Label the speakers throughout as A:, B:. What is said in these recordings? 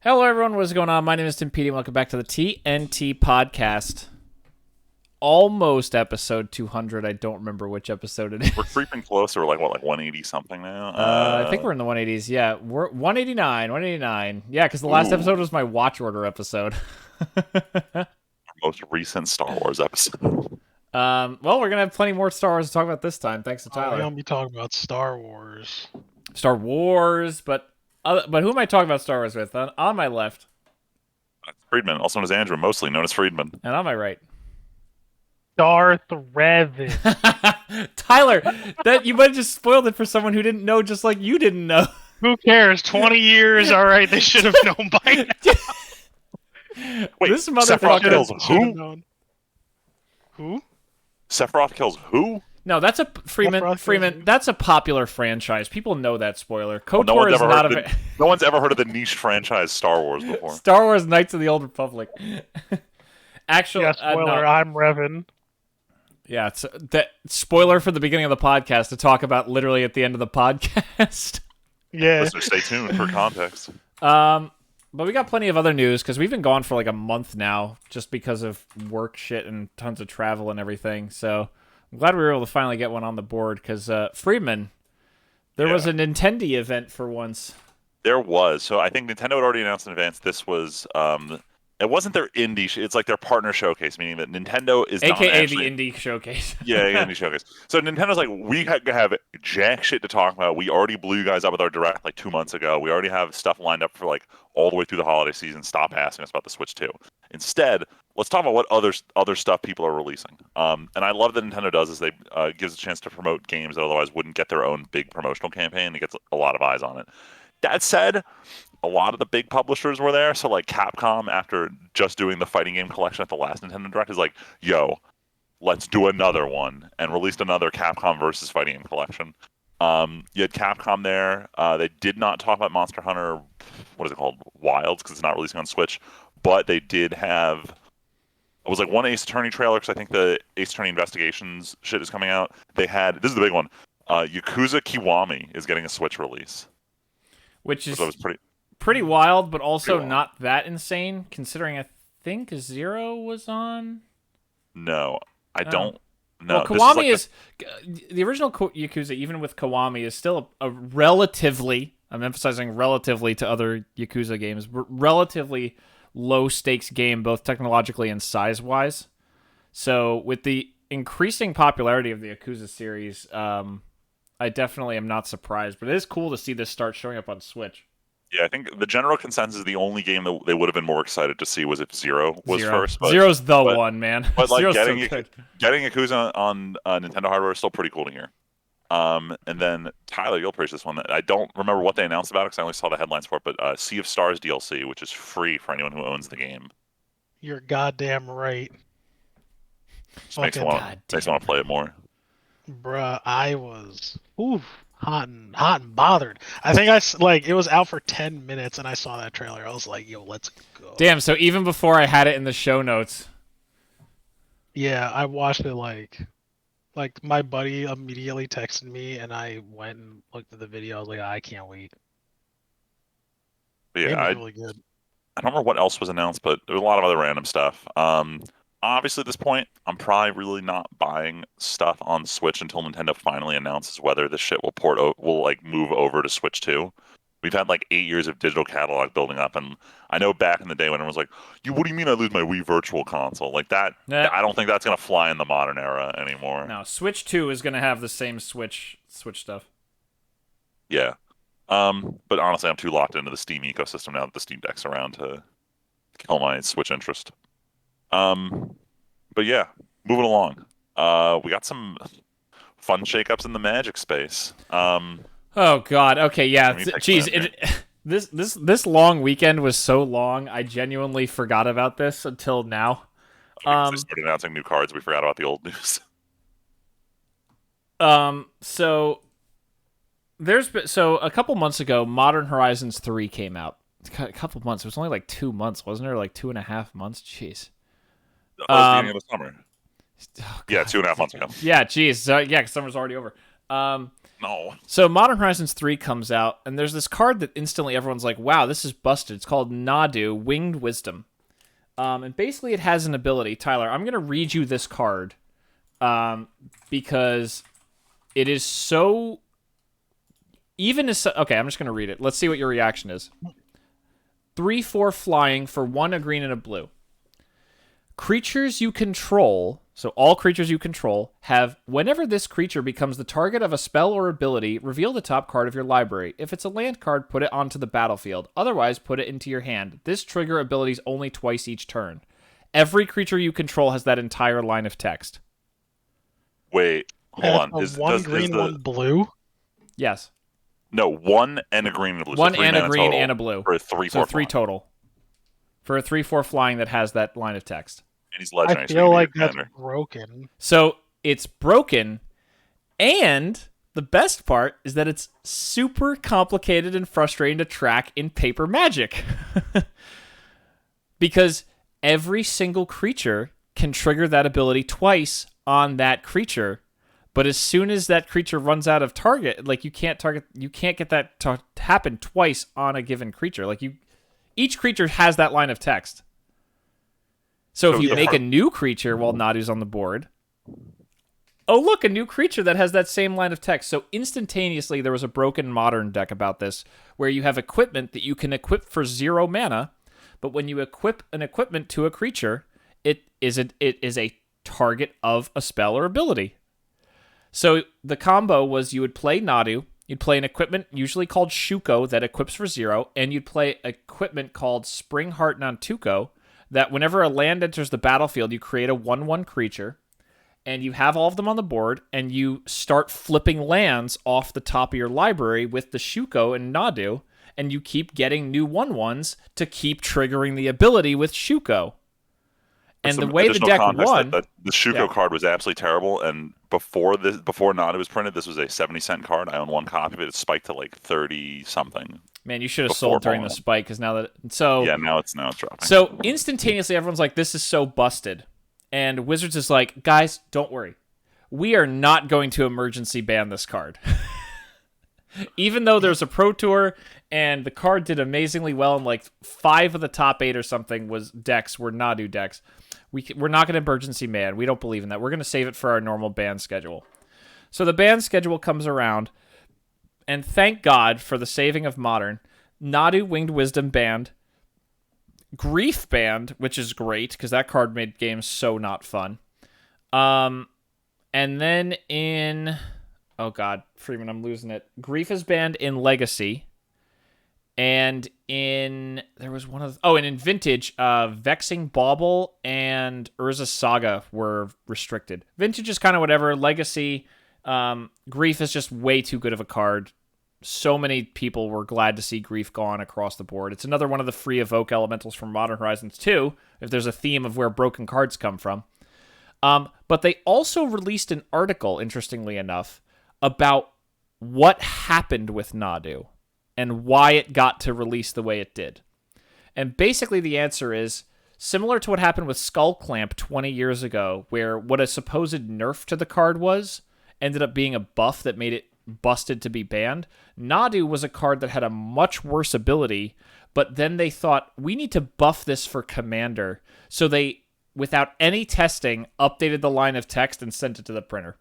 A: Hello, everyone. What is going on? My name is Timpedia. Welcome back to the TNT podcast. Almost episode 200. I don't remember which episode it is.
B: We're creeping closer. We're like 180 something now.
A: I think we're in the 180s. Yeah, we're 189. Yeah, because the last episode was my watch order episode.
B: Our most recent Star Wars episode.
A: Well, we're gonna have plenty more Star Wars to talk about this time. Thanks to Tyler.
C: We're gonna be talking about Star Wars.
A: But who am I talking about Star Wars with? On my left.
B: Friedman, also known as Andrew, mostly known as Friedman.
A: And on my right.
C: Darth Revan.
A: Tyler, that you might have just spoiled it for someone who didn't know, just like you didn't know.
C: Who cares? 20 years, all right. They should have known by now.
B: Wait,
A: this
B: Sephiroth kills who?
C: Who?
B: Sephiroth kills who?
A: No, that's a Freeman. That's a popular franchise. People know that spoiler. KOTOR
B: no
A: is not
B: no one's ever heard of the niche franchise Star Wars before.
A: Star Wars: Knights of the Old Republic. Actually,
C: yeah, spoiler.
A: No.
C: I'm Revan.
A: Yeah, it's that spoiler for the beginning of the podcast to talk about literally at the end of the podcast.
C: Yeah.
B: Listeners, stay tuned for context.
A: But we got plenty of other news because we've been gone for like a month now, just because of work shit and tons of travel and everything. So I'm glad we were able to finally get one on the board because Friedman, there was a Nintendo event for once.
B: There was. So I think Nintendo had already announced in advance this was it wasn't their indie. It's like their partner showcase, meaning that Nintendo is not actually...
A: the indie showcase.
B: Yeah, indie showcase. So Nintendo's like, we have jack shit to talk about. We already blew you guys up with our direct like 2 months ago. We already have stuff lined up for like all the way through the holiday season. Stop asking us about the Switch 2. Instead, let's talk about what other stuff people are releasing. And I love that Nintendo does is they gives a chance to promote games that otherwise wouldn't get their own big promotional campaign. It gets a lot of eyes on it. That said, a lot of the big publishers were there. So like Capcom, after just doing the fighting game collection at the last Nintendo Direct, is like, yo, let's do another one, and released another Capcom versus fighting game collection. You had Capcom there. They did not talk about Monster Hunter, what is it called, Wilds, because it's not releasing on Switch. But they did have, it was like one Ace Attorney trailer, because I think the Ace Attorney Investigations shit is coming out. They had, this is the big one, Yakuza Kiwami is getting a Switch release.
A: Which is
B: so
A: pretty wild, but also not that insane, considering I think Zero was on.
B: No, I don't know.
A: Well, Kiwami is the original Yakuza, even with Kiwami, is still a relatively, I'm emphasizing relatively to other Yakuza games, relatively low-stakes game, both technologically and size-wise. So with the increasing popularity of the Yakuza series, I definitely am not surprised, but it is cool to see this start showing up on Switch.
B: Yeah, I think the general consensus is the only game that they would have been more excited to see was if Zero was first.
A: Zero's the one, man.
B: But like
A: getting
B: Yakuza on Nintendo hardware is still pretty cool to hear. And then Tyler, you'll appreciate this one. I don't remember what they announced about it because I only saw the headlines for it. But Sea of Stars DLC, which is free for anyone who owns the game.
C: You're goddamn right.
B: Just makes me want to play it more.
C: Bruh, I was hot and bothered. I think it was out for 10 minutes and I saw that trailer. I was like, yo, let's go.
A: Damn, so even before I had it in the show notes.
C: Yeah, I watched it like my buddy immediately texted me and I went and looked at the video. I was like, I can't wait.
B: But yeah,
C: really good.
B: I don't remember what else was announced, but there was a lot of other random stuff. Obviously, at this point, I'm probably really not buying stuff on Switch until Nintendo finally announces whether this shit will move over to Switch 2. We've had 8 years of digital catalog building up, and I know back in the day when everyone was like, what do you mean I lose my Wii Virtual Console? Like that, I don't think that's going to fly in the modern era anymore.
A: No, Switch 2 is going to have the same Switch stuff.
B: Yeah. But honestly, I'm too locked into the Steam ecosystem now that the Steam Deck's around to kill my Switch interest. But yeah, moving along. We got some fun shakeups in the Magic space.
A: Oh God. Okay. Yeah. Jeez. This long weekend was so long. I genuinely forgot about this until now.
B: They started announcing new cards. We forgot about the old news.
A: So a couple months ago, Modern Horizons 3 came out. A couple months. It was only 2 months, wasn't it? Or 2.5 months. Jeez.
B: That was the beginning of the summer. Oh, yeah, 2.5 months ago.
A: Yeah, geez. Yeah, because summer's already over.
B: No.
A: So Modern Horizons 3 comes out, and there's this card that instantly everyone's like, wow, this is busted. It's called Nadu, Winged Wisdom. And basically it has an ability. Tyler, I'm going to read you this card because it is so... Even as... Okay, I'm just going to read it. Let's see what your reaction is. 3/4 flying for 1, a green, and a blue. Creatures you control, so all creatures you control, have, whenever this creature becomes the target of a spell or ability, reveal the top card of your library. If it's a land card, put it onto the battlefield. Otherwise, put it into your hand. This trigger abilities only twice each turn. Every creature you control has that entire line of text.
B: Wait, hold on.
C: One green, one blue?
A: Yes.
B: No, 1 and a green and a blue.
A: One
B: so 3
A: and a
B: mana
A: green
B: total
A: and a blue.
B: For a 3/4
A: So 3
B: flying.
A: total. For a 3/4 flying that has that line of text.
B: And he's legendary.
C: I
B: so
C: feel
B: he can
C: like
B: be a
C: that's
B: commander.
C: broken.
A: So it's broken, and the best part is that it's super complicated and frustrating to track in Paper Magic. Because every single creature can trigger that ability twice on that creature, but as soon as that creature runs out of target, like you can't get that to happen twice on a given creature. Like each creature has that line of text. So if you make a new creature while Nadu's on the board, oh look, a new creature that has that same line of text. So instantaneously, there was a broken Modern deck about this, where you have equipment that you can equip for 0 mana, but when you equip an equipment to a creature, it is a target of a spell or ability. So the combo was you would play Nadu, you'd play an equipment usually called Shuko that equips for 0, and you'd play equipment called Springheart Nantuko that whenever a land enters the battlefield, you create a 1/1 creature, and you have all of them on the board, and you start flipping lands off the top of your library with the Shuko and Nadu, and you keep getting new 1/1s to keep triggering the ability with Shuko. And the way the deck won...
B: The Shuko card was absolutely terrible, and before Nadu was printed, this was a 70-cent card. I own 1 copy of it. It spiked to like 30-something.
A: Man, you should have sold during the spike, because now that... So,
B: yeah, now it's dropping.
A: So, instantaneously, everyone's like, this is so busted. And Wizards is like, guys, don't worry. We are not going to emergency ban this card. Even though there's a Pro Tour, and the card did amazingly well, and like 5 of the top 8 or something were Nadu decks. We're not going to emergency ban. We don't believe in that. We're going to save it for our normal ban schedule. So the ban schedule comes around, and thank God for the saving of Modern. Nadu Winged Wisdom banned. Grief banned, which is great, because that card made games so not fun. And then in... Oh God, Friedman, I'm losing it. Grief is banned in Legacy. And there was one of... and in Vintage, Vexing Bauble and Urza Saga were restricted. Vintage is kind of whatever. Legacy, Grief is just way too good of a card. So many people were glad to see Grief gone across the board. It's another one of the free evoke elementals from Modern Horizons 2, if there's a theme of where broken cards come from. But they also released an article, interestingly enough, about what happened with Nadu and why it got to release the way it did. And basically the answer is similar to what happened with Skull Clamp 20 years ago, where what a supposed nerf to the card was ended up being a buff that made it busted to be banned. Nadu was a card that had a much worse ability, but then they thought, we need to buff this for Commander. So they, without any testing, updated the line of text and sent it to the printer.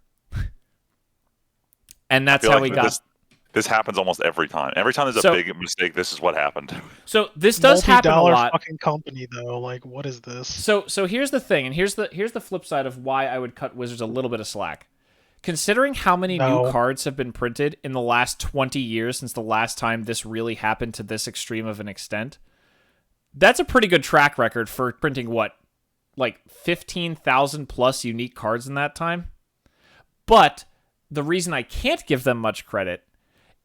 A: And that's how we got...
B: This happens almost every time. Every time there's a big mistake, this is what happened.
A: So this does happen a lot.
C: Fucking company though, like what is this?
A: So here's the thing, and here's the flip side of why I would cut Wizards a little bit of slack. Considering how many new cards have been printed in the last 20 years since the last time this really happened to this extreme of an extent, that's a pretty good track record for printing like 15,000 plus unique cards in that time. But the reason I can't give them much credit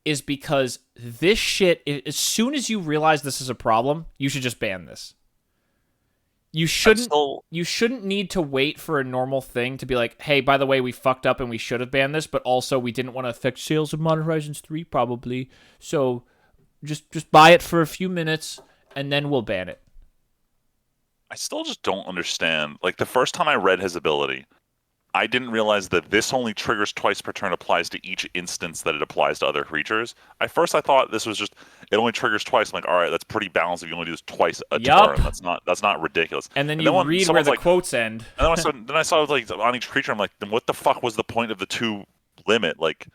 A: is because this shit, as soon as you realize this is a problem, you should just ban this. You shouldn't need to wait for a normal thing to be like, hey, by the way, we fucked up and we should have banned this, but also we didn't want to affect sales of Modern Horizons 3 probably, so just buy it for a few minutes and then we'll ban it.
B: I still just don't understand. Like, the first time I read his ability, I didn't realize that this only triggers twice per turn, applies to each instance that it applies to other creatures. At first, I thought this was just it only triggers twice. I'm like, all right, that's pretty balanced if you only do this twice a turn. That's not ridiculous.
A: And then you read where the quotes end.
B: And then I saw like on each creature, I'm like, then what the fuck was the point of the 2 limit? Like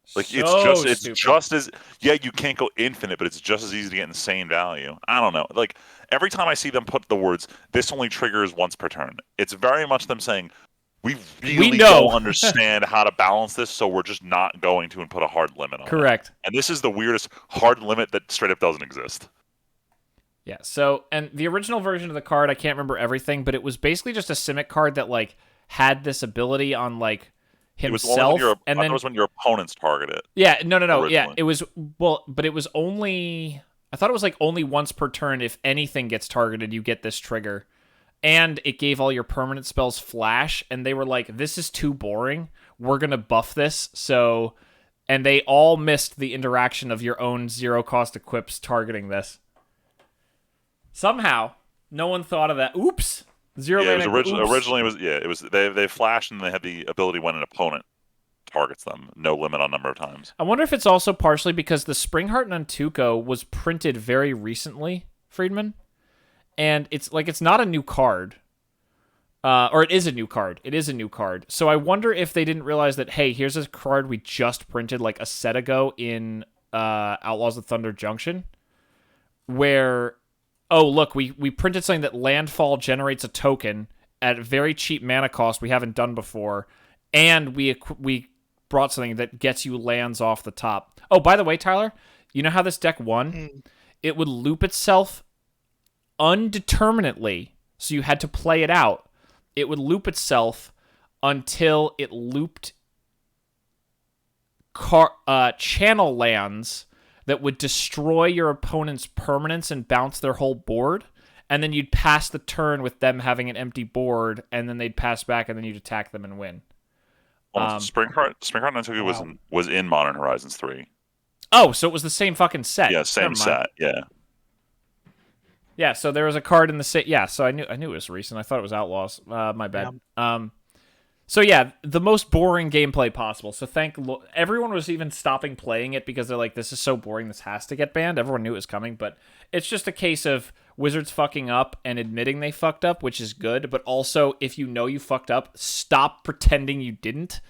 A: So
B: it's
A: stupid.
B: just as you can't go infinite, but it's just as easy to get insane value. I don't know. Like every time I see them put the words "this only triggers once per turn," it's very much them saying, "We really don't understand how to balance this, so we're just not going to and put a hard limit on it."
A: Correct.
B: And this is the weirdest hard limit that straight up doesn't exist.
A: Yeah. So, and the original version of the card, I can't remember everything, but it was basically just a Simic card that like had this ability on like himself,
B: and then it was when your opponents target it.
A: Yeah, no.
B: Originally.
A: Yeah, it was but it was only I thought it was like only once per turn. If anything gets targeted, you get this trigger, and it gave all your permanent spells flash. And they were like, "This is too boring. We're gonna buff this." So, and they all missed the interaction of your own 0-cost equips targeting this. Somehow, no one thought of that. Oops.
B: Originally it was they flashed and they had the ability when an opponent targets them, no limit on number of times.
A: I wonder if it's also partially because the Springheart Nantuko was printed very recently, Friedman, and it's not a new card, or it is a new card. It is a new card. So I wonder if they didn't realize that, hey, here's a card we just printed like a set ago in Outlaws of Thunder Junction, where oh, look, we printed something that landfall generates a token at a very cheap mana cost we haven't done before, and we brought something that gets you lands off the top. Oh, by the way, Tyler, you know how this deck won? It would loop itself undeterminately, so you had to play it out. It would loop itself until it looped channel lands that would destroy your opponent's permanents and bounce their whole board, and then you'd pass the turn with them having an empty board, and then they'd pass back, and then you'd attack them and win.
B: Springheart Nantuko was in Modern Horizons 3.
A: Oh, so it was the same fucking set.
B: Yeah, same set. Yeah.
A: Yeah, so there was a card in the set. Yeah, so I knew it was recent. I thought it was Outlaws. My bad. Yeah. So yeah, the most boring gameplay possible. So everyone was even stopping playing it because they're like, this is so boring, this has to get banned. Everyone knew it was coming, but it's just a case of Wizards fucking up and admitting they fucked up, which is good, but also, if you know you fucked up, stop pretending you didn't,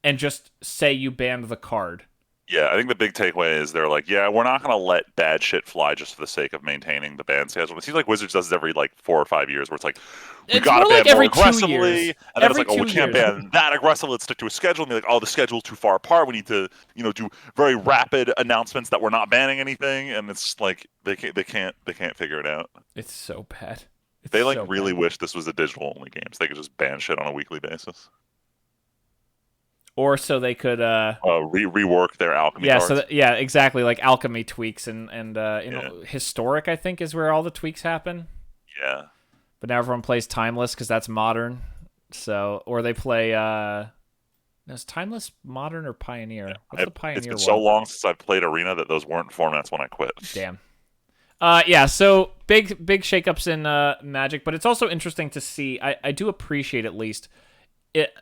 A: and just say you banned the card.
B: Yeah, I think the big takeaway is they're like, yeah, we're not going to let bad shit fly just for the sake of maintaining the ban schedule. It seems like Wizards does it every 4 or 5 years, where it's like, we got to ban more aggressively, and then it's like, oh, we can't ban that aggressively. Let's stick to a schedule. And be like, oh, the schedule's too far apart. We need to, do very rapid announcements that we're not banning anything. And it's like they can't figure it out.
A: It's so bad.
B: They really wish this was a digital only game, so they could just ban shit on a weekly basis.
A: Or so they could
B: rework their alchemy cards.
A: Exactly, like alchemy tweaks and historic, I think, is where all the tweaks happen.
B: Yeah.
A: But now everyone plays Timeless because that's modern. So, or they play is Timeless modern or Pioneer? What's the Pioneer?
B: It's been so long since I've played Arena that those weren't formats when I quit.
A: Damn. So big shakeups in Magic, but it's also interesting to see. I do appreciate at least it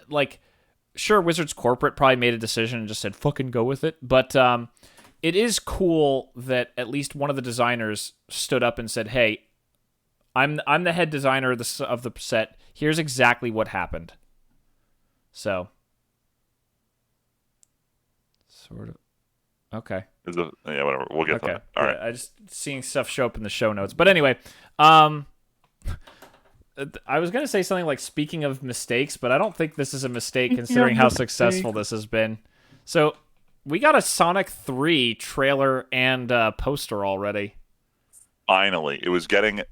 A: sure, Wizards Corporate probably made a decision and just said, fucking go with it. But it is cool that at least one of the designers stood up and said, hey, I'm the head designer of the set. Here's exactly what happened. So. Sort of. Okay.
B: Whatever. We'll get to that. All right.
A: I just seeing stuff show up in the show notes. But anyway, I was going to say something like, speaking of mistakes, but I don't think this is a mistake considering how successful this has been. So we got a Sonic 3 trailer and poster already.
B: Finally. It was getting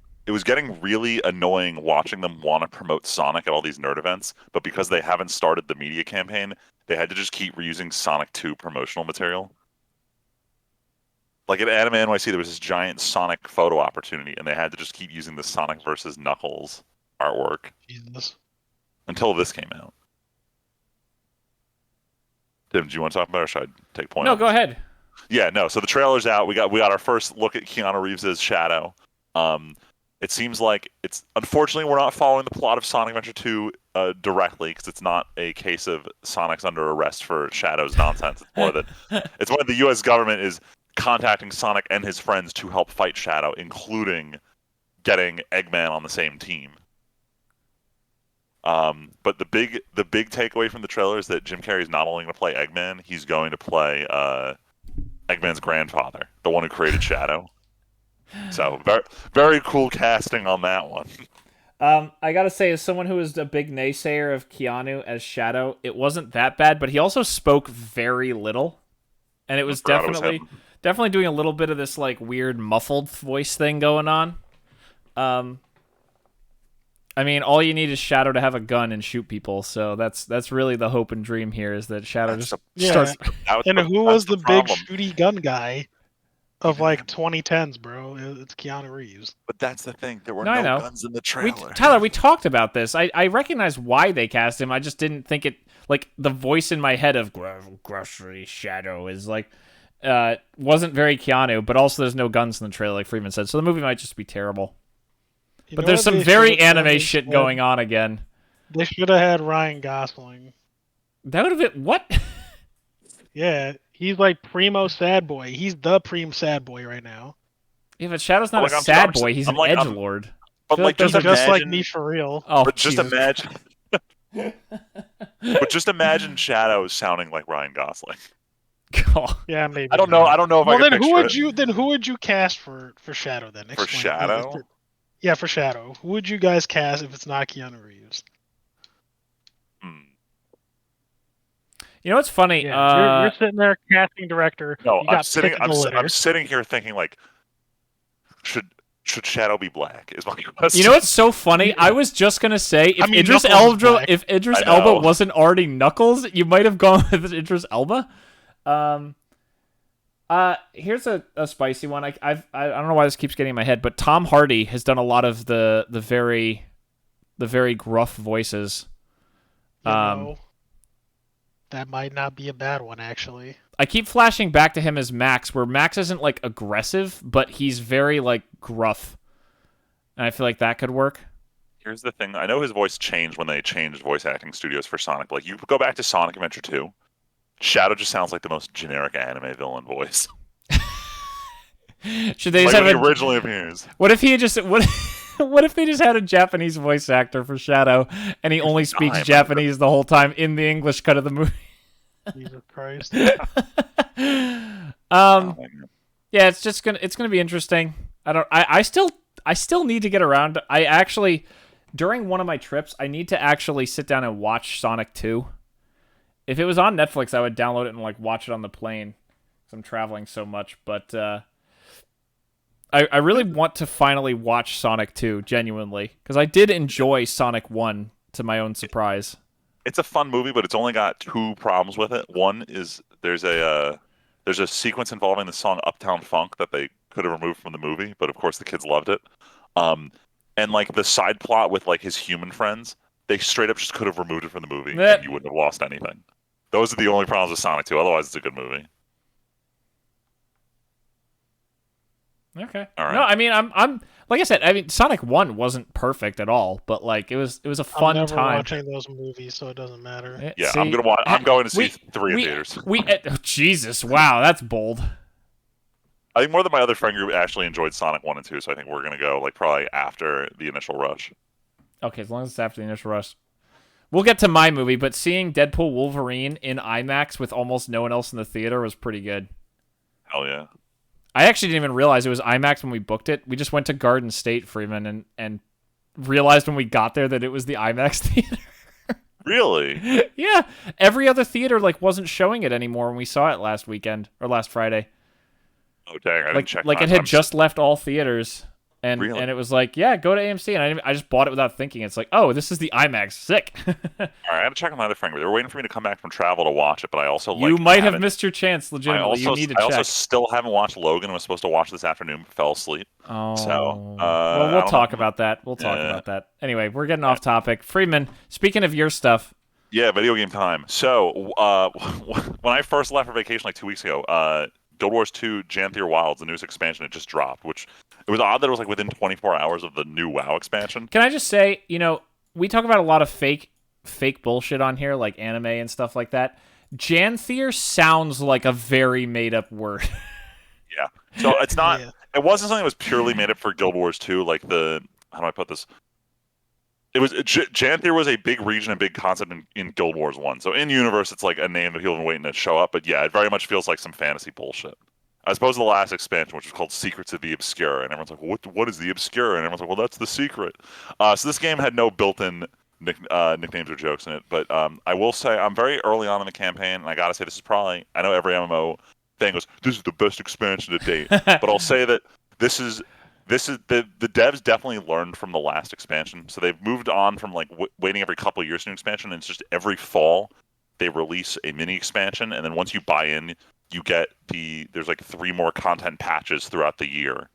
B: really annoying watching them want to promote Sonic at all these nerd events, but because they haven't started the media campaign, they had to just keep reusing Sonic 2 promotional material. Like at Anime NYC, there was this giant Sonic photo opportunity, and they had to just keep using the Sonic versus Knuckles artwork.
C: Jesus.
B: Until this came out. Tim, do you want to talk about it, or should I take point?
A: No, go ahead.
B: Yeah, no. So the trailer's out. We got our first look at Keanu Reeves' Shadow. It seems like it's unfortunately we're not following the plot of Sonic Adventure 2 directly because it's not a case of Sonic's under arrest for Shadow's nonsense. It's more that the U.S. government is contacting Sonic and his friends to help fight Shadow, including getting Eggman on the same team. But the big takeaway from the trailer is that Jim Carrey is not only going to play Eggman, he's going to play Eggman's grandfather, the one who created Shadow. So very, very cool casting on that one.
A: I gotta say, as someone who is a big naysayer of Keanu as Shadow, it wasn't that bad, but he also spoke very little, and it was definitely doing a little bit of this like weird muffled voice thing going on. I mean, all you need is Shadow to have a gun and shoot people, so that's really the hope and dream here is that Shadow starts.
C: And who was the big shooty gun guy of like 2010s, bro? It's Keanu Reeves.
B: But that's the thing. There were no guns in the trailer.
A: Tyler, we talked about this. I recognize why they cast him. I just didn't think it, like, the voice in my head of Grocery Shadow is like, wasn't very Keanu, but also there's no guns in the trailer, like Friedman said. So the movie might just be terrible. But there's some very anime shit going on again.
C: They should have had Ryan Gosling.
A: That would have been, what?
C: Yeah, he's like primo sad boy. He's the prime sad boy right now.
A: Yeah, but Shadow's not a sad boy. He's an edgelord.
B: But like,
C: just like me for real.
A: Oh,
B: but just imagine. But just imagine Shadow sounding like Ryan Gosling.
A: Oh.
C: Yeah, maybe.
B: I don't know if I can
C: picture it. Then who would you cast for Shadow then?
B: For Shadow?
C: Yeah, for Shadow. Who would you guys cast if it's not Keanu Reeves?
A: You know what's funny?
C: Yeah, you're sitting there, casting director.
B: No, I'm sitting here thinking like, should Shadow be black? Is my question.
A: You know what's so funny? I was just gonna say if Idris Elba wasn't already Knuckles, you might have gone with Idris Elba. Here's a spicy one. I don't know why this keeps getting in my head, but Tom Hardy has done a lot of the very gruff voices.
C: That might not be a bad one, actually.
A: I keep flashing back to him as Max, where Max isn't like aggressive, but he's very like gruff, and I feel like that could work.
B: Here's the thing: I know his voice changed when they changed voice acting studios for Sonic. Like, you go back to Sonic Adventure 2, Shadow just sounds like the most generic anime villain voice.
A: Should they just have
B: when he originally appears?
A: What if he just what if they just had a Japanese voice actor for Shadow, and he only speaks Japanese the whole time in the English cut of the movie?
C: Jesus Christ.
A: Yeah, it's gonna be interesting. I still need to get around. I actually, during one of my trips, I need to actually sit down and watch Sonic 2. If it was on Netflix, I would download it and like watch it on the plane, because I'm traveling so much. But I really want to finally watch Sonic 2, genuinely, because I did enjoy Sonic 1 to my own surprise.
B: It's a fun movie, but it's only got two problems with it. One is there's a sequence involving the song Uptown Funk that they could have removed from the movie, but of course the kids loved it. And like the side plot with like his human friends, they straight up just could have removed it from the movie, and you wouldn't have lost anything. Those are the only problems with Sonic 2. Otherwise, it's a good movie.
A: Okay.
B: All right.
A: No, I mean, I'm like I said. I mean, Sonic 1 wasn't perfect at all, but like it was a fun
C: I'm
A: time.
C: never watching those movies, so it doesn't matter.
B: Yeah, I'm going to see 3 in theaters.
A: Jesus, wow, that's bold.
B: I think more than my other friend group actually enjoyed Sonic 1 and 2, so I think we're gonna go like probably after the initial rush.
A: Okay, as long as it's after the initial rush. We'll get to my movie, but seeing Deadpool Wolverine in IMAX with almost no one else in the theater was pretty good.
B: Hell yeah.
A: I actually didn't even realize it was IMAX when we booked it. We just went to Garden State, Freeman, and realized when we got there that it was the IMAX theater.
B: Really?
A: Yeah. Every other theater like wasn't showing it anymore when we saw it last weekend or last Friday.
B: Oh dang! I didn't check.
A: Like it had just left all theaters, and
B: Really?
A: and it was like, yeah, go to AMC, and I just bought it without thinking. It's like, oh, this is the IMAX, sick.
B: All right, I had to check on my other friend group. They were waiting for me to come back from travel to watch it, but I also
A: you might have missed your chance. Legitimately, you need to check.
B: I also still haven't watched Logan. I was supposed to watch this afternoon, but fell asleep.
A: Oh,
B: so
A: well, we'll talk about that. We'll talk about that. Anyway, we're getting off topic. Friedman, speaking of your stuff.
B: Yeah, video game time. So when I first left for vacation like 2 weeks ago, Guild Wars 2 Janthir Wilds, the newest expansion, it just dropped, which it was odd that it was like within 24 hours of the new WoW expansion.
A: Can I just say, we talk about a lot of fake bullshit on here, like anime and stuff like that. Janthir sounds like a very made up word.
B: Yeah. So it's not.
C: Yeah.
B: It wasn't something that was purely made up for Guild Wars 2. Like how do I put this? It was Janthir was a big region, a big concept in Guild Wars 1. So in universe, it's like a name that people have been waiting to show up. But yeah, it very much feels like some fantasy bullshit. As opposed to the last expansion, which was called Secrets of the Obscure, and everyone's like, well, what is the Obscure? And everyone's like, well, that's the secret. So this game had no built-in nicknames or jokes in it. But I will say I'm very early on in the campaign, and I gotta say this is probably, I know every MMO thing goes, this is the best expansion to date. But I'll say that this is the devs definitely learned from the last expansion, so they've moved on from like waiting every couple of years for an expansion, and it's just every fall they release a mini expansion, and then once you buy in, you get there's like 3 more content patches throughout the year,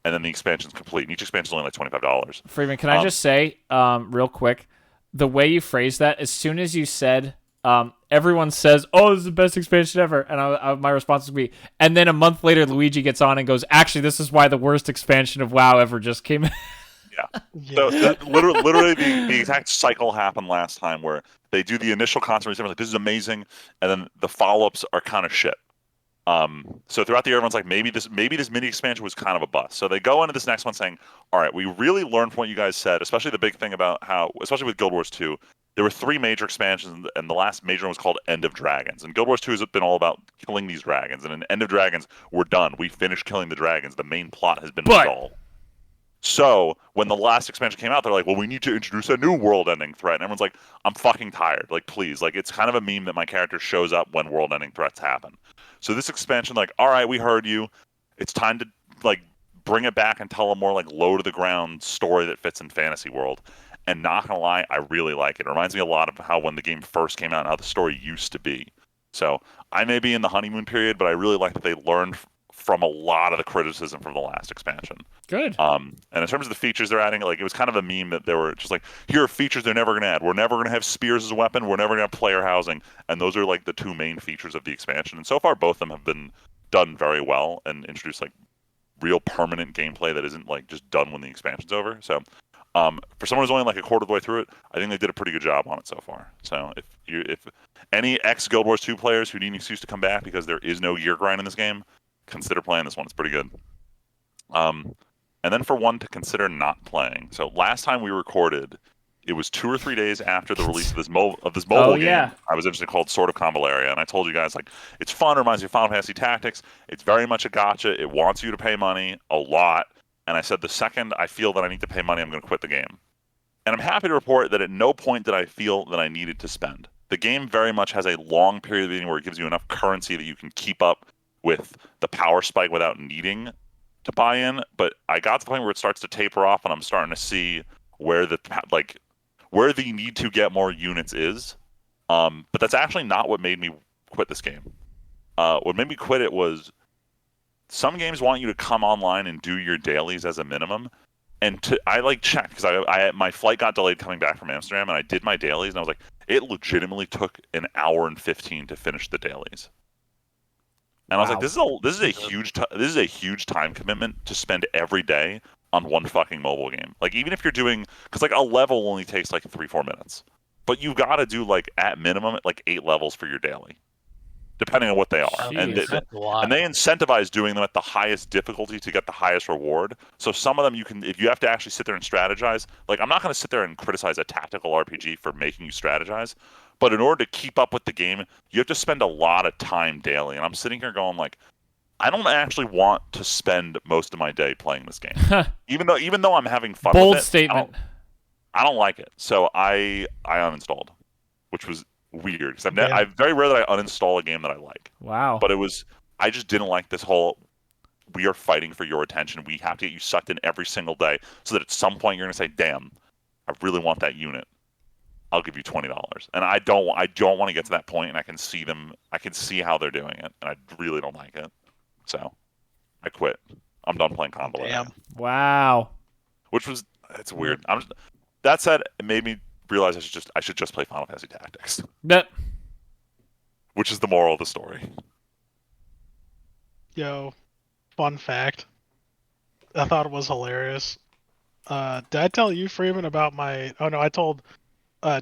B: and then the expansion's complete. And each expansion's only like $25.
A: Friedman, can I just say, real quick, the way you phrased that, as soon as you said, everyone says, "Oh, this is the best expansion ever," and my response would be, and then a month later, Luigi gets on and goes, "Actually, this is why the worst expansion of WoW ever just came."
B: Yeah. So literally the exact cycle happened last time, where they do the initial concept, like this is amazing, and then the follow-ups are kind of shit. So throughout the year, everyone's like, maybe this mini expansion was kind of a bust. So they go into this next one saying, all right, we really learned from what you guys said, especially the big thing about how, especially with Guild Wars 2, there were 3 major expansions, and the last major one was called End of Dragons. And Guild Wars 2 has been all about killing these dragons. And in End of Dragons, we're done. We finished killing the dragons. The main plot has been resolved. So when the last expansion came out, they're like, well, we need to introduce a new world-ending threat. And everyone's like, I'm fucking tired. Like, please. Like, it's kind of a meme that my character shows up when world-ending threats happen. So this expansion, like, all right, we heard you. It's time to, like, bring it back and tell a more, like, low-to-the-ground story that fits in fantasy world. And not gonna lie, I really like it. It reminds me a lot of how when the game first came out and how the story used to be. So I may be in the honeymoon period, but I really like that they learned from a lot of the criticism from the last expansion.
A: Good.
B: And in terms of the features they're adding, like, it was kind of a meme that they were just like, here are features they're never going to add. We're never going to have spears as a weapon. We're never going to have player housing. And those are like the 2 main features of the expansion. And so far, both of them have been done very well and introduced like real permanent gameplay that isn't like just done when the expansion's over. So for someone who's only like a quarter of the way through it, I think they did a pretty good job on it so far. So if any ex-Guild Wars 2 players who need an excuse to come back because there is no gear grind in this game, consider playing this one. It's pretty good. And then for one to consider not playing. So last time we recorded, it was 2 or 3 days after the release of this mobile game. I was interested called Sword of Convelaria, and I told you guys, like, it's fun, reminds you of Final Fantasy Tactics. It's very much a gacha. It wants you to pay money a lot. And I said the second I feel that I need to pay money, I'm going to quit the game. And I'm happy to report that at no point did I feel that I needed to spend. The game very much has a long period of being where it gives you enough currency that you can keep up with the power spike without needing to buy in. But I got to the point where it starts to taper off, and I'm starting to see where the need to get more units is. But that's actually not what made me quit this game. What made me quit it was some games want you to come online and do your dailies as a minimum. And I like checked because my flight got delayed coming back from Amsterdam, and I did my dailies, and I was like, it legitimately took an hour and 15 to finish the dailies. And I was like, this is a huge time commitment to spend every day on one fucking mobile game. Like, even if you're doing, because like a level only takes like 3-4 minutes, but you got to do like at minimum like 8 levels for your daily, depending on what they are.
A: Jeez.
B: And they incentivize doing them at the highest difficulty to get the highest reward. So some of them you can, if you have to actually sit there and strategize, like I'm not going to sit there and criticize a tactical RPG for making you strategize, but in order to keep up with the game, you have to spend a lot of time daily. And I'm sitting here going like, I don't actually want to spend most of my day playing this game. even though I'm having fun with it.
A: Bold statement.
B: I don't like it. So I uninstalled, which was weird because I'm very rare that I uninstall a game that I like.
A: Wow.
B: But I just didn't like this whole, we are fighting for your attention. We have to get you sucked in every single day so that at some point you're going to say, damn, I really want that unit. I'll give you $20. And I don't want to get to that point, and I can see how they're doing it, and I really don't like it. So I quit. I'm done playing Convelaria.
C: Damn.
A: Wow.
B: It's weird. That said, it made me realize I should just play Final Fantasy Tactics.
A: That.
B: Which is the moral of the story.
C: Yo, fun fact. I thought it was hilarious. Did I tell you, Freeman, about my? Oh no, I told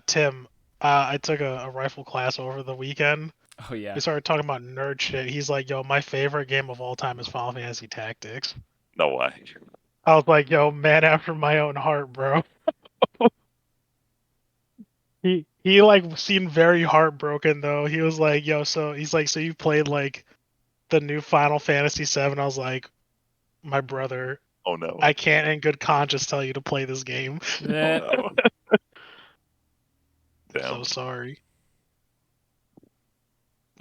C: Tim. I took a rifle class over the weekend.
A: Oh yeah.
C: We started talking about nerd shit. He's like, "Yo, my favorite game of all time is Final Fantasy Tactics."
B: No way.
C: I was like, "Yo, man after my own heart, bro." He like seemed very heartbroken though. He was like, "Yo, so he's like, so you played like the new Final Fantasy VII?" I was like, "My brother,
B: Oh no.
C: I can't in good conscience tell you to play this game."
A: Eh,
B: Oh, no. Damn.
C: So sorry.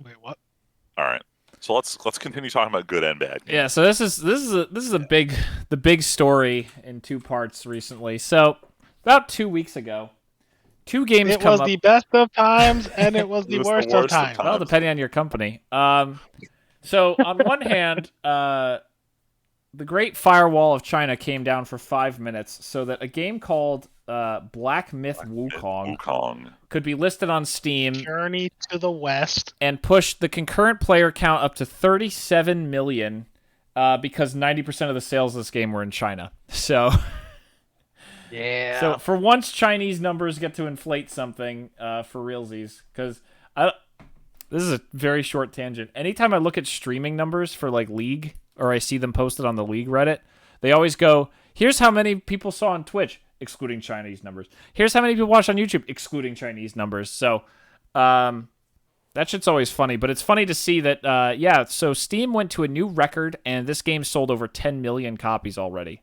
C: Wait, what?
B: All right. So let's continue talking about good and bad games.
A: yeah. So this is the big story in two parts recently. So about 2 weeks ago, two games
C: It
A: come
C: was
A: up.
C: the best of times, and it was the worst of times.
A: Well, depending on your company. So on one hand, the Great Firewall of China came down for 5 minutes, so that a game called Black Myth Wukong could be listed on Steam
C: Journey to the West.
A: and push the concurrent player count up to 37 million, because 90% of the sales of this game were in China. So.
C: Yeah.
A: So for once, Chinese numbers get to inflate something for realsies, because this is a very short tangent. Anytime I look at streaming numbers for like League, or I see them posted on the League Reddit, they always go, "Here's how many people saw on Twitch, excluding Chinese numbers. Here's how many people watched on YouTube, excluding Chinese numbers." So that shit's always funny, but it's funny to see that. So Steam went to a new record, and this game sold over 10 million copies already.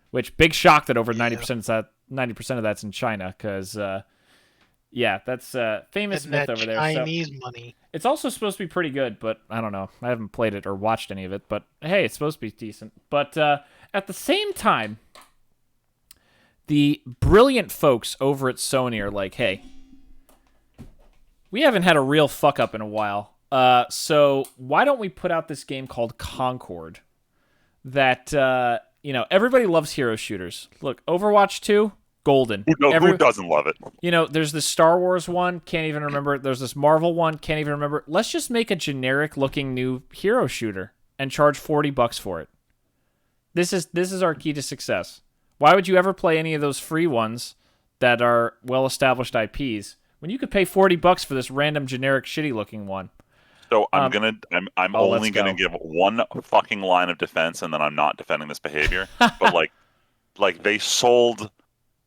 A: Which, big shock that over 90% of that's in China, because, that's famous myth over there.
C: Chinese
A: So
C: money.
A: it's also supposed to be pretty good, but I don't know. I haven't played it or watched any of it, but hey, it's supposed to be decent. But at the same time, the brilliant folks over at Sony are like, hey, we haven't had a real fuck-up in a while, so why don't we put out this game called Concord that... everybody loves hero shooters. Look, Overwatch 2, golden.
B: Who doesn't love it?
A: There's this Star Wars one, can't even remember it. There's this Marvel one, can't even remember it. Let's just make a generic-looking new hero shooter and charge $40 for it. This is our key to success. Why would you ever play any of those free ones that are well-established IPs when you could pay $40 for this random generic shitty-looking one?
B: So I'm only gonna give one fucking line of defense, and then I'm not defending this behavior. But like they sold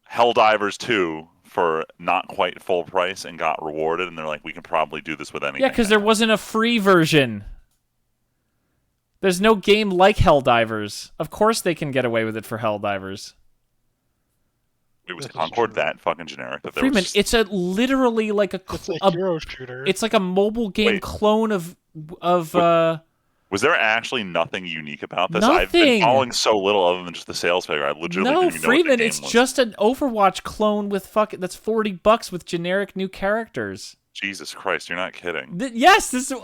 B: Helldivers 2 for not quite full price and got rewarded, and they're like, we can probably do this with anything.
A: Yeah, because there wasn't a free version. There's no game like Helldivers. Of course they can get away with it for Helldivers.
B: It was Concord that fucking generic. That
A: Friedman, it's literally like
C: It's a hero shooter.
A: It's like a mobile game clone of.
B: Was there actually nothing unique about this?
A: Nothing.
B: I've been following so little other than just the sales figure. I legitimately didn't even know what the
A: Freeman,
B: game
A: it's
B: was.
A: just an Overwatch clone with that's $40 with generic new characters.
B: Jesus Christ, you're not kidding.
A: Yes, this is.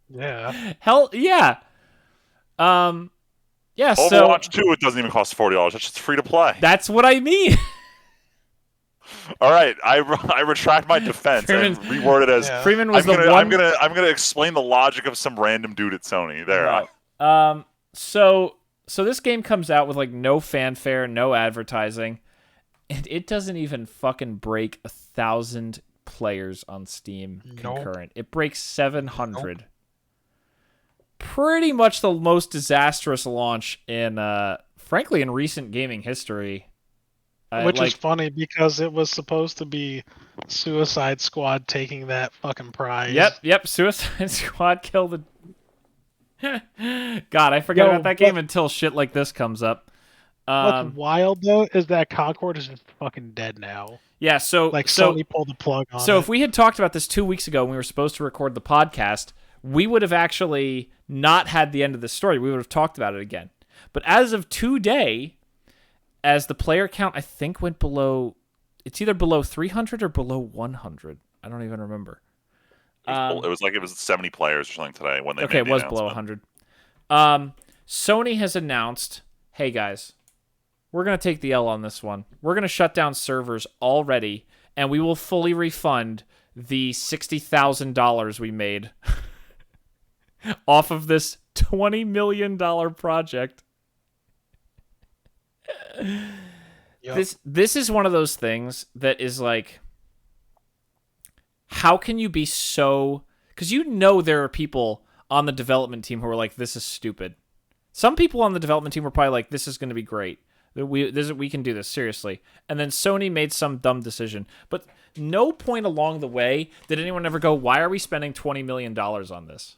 C: Yeah.
A: Hell yeah. Yeah.
B: Overwatch 2, it doesn't even cost $40. That's just free to play.
A: That's what I mean.
B: All right, I retract my defense and reword it as
A: Freeman was
B: I'm gonna explain the logic of some random dude at Sony. There.
A: Right. So this game comes out with like no fanfare, no advertising, and it doesn't even fucking break 1,000 players on Steam concurrent. It breaks 700. Nope. Pretty much the most disastrous launch in frankly in recent gaming history.
C: Which is funny because it was supposed to be Suicide Squad taking that fucking prize.
A: Yep. Suicide Squad killed the. God, I forgot about that game until shit like this comes up.
C: What's wild though is that Concord is just fucking dead now.
A: Yeah,
C: Sony pulled the plug on it.
A: So if we had talked about this 2 weeks ago when we were supposed to record the podcast, we would have actually not had the end of the story. We would have talked about it again. But as of today, as the player count, I think, went below... It's either below 300 or below 100. I don't even remember.
B: It was 70 players or something today when they made the
A: it was below 100. Sony has announced, hey guys, we're going to take the L on this one. We're going to shut down servers already, and we will fully refund the $60,000 we made off of this $20 million project.
C: Yep.
A: This is one of those things that is like, how can you be so... Because there are people on the development team who are like, this is stupid. Some people on the development team were probably like, this is going to be great. We can do this, seriously. And then Sony made some dumb decision. But no point along the way did anyone ever go, why are we spending $20 million on this?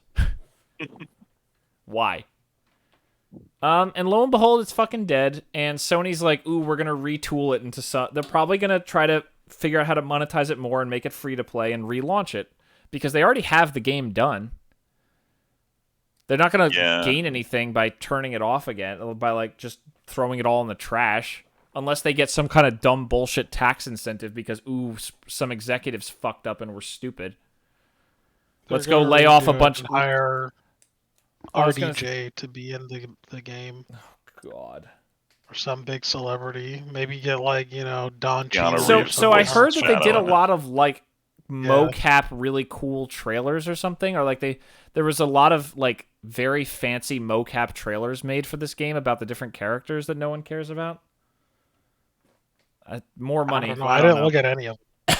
A: Why? And lo and behold, it's fucking dead. And Sony's like, ooh, we're going to retool it into some... They're probably going to try to figure out how to monetize it more and make it free to play and relaunch it. Because they already have the game done. They're not going to gain anything by turning it off again, by like just throwing it all in the trash, unless they get some kind of dumb bullshit tax incentive because, ooh, some executives fucked up and were stupid. Let's go lay off a bunch of...
C: Hire RDJ to be in the game.
A: Oh, God.
C: Or some big celebrity. Maybe get like, Don Cheadle.
A: So I heard that they did a lot of like mocap really cool trailers or something, or like there was a lot of like very fancy mocap trailers made for this game about the different characters that no one cares about. More money.
C: I didn't look at any of them.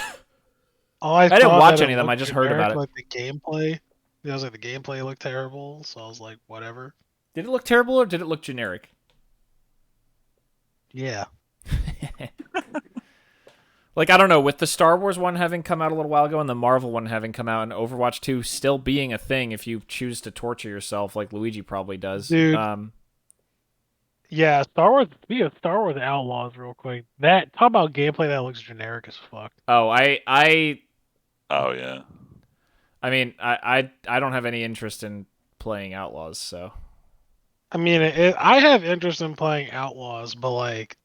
A: I didn't watch any of them. I just heard about it.
C: Like the gameplay, I was like, the gameplay looked terrible, so I was like, whatever.
A: Did it look terrible or did it look generic?
C: Yeah.
A: Like, I don't know, with the Star Wars one having come out a little while ago and the Marvel one having come out and Overwatch 2 still being a thing if you choose to torture yourself like Luigi probably does.
C: Dude. Yeah, Star Wars, speaking of Star Wars Outlaws real quick, talk about gameplay that looks generic as fuck.
A: Oh,
B: Oh, yeah.
A: I mean, I don't have any interest in playing Outlaws, so...
C: I mean, I have interest in playing Outlaws, but like...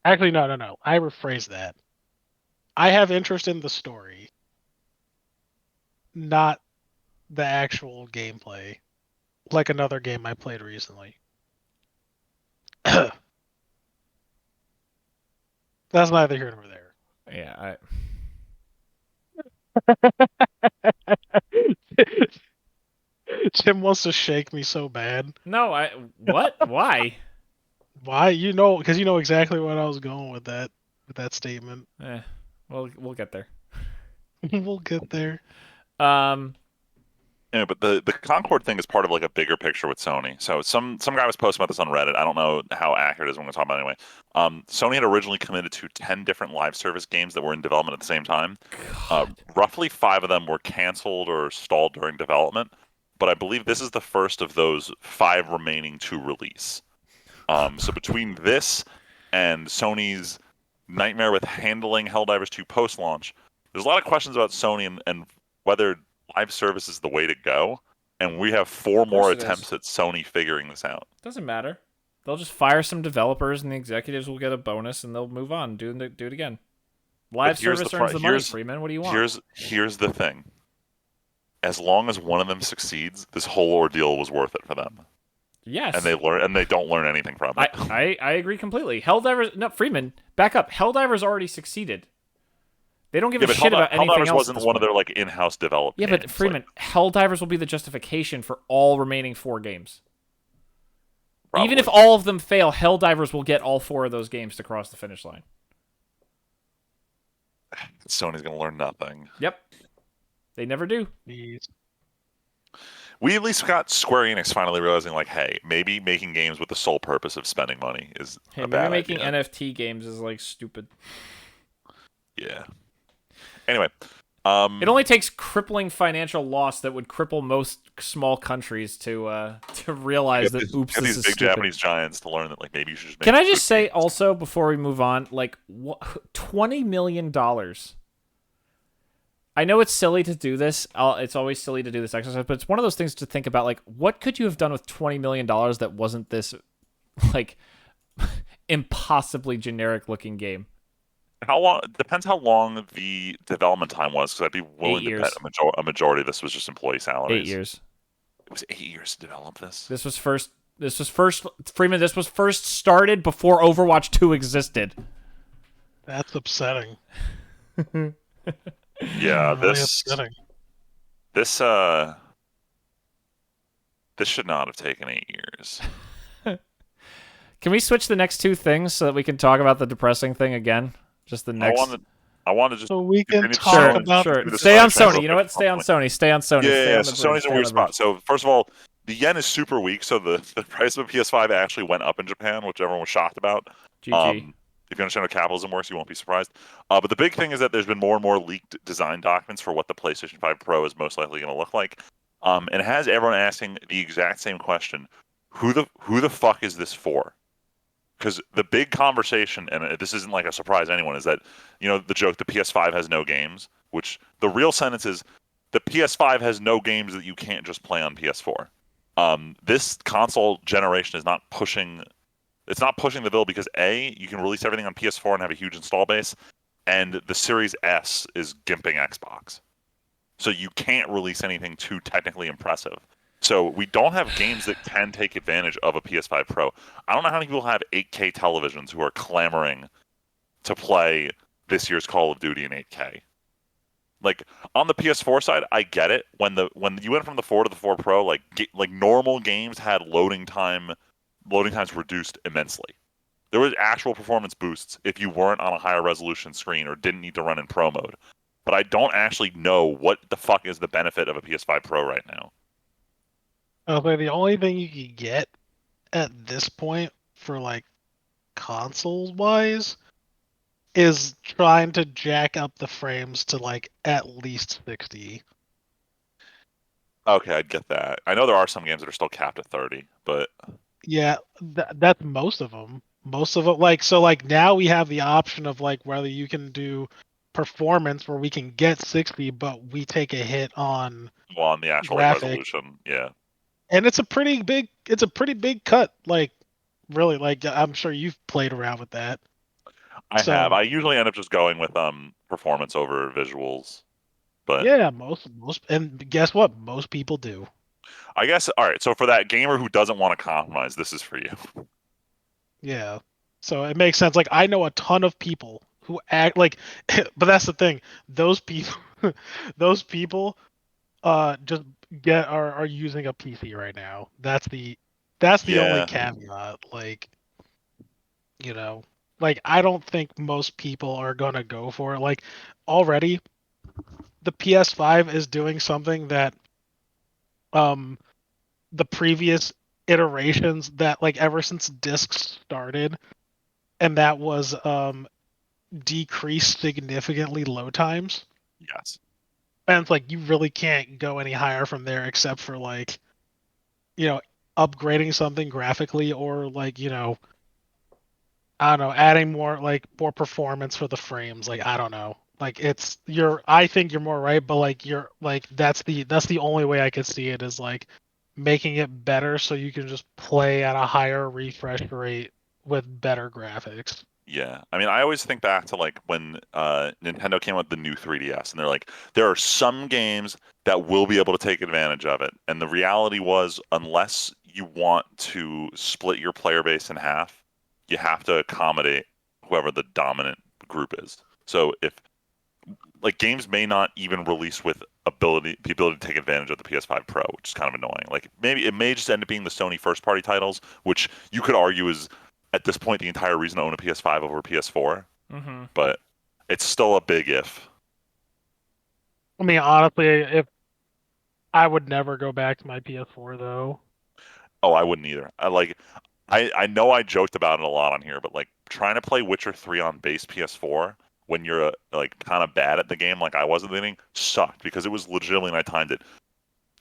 C: Actually, no. I rephrase that. I have interest in the story, not the actual gameplay, like another game I played recently. That's neither here nor there.
A: Yeah,
C: Tim wants to shake me so bad.
A: No, what? Why?
C: Why? Because you know exactly what I was going with that statement.
A: We'll get there.
C: We'll get there.
B: Yeah, but the Concord thing is part of like a bigger picture with Sony. So some guy was posting about this on Reddit. I don't know how accurate it is. I'm going to talk about it anyway. Sony had originally committed to 10 different live service games that were in development at the same time. Roughly 5 of them were canceled or stalled during development. But I believe this is the first of those 5 remaining to release. So between this and Sony's nightmare with handling Helldivers 2 post-launch, there's a lot of questions about Sony and whether live service is the way to go. And we have 4 more attempts at Sony figuring this out.
A: Doesn't matter. They'll just fire some developers and the executives will get a bonus and they'll move on, do it again. Live service earns the money, Freeman. What do you want?
B: Here's the thing. As long as one of them succeeds, this whole ordeal was worth it for them.
A: Yes.
B: And they don't learn anything from it.
A: I agree completely. Freeman, back up. Helldivers already succeeded. They don't give a shit about anything else.
B: Helldivers wasn't one of their like in-house developed games.
A: But Freeman, Helldivers will be the justification for all remaining 4 games. Probably. Even if all of them fail, Helldivers will get all 4 of those games to cross the finish line.
B: Sony's going to learn nothing.
A: Yep. They never do.
C: Please.
B: We at least got Square Enix finally realizing, like, hey, maybe making games with the sole purpose of spending money is a bad
A: making
B: idea.
A: NFT games is, like, stupid.
B: Yeah. Anyway.
A: It only takes crippling financial loss that would cripple most small countries to realize that, oops, this
B: these
A: is
B: big
A: stupid.
B: Japanese giants to learn that, like, maybe you should just make...
A: Can I just say, also, before we move on, like, $20 million... I know it's silly to do this. It's always silly to do this exercise, but it's one of those things to think about. Like, what could you have done with $20 million that wasn't this, like, impossibly generic-looking game?
B: How long? Depends how long the development time was, because I'd be willing to bet a majority of this was just employee salaries.
A: 8 years.
B: It was 8 years to develop this.
A: This was first, Freeman, this was first started before Overwatch 2 existed.
C: That's upsetting.
B: Yeah,
C: really upsetting.
B: This This should not have taken 8 years.
A: Can we switch the next two things so that we can talk about the depressing thing again? Just the next.
B: I want to just
C: So we can
B: finish
C: talk
B: Sony.
C: about.
A: Sure.
B: the
A: Stay on
B: Sony
A: Sony. You know what? Stay on Sony. Stay on Sony. Stay
B: Yeah,
A: on the
B: so
A: bridge.
B: Sony's in
A: Stay
B: a
A: on
B: weird
A: the bridge.
B: spot. So first of all, the yen is super weak, so the price of a PS5 actually went up in Japan, which everyone was shocked about.
A: GG.
B: If you understand how capitalism works, you won't be surprised. But the big thing is that there's been more and more leaked design documents for what the PlayStation 5 Pro is most likely going to look like. And it has everyone asking the exact same question: who the fuck is this for? Because the big conversation, and this isn't like a surprise to anyone, is that, you know, the joke, the PS5 has no games, which the real sentence is the PS5 has no games that you can't just play on PS4. This console generation is not pushing the bill because A, you can release everything on PS4 and have a huge install base, and the Series S is gimping Xbox. So you can't release anything too technically impressive. So we don't have games that can take advantage of a PS5 Pro. I don't know how many people have 8K televisions who are clamoring to play this year's Call of Duty in 8K. Like on the PS4 side, I get it. When you went from the 4 to the 4 Pro, like normal games had loading times reduced immensely. There was actual performance boosts if you weren't on a higher resolution screen or didn't need to run in Pro mode. But I don't actually know what the fuck is the benefit of a PS5 Pro right now.
C: Okay, the only thing you can get at this point for like consoles wise is trying to jack up the frames to like at least 60.
B: Okay, I'd get that. I know there are some games that are still capped at 30, but
C: Yeah, that's most of them. Most of it, like, so like now we have the option of like whether you can do performance where we can get 60, but we take a hit on
B: the actual resolution, yeah.
C: And it's a pretty big cut. Like, really, like I'm sure you've played around with that.
B: I have. I usually end up just going with performance over visuals. But
C: yeah, most and guess what? Most people do.
B: I guess all right, so for that gamer who doesn't want to compromise, this is for you.
C: Yeah. So it makes sense. Like I know a ton of people who act like but that's the thing. Those people just are using a PC right now. That's the only caveat. Like, you know, like I don't think most people are gonna go for it. Like already the PS5 is doing something that the previous iterations that like ever since discs started, and that was decreased significantly load times.
B: Yes.
C: And it's like you really can't go any higher from there except for like, you know, upgrading something graphically or like, you know, I don't know, adding more performance for the frames. Like I don't know. Like I think you're more right, but like you're like that's the only way I could see it is like making it better so you can just play at a higher refresh rate with better graphics.
B: Yeah, I mean, I always think back to like when Nintendo came out with the new 3DS, and they're like, there are some games that will be able to take advantage of it, and the reality was, unless you want to split your player base in half, you have to accommodate whoever the dominant group is. So if like games may not even release with the ability to take advantage of the PS5 Pro, which is kind of annoying. Like maybe it may just end up being the Sony first party titles, which you could argue is at this point the entire reason to own a PS5 over a PS4.
A: Mm-hmm.
B: But it's still a big if.
C: I mean, honestly, if I would never go back to my PS4 though.
B: Oh, I wouldn't either. I know I joked about it a lot on here, but like trying to play Witcher 3 on base PS4 when you're like kind of bad at the game, like I was at the beginning, sucked because it was legitimately, and I timed it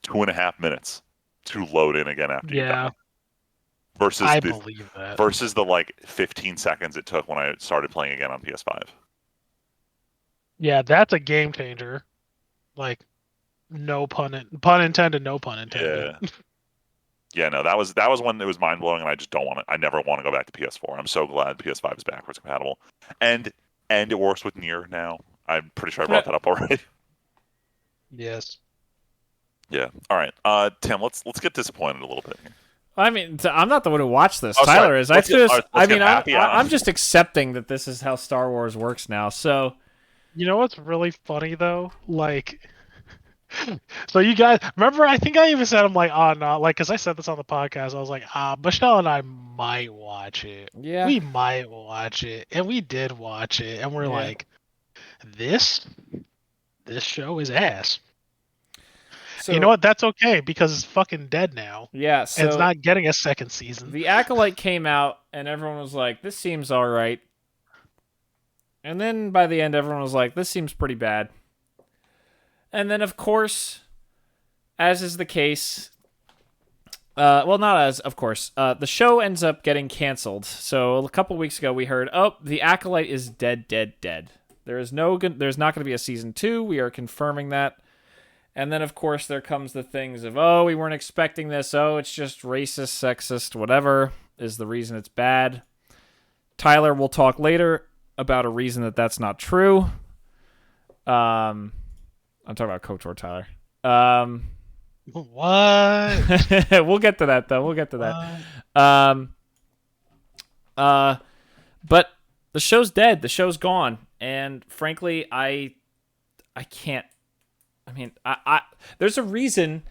B: 2.5 minutes to load in again after you die. Versus the like 15 seconds it took when I started playing again on PS5.
C: Yeah, that's a game changer. Like, no pun intended, no pun intended.
B: Yeah. Yeah, no, that was when it was mind blowing, and I just don't want to. I never want to go back to PS4. I'm so glad PS5 is backwards compatible, and it works with Nier now. I'm pretty sure I brought that up already.
C: Yes.
B: Yeah. All right. Tim, let's get disappointed a little bit here.
A: I mean, I'm not the one who watched this. Tyler is. I'm just accepting that this is how Star Wars works now. So,
C: you know what's really funny though? Like, So you guys remember? I think I even said I'm like, oh no, like because I said this on the podcast. I was like, Michelle and I might watch it.
A: Yeah.
C: We might watch it, and we did watch it, and we're
A: Yeah.
C: like, this show is ass.
A: So
C: You know what? That's okay because it's fucking dead now,
A: yeah,
C: and it's
A: so
C: not getting a second season.
A: the Acolyte came out and everyone was like, this seems all right. And then by the end everyone was like, this seems pretty bad. And then of course, as is the case, well, not as, of course, the show ends up getting canceled. So a couple weeks ago we heard, oh, the Acolyte is dead, dead, dead. There's not going to be a season 2. We are confirming that. And then, of course, there comes the things of, oh, we weren't expecting this. Oh, it's just racist, sexist, whatever is the reason it's bad. Tyler will talk later about a reason that that's not true. I'm talking about KOTOR, Tyler.
C: What?
A: We'll get to that, though. We'll get to that. But the show's dead. The show's gone. And frankly, I can't. I mean, I there's a reason.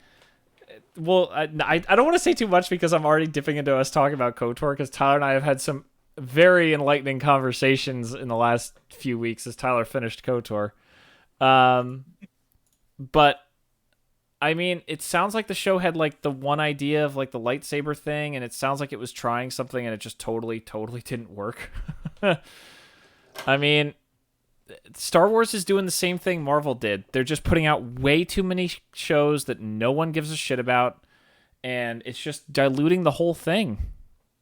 A: Well, I don't want to say too much because I'm already dipping into us talking about KOTOR because Tyler and I have had some very enlightening conversations in the last few weeks as Tyler finished KOTOR. But I mean, it sounds like the show had like the one idea of like the lightsaber thing, and it sounds like it was trying something, and it just totally didn't work. I mean, Star Wars is doing the same thing Marvel did. They're just putting out way too many shows that no one gives a shit about, and it's just diluting the whole thing.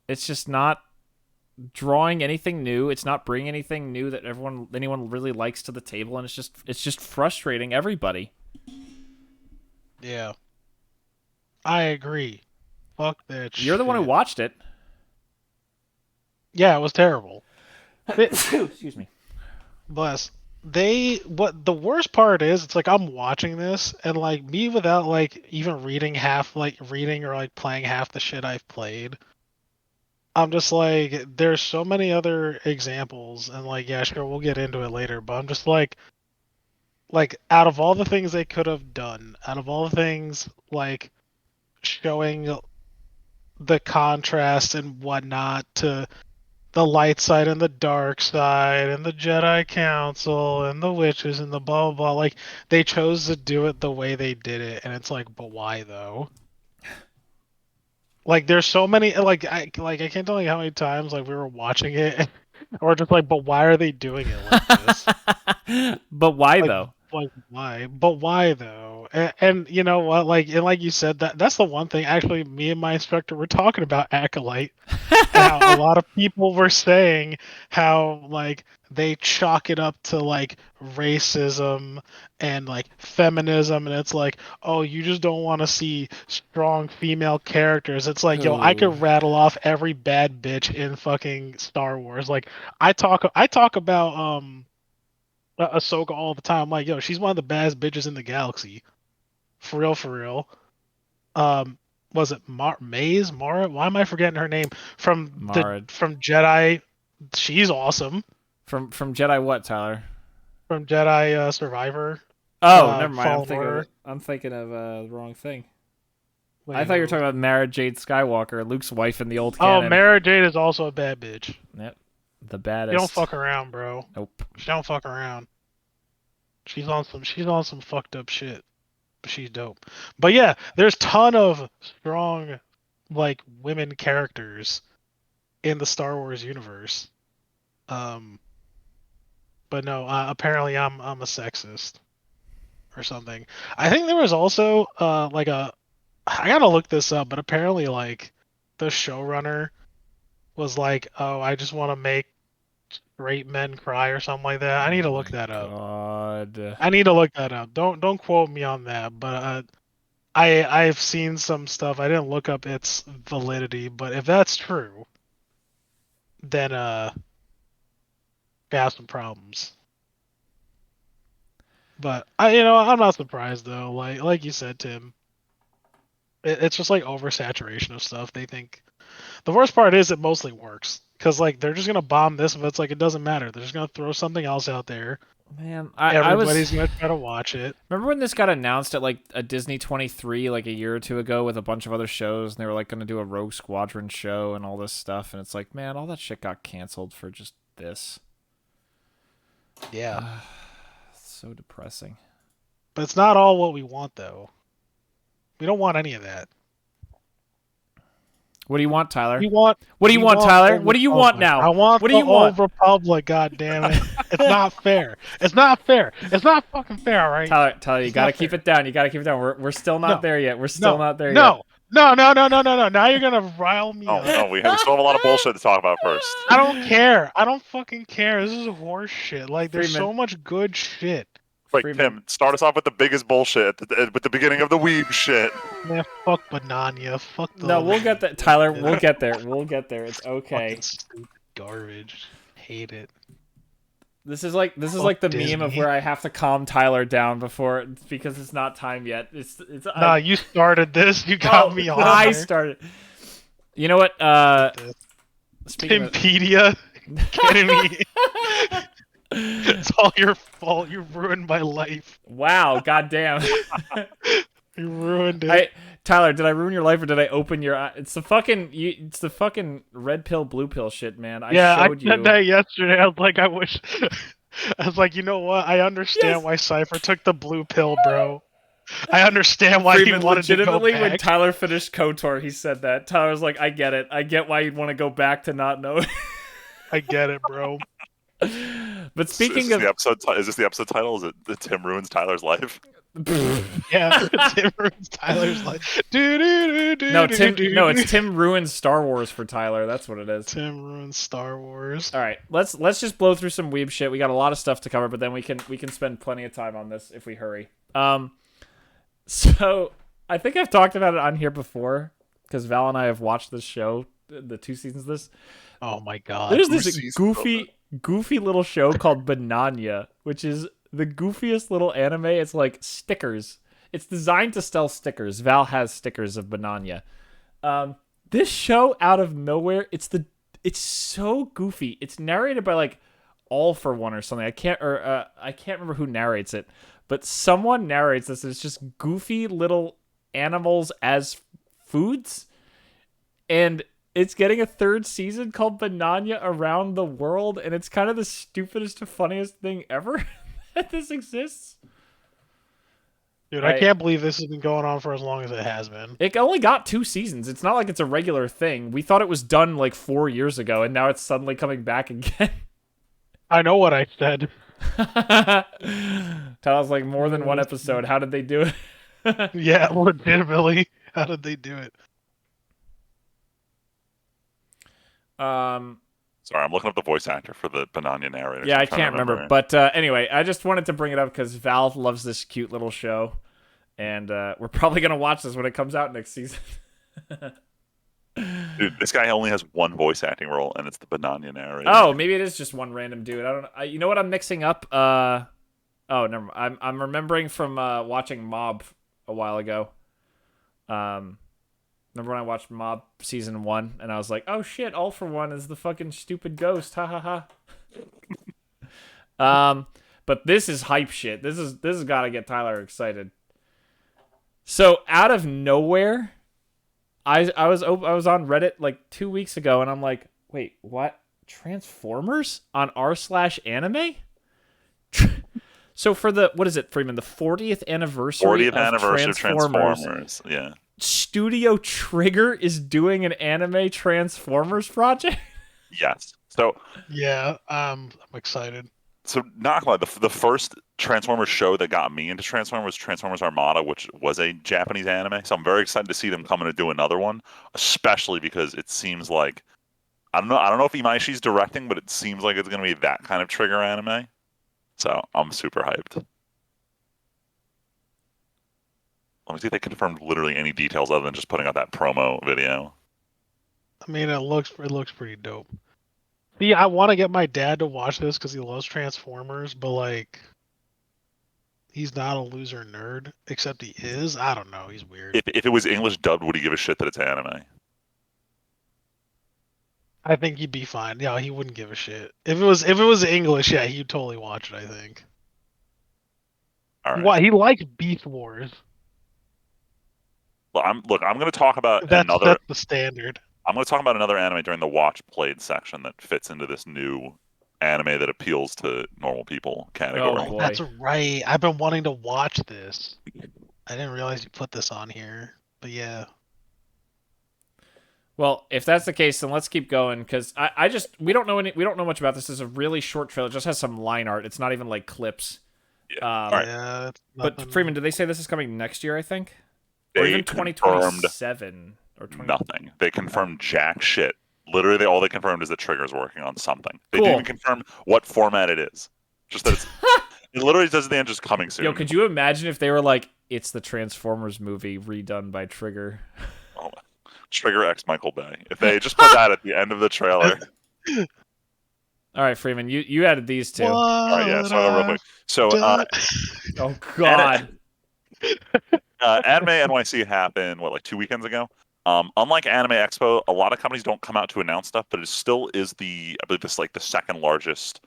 A: It's just not drawing anything new. It's not bringing anything new that anyone really likes to the table, and it's just frustrating everybody.
C: Yeah, I agree. Fuck that shit.
A: You're the one who watched it.
C: Yeah, it was terrible.
A: Excuse me.
C: Bless. What the worst part is, it's like I'm watching this and like me without like even reading or like playing half the shit I've played. I'm just like, there's so many other examples, and like, yeah, sure, we'll get into it later, but I'm just like out of all the things they could have done, out of all the things like showing the contrast and whatnot to the light side and the dark side and the Jedi Council and the witches and the blah blah blah. Like they chose to do it the way they did it, and it's like, but why though? Like there's so many I can't tell you how many times like we were watching it, or just like, but why are they doing it like this?
A: But why
C: Like,
A: though?
C: like why? But why though? And you know what? Like you said, that's the one thing. Actually, me and my instructor were talking about Acolyte. How a lot of people were saying how like they chalk it up to like racism and like feminism, and it's like, oh, you just don't want to see strong female characters. It's like, yo, I
A: Ooh.
C: could rattle off every bad bitch in fucking Star Wars. Like I talk about Ahsoka all the time. I'm like, yo, she's one of the baddest bitches in the galaxy. For real, for real. Was it Maze? Mara? Why am I forgetting her name? From
A: Mara.
C: from Jedi. She's awesome.
A: From Jedi what, Tyler?
C: From Jedi Survivor.
A: Oh, never mind.
C: Fallen
A: I'm thinking of the wrong thing.
C: Wait,
A: I thought you were
C: who?
A: talking about Mara Jade Skywalker, Luke's wife in the old
C: Oh,
A: canon.
C: Mara Jade is also a bad bitch.
A: Yep. The baddest.
C: She don't fuck around, bro.
A: Nope.
C: She don't fuck around. She's on some fucked up shit. But she's dope. But yeah, there's ton of strong like women characters in the Star Wars universe. But no, apparently I'm a sexist or something. I think there was also I gotta look this up, but apparently like the showrunner was like, oh, I just want to make straight men cry or something like that. I need to look that up.
A: God.
C: I need to look that up. Don't quote me on that, but I've seen some stuff. I didn't look up its validity, but if that's true, then we have some problems. But I'm not surprised though. Like you said, Tim, it's just like oversaturation of stuff. They think the worst part is it mostly works because like they're just gonna bomb this, but it's like it doesn't matter. They're just gonna throw something else out there.
A: Man, I
C: Everybody's
A: was.
C: gonna try to watch it.
A: Remember when this got announced at like a Disney 23 like a year or two ago with a bunch of other shows, and they were like going to do a Rogue Squadron show and all this stuff, and it's like, man, all that shit got canceled for just this.
C: Yeah,
A: It's so depressing.
C: but it's not all what we want though. We don't want any of that.
A: What do you want, Tyler?
C: We want.
A: What do you
C: we
A: want,
C: want
A: Tyler?
C: the
A: What do you want
C: Republic.
A: now?
C: I want
A: What do
C: the
A: you want?
C: old Republic. God damn it! It's not fair. It's not fair. It's not fucking fair, all right?
A: Tyler, you
C: It's
A: gotta
C: not
A: keep
C: fair.
A: it down. You gotta keep it down. We're still not
C: No.
A: there yet. We're still not there yet.
C: No. No. Now you're gonna rile me
B: Oh
C: up.
B: no, we still have a lot of bullshit to talk about first.
C: I don't care. I don't fucking care. This is horse shit. Like, there's
A: Friedman.
C: so much good shit.
B: Wait,
A: Friedman.
B: Tim, start us off with the biggest bullshit with the beginning of the Weeb shit.
C: Man, fuck Banania. Fuck the.
A: No, we'll get that, Tyler. We'll get there. We'll get there. It's okay.
C: Fucking stupid garbage. Hate it.
A: This is like the meme of
C: Disney.
A: where I have to calm Tyler down before because it's not time yet. It's
C: Nah, you started this. You got me on.
A: I
C: there.
A: started. You know what? Speaking of,
C: Timpedia. Kidding me? It's all your fault. You ruined my life.
A: wow, goddamn.
C: You ruined it.
A: Tyler, did I ruin your life or did I open your eye? It's the fucking red pill, blue pill shit, man. I
C: I
A: showed you.
C: said that yesterday. I was like, I wish. I was like, you know what? I understand
A: Yes.
C: why Cypher took the blue pill, bro. I understand why
A: Friedman,
C: he wanted to go
A: legitimately, when
C: back.
A: Tyler finished KOTOR, he said that. Tyler was like, I get it. I get why you'd want to go back to not know.
C: I get it, bro.
A: But speaking
B: is
A: of...
B: is this the episode title? Is it the Tim ruins Tyler's life?
C: Yeah, Tim ruins Tyler's life.
A: No, it's Tim ruins Star Wars for Tyler. That's what it is.
C: Tim ruins Star Wars.
A: All right, let's just blow through some weeb shit. We got a lot of stuff to cover, but then we can spend plenty of time on this if we hurry. So I think I've talked about it on here before because Val and I have watched this show, the 2 seasons of this.
C: Oh my god.
A: There's
B: Two
A: this
B: seasons of
A: goofy little show called Bananya, which is the goofiest little anime. It's like stickers. It's designed to sell stickers. Val has stickers of Bananya. This show out of nowhere, it's so goofy. It's narrated by like All For One or something. I can't remember who narrates it, but someone narrates this. It's just goofy little animals as foods, and it's getting a 3rd season called Bananya Around the World, and it's kind of the stupidest, funniest thing ever that this exists.
C: Dude,
A: Right.
C: I can't believe this has been going on for as long as it has been.
A: It only got 2 seasons. It's not like it's a regular thing. We thought it was done like 4 years ago, and now it's suddenly coming back again.
C: I know what I said.
A: Tyler's like, more than 1 episode. How did they do it?
C: Yeah, legitimately. How did they do it?
B: Sorry, I'm looking up the voice actor for the Bananya narrator.
A: Yeah,
B: so
A: I
B: I'm trying to
A: can't remember.
B: it.
A: But anyway, I just wanted to bring it up because Val loves this cute little show. And we're probably going to watch this when it comes out next season.
B: Dude, this guy only has 1 voice acting role, and it's the Bananya narrator.
A: Oh, maybe it is just one random dude. I don't know. You know what I'm mixing up? Oh, never mind. I'm remembering from watching Mob a while ago. Remember when I watched Mob season 1 and I was like, oh shit, All For One is the fucking stupid ghost. Ha ha ha. But this is hype shit. This has got to get Tyler excited. So out of nowhere, I was on Reddit like 2 weeks ago and I'm like, wait, what? Transformers on r/anime? So for the, what is it, Freeman? The 40th anniversary
B: 40th anniversary of Transformers. Yeah.
A: Studio Trigger is doing an anime Transformers project?
B: Yes. So
C: Yeah, I'm excited.
B: not gonna lie, the first Transformers show that got me into Transformers was Transformers Armada, which was a Japanese anime. So I'm very excited to see them coming to do another one, especially because it seems like I don't know if Imaishi's directing, but it seems like it's gonna be that kind of Trigger anime. So I'm super hyped. Let me see if they confirmed literally any details other than just putting out that promo video.
C: I mean, it looks pretty dope. See, I want to get my dad to watch this because he loves Transformers, but like, he's not a loser nerd, except he is. I don't know. He's weird.
B: If it was English dubbed, would he give a shit that it's anime?
C: I think he'd be fine. Yeah, he wouldn't give a shit. If it was English, yeah, he'd totally watch it, I think.
B: All right.
C: Why he likes Beast Wars.
B: Well, I'm going to talk about
C: That's
B: another.
C: the standard.
B: I'm going to talk about another anime during the watch played section that fits into this new anime that appeals to normal people category.
A: Oh, boy.
C: That's right. I've been wanting to watch this. I didn't realize you put this on here. But yeah.
A: Well, if that's the case, then let's keep going because we don't know much about this. This is a really short trailer. It just has some line art. It's not even like clips.
B: Yeah.
A: All
B: right.
C: Yeah.
A: But Freeman, did they say this is coming next year? I think, or
B: They
A: even
B: confirmed
A: 2027 or 20...
B: nothing. They confirmed jack shit. Literally, all they confirmed is that Trigger's working on something. They
A: Cool.
B: didn't even confirm what format it is. Just that it literally says at the end, just coming soon.
A: Yo, could you imagine if they were like, it's the Transformers movie redone by Trigger?
B: Oh, Trigger X Michael Bay. If they just put that at the end of the trailer.
A: All right, Freeman, you added these two.
B: All right, yeah. So real quick. So,
A: oh God.
B: Anime NYC happened like 2 weekends ago. Unlike Anime Expo, a lot of companies don't come out to announce stuff, but it still is I believe this like the second largest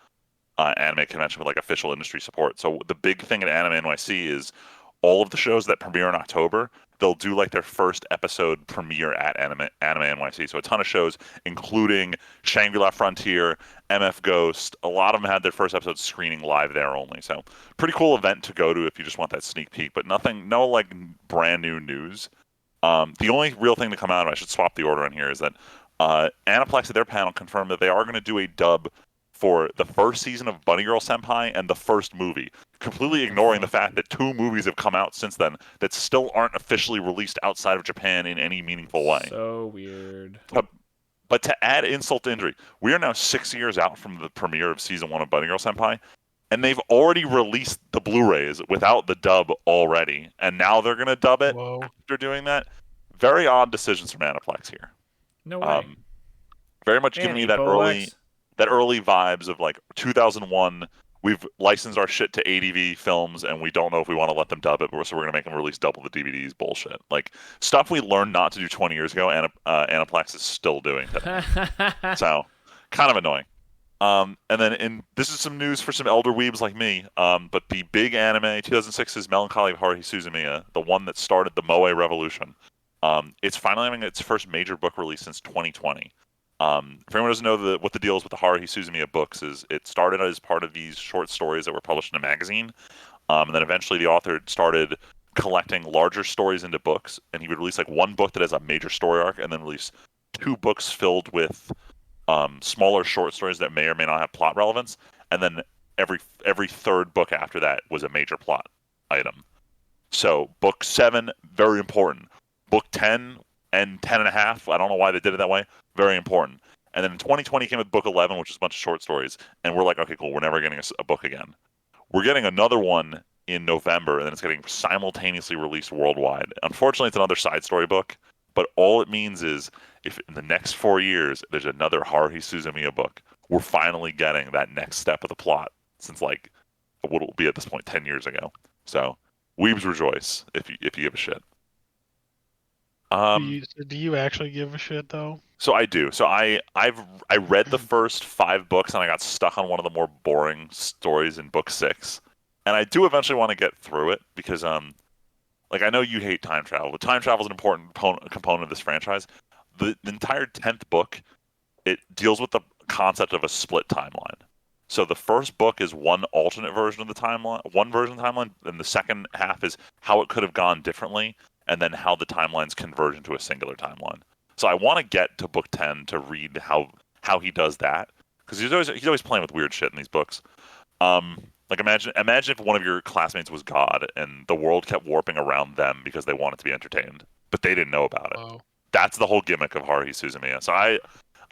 B: anime convention with like official industry support. So the big thing at Anime NYC is all of the shows that premiere in October, they'll do like their first episode premiere at Anime NYC. So a ton of shows, including Shangri-La Frontier, MF Ghost. A lot of them had their first episode screening live there only. So pretty cool event to go to if you just want that sneak peek, but no like brand new news. The only real thing to come out, and I should swap the order on here, is that Aniplex at their panel confirmed that they are going to do a dub for the first season of Bunny Girl Senpai and the first movie, completely ignoring the fact that 2 movies have come out since then that still aren't officially released outside of Japan in any meaningful way.
A: So weird.
B: But to add insult to injury, we are now 6 years out from the premiere of season 1 of Bunny Girl Senpai, and they've already released the Blu-rays without the dub already, and now they're going to dub it after doing that. Very odd decisions from Aniplex here.
A: No way.
B: Very much giving me that early vibes of like 2001. We've licensed our shit to ADV Films, and we don't know if we want to let them dub it, so we're going to make them release double the DVDs. Bullshit. Like stuff we learned not to do 20 years ago, and Aniplex is still doing today. So kind of annoying. And then this is some news for some elder weebs like me. But the big anime 2006's Melancholy of Haruhi Suzumiya, the one that started the Moe revolution. It's finally having its first major book release since 2020. For anyone who doesn't know what the deal is with the Haruhi Suzumiya books, is it started as part of these short stories that were published in a magazine, and then eventually the author started collecting larger stories into books, and he would release like one book that has a major story arc, and then release 2 books filled with smaller short stories that may or may not have plot relevance, and then every third book after that was a major plot item. So book 7, very important. Book 10 and 10 and a half, I don't know why they did it that way, very important. And then in 2020 came with book 11, which is a bunch of short stories, and we're like, okay, cool, we're never getting a book again. We're getting another one in November, and then it's getting simultaneously released worldwide. Unfortunately, it's another side story book, but all it means is if in the next 4 years there's another Haruhi Suzumiya book, we're finally getting that next step of the plot since like what will be at this point 10 years ago. So weebs rejoice if you give a shit.
C: Do you actually give a shit though?
B: So I do. So I read the first 5 books, and I got stuck on one of the more boring stories in book 6. And I do eventually want to get through it because like I know you hate time travel, but time travel is an important component of this franchise. The entire 10th book, it deals with the concept of a split timeline. So the first book is one alternate version of the timeline, one version of the timeline, and the second half is how it could have gone differently, and then how the timelines converge into a singular timeline. So I want to get to book 10 to read how he does that, because he's always playing with weird shit in these books. Like imagine if one of your classmates was God and the world kept warping around them because they wanted to be entertained, but they didn't know about it.
C: Wow.
B: That's the whole gimmick of Haruhi Suzumiya. So I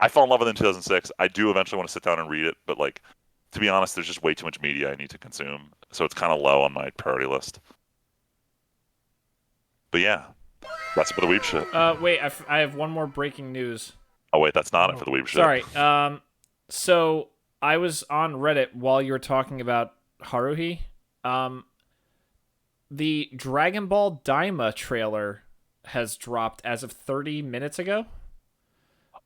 B: fell in love with it in 2006. I do eventually want to sit down and read it, but like to be honest, there's just way too much media I need to consume, so it's kind of low on my priority list. But yeah, that's for the weeb shit.
A: Wait, I have one more breaking news.
B: Oh wait, that's not it for the weeb shit.
A: Sorry. So I was on Reddit while you were talking about Haruhi. The Dragon Ball Daima trailer has dropped as of 30 minutes ago.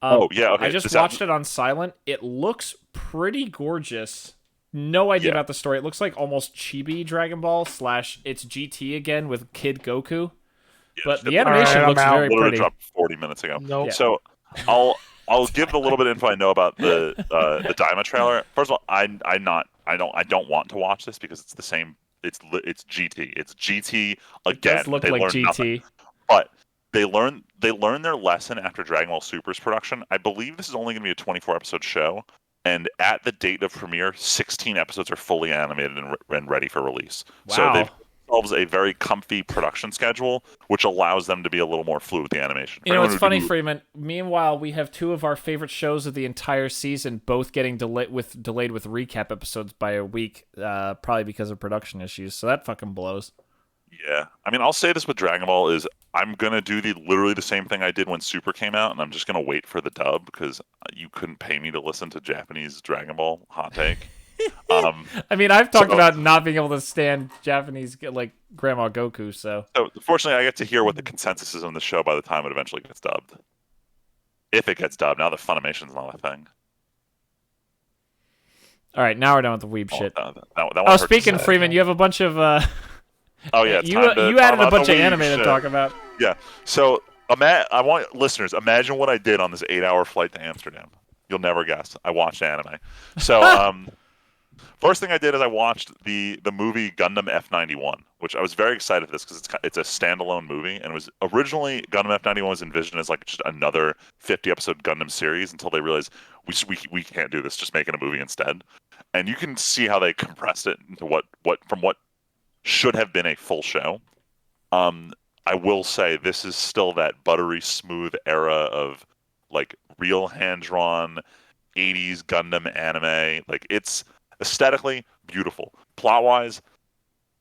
B: Oh yeah, okay.
A: I just watched it on silent. It looks pretty gorgeous. no idea
B: Yeah.
A: about the story. It looks like almost chibi Dragon Ball / it's GT again with Kid Goku.
B: Yeah,
A: But the
B: it
A: animation
C: Alright,
A: looks
C: I'm out.
A: very
B: literally
A: pretty.
B: dropped 40 minutes ago.
C: Nope.
A: Yeah.
B: So I'll give a little bit of info I know about the Daima trailer. First of all, I don't want to watch this because it's the same. It's GT. It's GT
A: It
B: again.
A: does look
B: They
A: like
B: learned
A: GT.
B: nothing. But they learned their lesson after Dragon Ball Super's production. I believe this is only going to be a 24 episode show, and at the date of premiere, 16 episodes are fully animated and ready for release. So
A: Wow.
B: they've themselves a very comfy production schedule, which allows them to be a little more fluid with the animation.
A: You know, it's funny, Freeman. Meanwhile, we have two of our favorite shows of the entire season both getting delayed with recap episodes by a week, probably because of production issues. So that fucking blows.
B: Yeah, I mean, I'll say this with Dragon Ball is I'm gonna do literally the same thing I did when Super came out, and I'm just gonna wait for the dub because you couldn't pay me to listen to Japanese Dragon Ball hot take.
A: I mean, I've talked about not being able to stand Japanese like Grandma Goku, so
B: fortunately, I get to hear what the consensus is on the show by the time it eventually gets dubbed. If it gets dubbed, now that Funimation's not a thing.
A: All right, now we're done with the weeb shit.
B: That one
A: Oh,
B: hurt to
A: speaking,
B: say.
A: Freeman, you have a bunch of
B: Oh yeah,
A: you added a bunch of anime to talk about.
B: Yeah. So I want listeners imagine what I did on this 8-hour flight to Amsterdam. You'll never guess. I watched anime. So first thing I did is I watched the movie Gundam F91, which I was very excited for this because it's a standalone movie, and it was originally Gundam F91 was envisioned as like just another 50-episode Gundam series until they realized we can't do this, just making a movie instead. And you can see how they compressed it into what should have been a full show. I will say this is still that buttery smooth era of like real hand-drawn 80s Gundam anime. Like it's aesthetically beautiful. Plot-wise,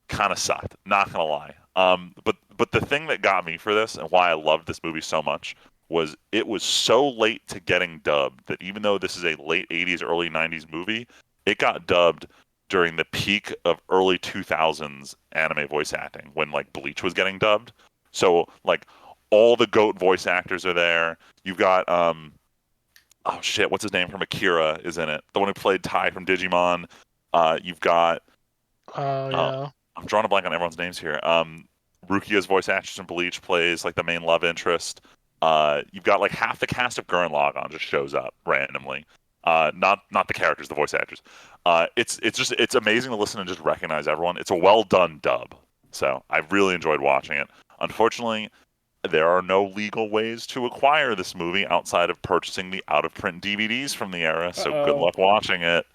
B: kind of sucked. Not gonna lie. But the thing that got me for this and why I loved this movie so much was it was so late to getting dubbed that even though this is a late 80s, early 90s movie, it got dubbed during the peak of early 2000s anime voice acting when like Bleach was getting dubbed. So like all the GOAT voice actors are there. You've got oh shit, what's his name from Akira is in it. The one who played Tai from Digimon. You've got
C: yeah.
B: I'm drawing a blank on everyone's names here. Rukia's voice actress in Bleach plays like the main love interest. You've got like half the cast of Gurren Lagann just shows up randomly. Not the characters, the voice actors. It's amazing to listen and just recognize everyone. It's a well done dub. So I really enjoyed watching it. Unfortunately, there are no legal ways to acquire this movie outside of purchasing the out of print DVDs from the era. So good luck watching it.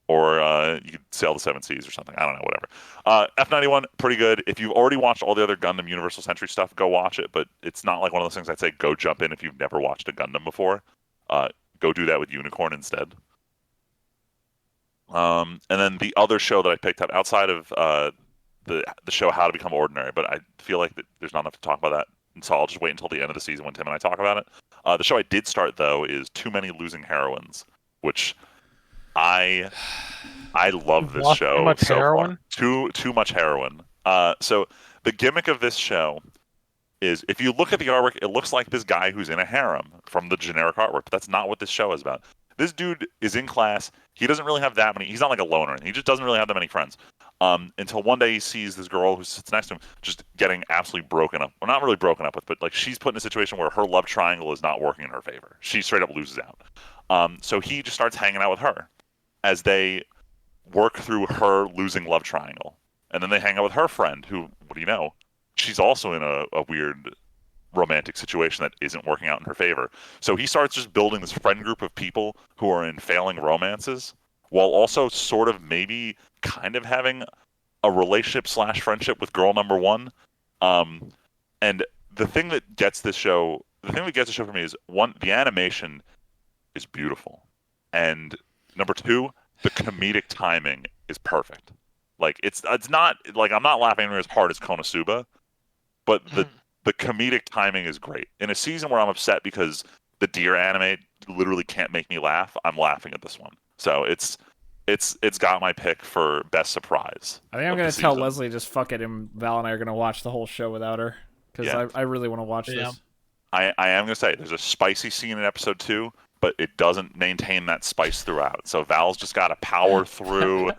B: Or you could sail the Seven Seas or something. I don't know, whatever. F91, pretty good. If you've already watched all the other Gundam Universal Century stuff, go watch it. But it's not like one of those things I'd say go jump in if you've never watched a Gundam before. Go do that with Unicorn instead. And then the other show that I picked up outside of the show How to Become Ordinary, but I feel like there's not enough to talk about that, and so I'll just wait until the end of the season when Tim and I talk about it. The show I did start though is Too Many Losing Heroines, which I love this show.
C: Too much
B: so
C: heroin?
B: Far. Too much heroin. So the gimmick of this show is if you look at the artwork, it looks like this guy who's in a harem from the generic artwork, but that's not what this show is about. This dude is in class. He doesn't really have that many. He's not like a loner. He just doesn't really have that many friends. Until one day he sees this girl who sits next to him just getting absolutely broken up. Well, not really broken up with, but like she's put in a situation where her love triangle is not working in her favor. She straight up loses out. So he just starts hanging out with her as they work through her losing love triangle. And then they hang out with her friend who, what do you know? She's also in a weird romantic situation that isn't working out in her favor. So he starts just building this friend group of people who are in failing romances while also sort of maybe kind of having a relationship / friendship with girl number one. And the thing that gets the show for me is one, the animation is beautiful. And number two, the comedic timing is perfect. Like it's not like I'm not laughing as hard as Konosuba, but the comedic timing is great. In a season where I'm upset because the deer anime literally can't make me laugh, I'm laughing at this one. So it's got my pick for best surprise.
A: I think I'm gonna tell Leslie just fuck it, and Val and I are gonna watch the whole show without her because I really want to watch this.
B: I am gonna say there's a spicy scene in episode 2, but it doesn't maintain that spice throughout. So Val's just got to power through.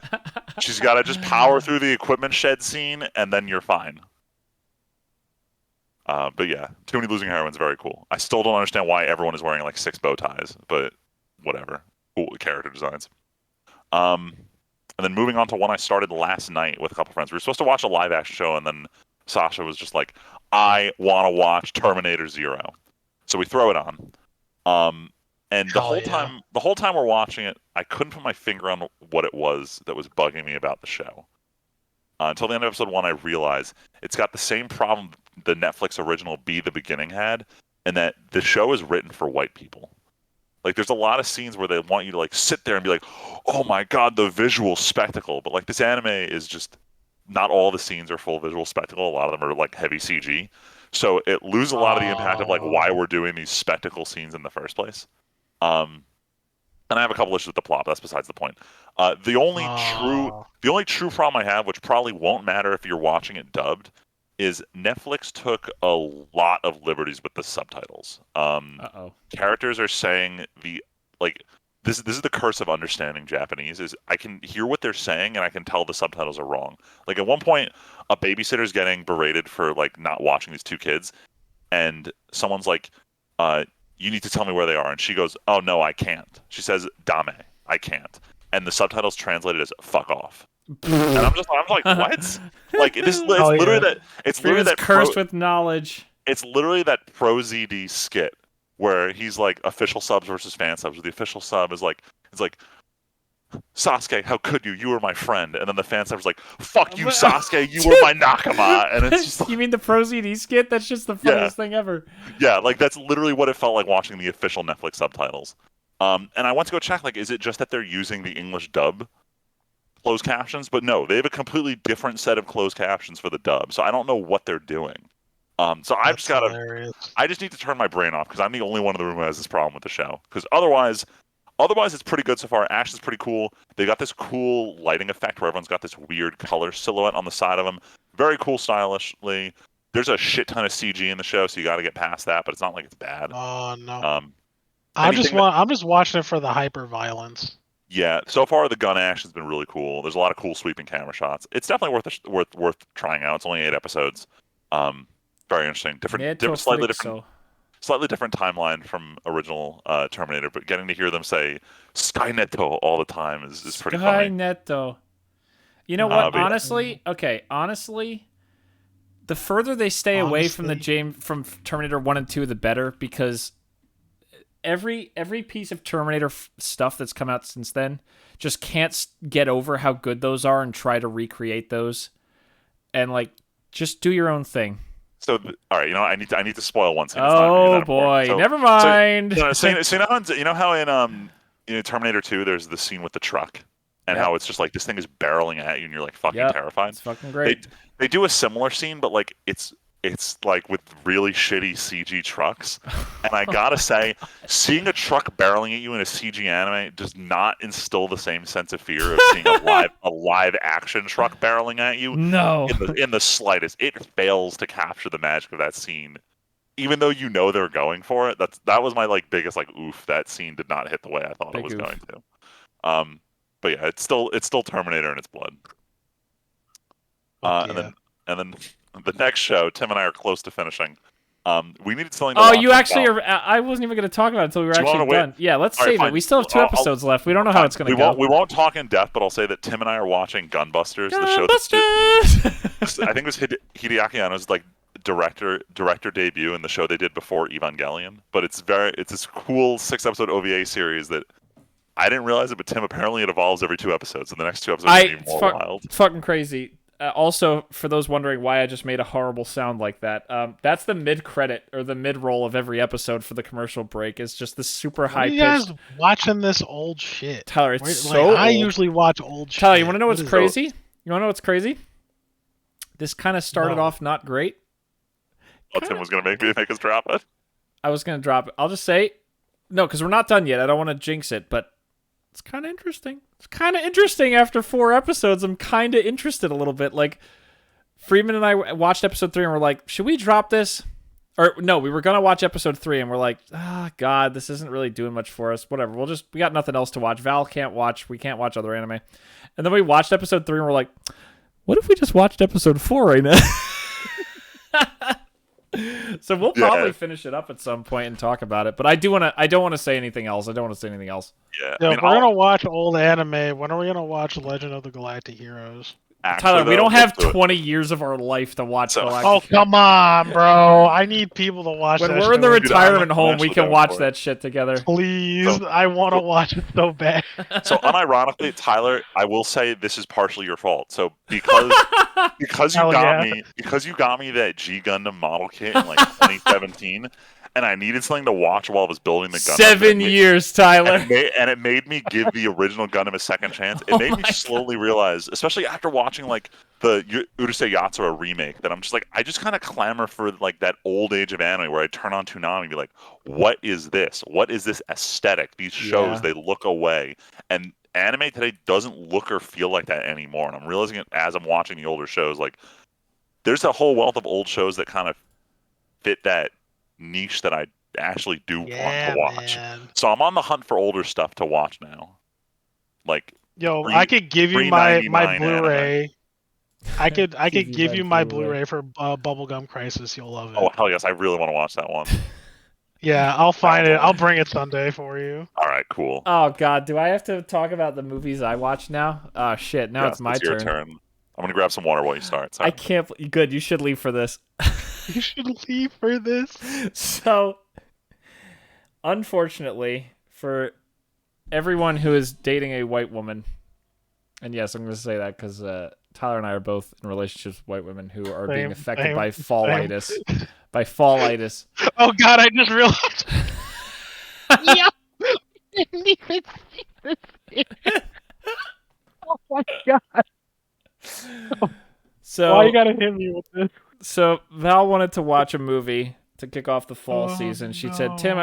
B: She's got to just power through the equipment shed scene, and then you're fine. But yeah, Too Many Losing Heroines, very cool. I still don't understand why everyone is wearing like 6 bow ties, but whatever. Cool character designs. And then moving on to one I started last night with a couple friends. We were supposed to watch a live action show, and then Sasha was just like, I want to watch Terminator Zero. So we throw it on. And the whole time we're watching it, I couldn't put my finger on what it was that was bugging me about the show. Until the end of episode 1, I realized it's got the same problem the Netflix original Be the Beginning had, and that the show is written for white people. Like, there's a lot of scenes where they want you to like sit there and be like, oh my god, the visual spectacle. But like, this anime is just, not all the scenes are full visual spectacle. A lot of them are like heavy CG. So it loses a lot of the impact of like why we're doing these spectacle scenes in the first place. And I have a couple issues with the plot, but that's besides the point. The only true problem I have, which probably won't matter if you're watching it dubbed, is Netflix took a lot of liberties with the subtitles. Characters are saying this is the curse of understanding Japanese, is I can hear what they're saying and I can tell the subtitles are wrong. Like at one point, a babysitter's getting berated for like not watching these 2 kids, and someone's like, you need to tell me where they are. And she goes, oh, no, I can't. She says, dame, I can't. And the subtitles translated as fuck off. And I'm like, what? Like, it's literally that. It's literally that
A: cursed with knowledge.
B: It's literally that Pro ZD skit where he's like official subs versus fan subs. Where the official sub is like, it's like, Sasuke, how could you? You were my friend. And then the fan sub's like, fuck you, Sasuke, you were my Nakama. And it's just like,
A: you mean the Pro ZD skit? That's just the funniest thing ever.
B: Yeah, like that's literally what it felt like watching the official Netflix subtitles. And I went to go check, like, is it just that they're using the English dub closed captions? But no, they have a completely different set of closed captions for the dub. So I don't know what they're doing. So I've just got to, I just need to turn my brain off because I'm the only one in the room who has this problem with the show. Because otherwise, it's pretty good so far. Ash is pretty cool. They got this cool lighting effect where everyone's got this weird color silhouette on the side of them. Very cool stylishly. There's a shit ton of CG in the show, so you got to get past that, but it's not like it's bad.
C: Oh, no. I'm just watching it for the hyper violence.
B: Yeah, so far the gun action has been really cool. There's a lot of cool sweeping camera shots. It's definitely worth trying out. It's only 8 episodes. Very interesting. Slightly different timeline from original Terminator, but getting to hear them say Skyneto all the time is pretty funny.
A: Skyneto. You know what? Honestly, the further they stay away from from Terminator 1 and 2, the better, because every piece of Terminator stuff that's come out since then just can't get over how good those are and try to recreate those, and like just do your own thing.
B: So, all right, I need to spoil one scene.
A: Oh boy, never mind.
B: So you know how in Terminator 2 there's the scene with the truck, and how it's just like this thing is barreling at you and you're like fucking terrified.
A: It's fucking great.
B: They do a similar scene, but like it's like with really shitty CG trucks. And I gotta say, seeing a truck barreling at you in a CG anime does not instill the same sense of fear of seeing a live action truck barreling at you.
A: No,
B: in the slightest. It fails to capture the magic of that scene, even though they're going for it. That was my like biggest like oof. That scene did not hit the way I thought it was going to. But yeah, it's still Terminator in its blood. And then the next show, Tim and I are close to finishing. We needed something to watch.
A: You actually are. I wasn't even going to talk about it until we were actually done. Yeah, let's save it. We still have 2 episodes left. We don't know how it's going to go.
B: We won't talk in depth, but I'll say that Tim and I are watching Gunbusters, the show. I think it was Hideaki Anno's like director debut in the show they did before Evangelion. But it's this cool 6-episode OVA series that I didn't realize it, but Tim, apparently it evolves every 2 episodes, and the next 2 episodes are even more wild.
A: It's fucking crazy. Also, for those wondering why I just made a horrible sound like that, that's the mid-credit or the mid-roll of every episode for the commercial break. It's just this super high-pitched...
C: you guys watching this old shit?
A: Tyler, it's so old.
C: I usually watch old shit.
A: Tyler, you want to know what's crazy? You want to know what's crazy? This kind of started off not great.
B: Tim was going to make us drop it.
A: I was going to drop it. I'll just say... No, because we're not done yet. I don't want to jinx it, but it's kind of interesting. It's kind of interesting after 4 episodes. I'm kind of interested a little bit. Like, Friedman and I watched episode 3 and we're like, should we drop this? Or no, we were gonna watch episode 3, and we're like, God, this isn't really doing much for us. Whatever, we got nothing else to watch. Val can't watch. We can't watch other anime. And then we watched episode 3, and we're like, what if we just watched episode 4 right now? So we'll probably finish it up at some point and talk about it. But I don't want to say anything else.
B: Yeah,
C: If we're gonna watch old anime, when are we gonna watch Legend of the Galactic Heroes?
B: actually,
A: Tyler, we don't have
B: let's do it.
A: 20 years of our life to watch Galactic.
C: Oh, come on, bro. I need people to watch
A: When
C: that
A: we're in the
C: shit.
A: retirement
B: I'm
A: home, we
B: actually
A: can
B: down
A: watch
B: for it.
A: that shit together.
C: Please, I want to watch it so bad.
B: So unironically, Tyler, I will say this is partially your fault. So because
C: Hell
B: you got me that G Gundam model kit in like 2017, and I needed something to watch while I was building the Gundam.
A: 7 years, Tyler.
B: And it made me give the original Gundam a second chance. It made me slowly realize, especially after watching like the Urusei Yatsura remake, that I'm just like, I just kind of clamor for like that old age of anime where I turn on Toonami and be like, what is this? What is this aesthetic? These shows, they look away. And anime today doesn't look or feel like that anymore. And I'm realizing it as I'm watching the older shows. Like, there's a whole wealth of old shows that kind of fit that niche that I actually do want to watch.
C: Man.
B: So I'm on the hunt for older stuff to watch now. Like,
C: I could give you my
B: $3.99
C: Blu-ray. I could give you my
A: Blu-ray.
C: Blu-ray for Bubblegum Crisis. You'll love it.
B: oh hell yes, I really want to watch that one.
C: Yeah, I'll find it. I'll bring it Sunday for you.
B: All right, cool.
A: Oh God, do I have to talk about the movies I watch now? Oh shit, now
B: Yes,
A: it's my
B: your
A: turn.
B: I'm gonna grab some water while you start. Sorry.
A: I can't. Good, you should leave for this.
C: You should leave for this.
A: So, unfortunately, for everyone who is dating a white woman, and yes, I'm going to say that because Tyler and I are both in relationships with white women who are being affected by fallitis. By fallitis.
C: Oh God, I just realized. Yeah. I didn't even see this. Oh my God.
A: So
C: Why you gotta hit me with this?
A: So Val wanted to watch a movie to kick off the fall season. She said, "Tim,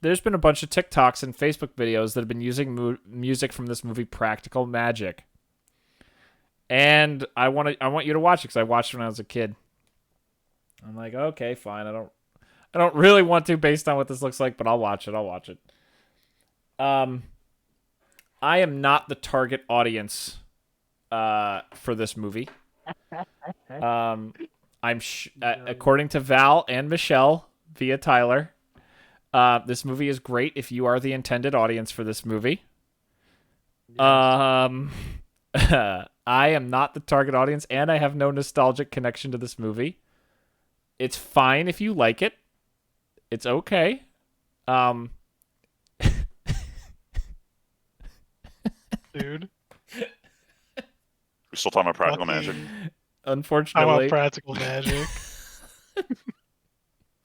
A: there's been a bunch of TikToks and Facebook videos that have been using music from this movie, Practical Magic, and I want you to watch it because I watched it when I was a kid." I'm like, okay, fine. I don't really want to based on what this looks like, but I'll watch it. I am not the target audience for this movie. According to Val and Michelle via Tyler, this movie is great if you are the intended audience for this movie. I am not the target audience, and I have no nostalgic connection to this movie. It's fine if you like it. It's okay.
C: Dude.
B: We're still talking about Practical Magic.
A: Unfortunately.
C: Talk about Practical Magic.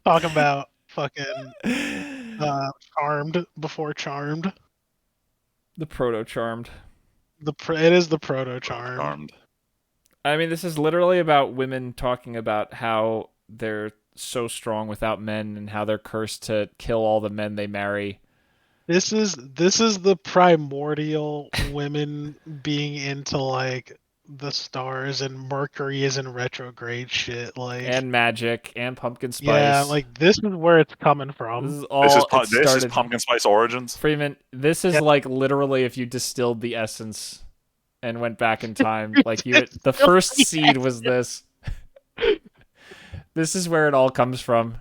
C: Talk about fucking Charmed before Charmed.
A: The proto-Charmed.
C: It is the proto-Charmed.
B: Charmed.
A: I mean, this is literally about women talking about how they're so strong without men and how they're cursed to kill all the men they marry.
C: This is the primordial women being into like the stars and Mercury is in retrograde shit, like,
A: And magic and pumpkin spice.
C: yeah, like this is where it's coming from.
A: This is all
B: This is Pumpkin Spice Origins.
A: Freeman, this is like literally if you distilled the essence and went back in time. Like the first seed was this. This is where it all comes from.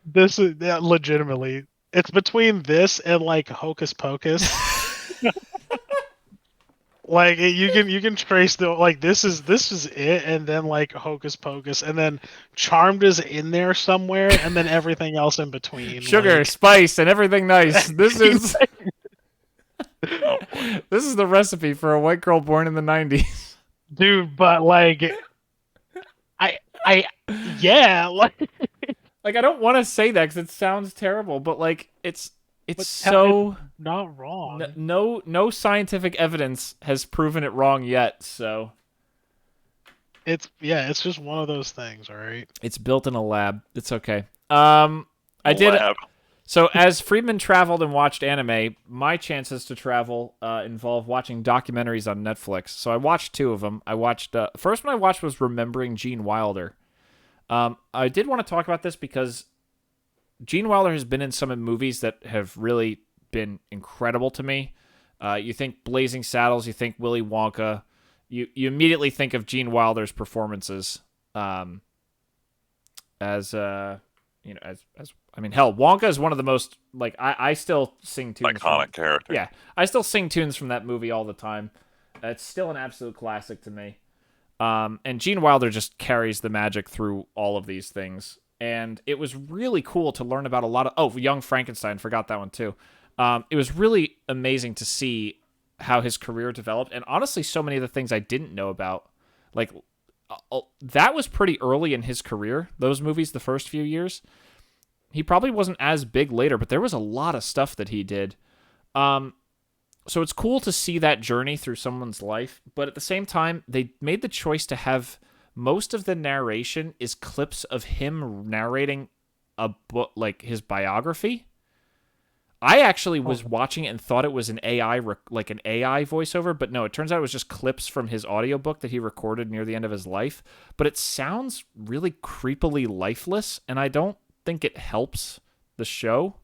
C: This is legitimately. It's between this and like Hocus Pocus. Like you can trace the like this is it, and then like Hocus Pocus, and then Charmed is in there somewhere, and then everything else in between.
A: Sugar,
C: like...
A: spice, and everything nice. This is this is the recipe for a white girl born in the 90s.
C: Dude, but like yeah, like
A: I don't want to say that because it sounds terrible, but like it's
C: But
A: so
C: not wrong.
A: no scientific evidence has proven it wrong yet, so
C: It's just one of those things, all right?
A: it's built in a lab. It's okay. So as Friedman traveled and watched anime, my chances to travel involve watching documentaries on Netflix. So I watched 2 of them. I watched first one I watched was Remembering Gene Wilder. I did want to talk about this because Gene Wilder has been in some movies that have really been incredible to me. You think Blazing Saddles, you think Willy Wonka, you immediately think of Gene Wilder's performances. As I mean, hell, Wonka is one of the most like I still sing tunes.
B: Iconic character.
A: Yeah, I still sing tunes from that movie all the time. It's still an absolute classic to me. And Gene Wilder just carries the magic through all of these things. And it was really cool to learn about a lot of... Young Frankenstein, forgot that one too. It was really amazing to see how his career developed. And honestly, so many of the things I didn't know about. Like, that was pretty early in his career, those movies, the first few years. He probably wasn't as big later, but there was a lot of stuff that he did. So it's cool to see that journey through someone's life, but at the same time, they made the choice to have most of the narration is clips of him narrating a book, like his biography. I actually was watching it and thought it was an AI, like an AI voiceover, but no, it turns out it was just clips from his audiobook that he recorded near the end of his life. But it sounds really creepily lifeless, and I don't think it helps the show.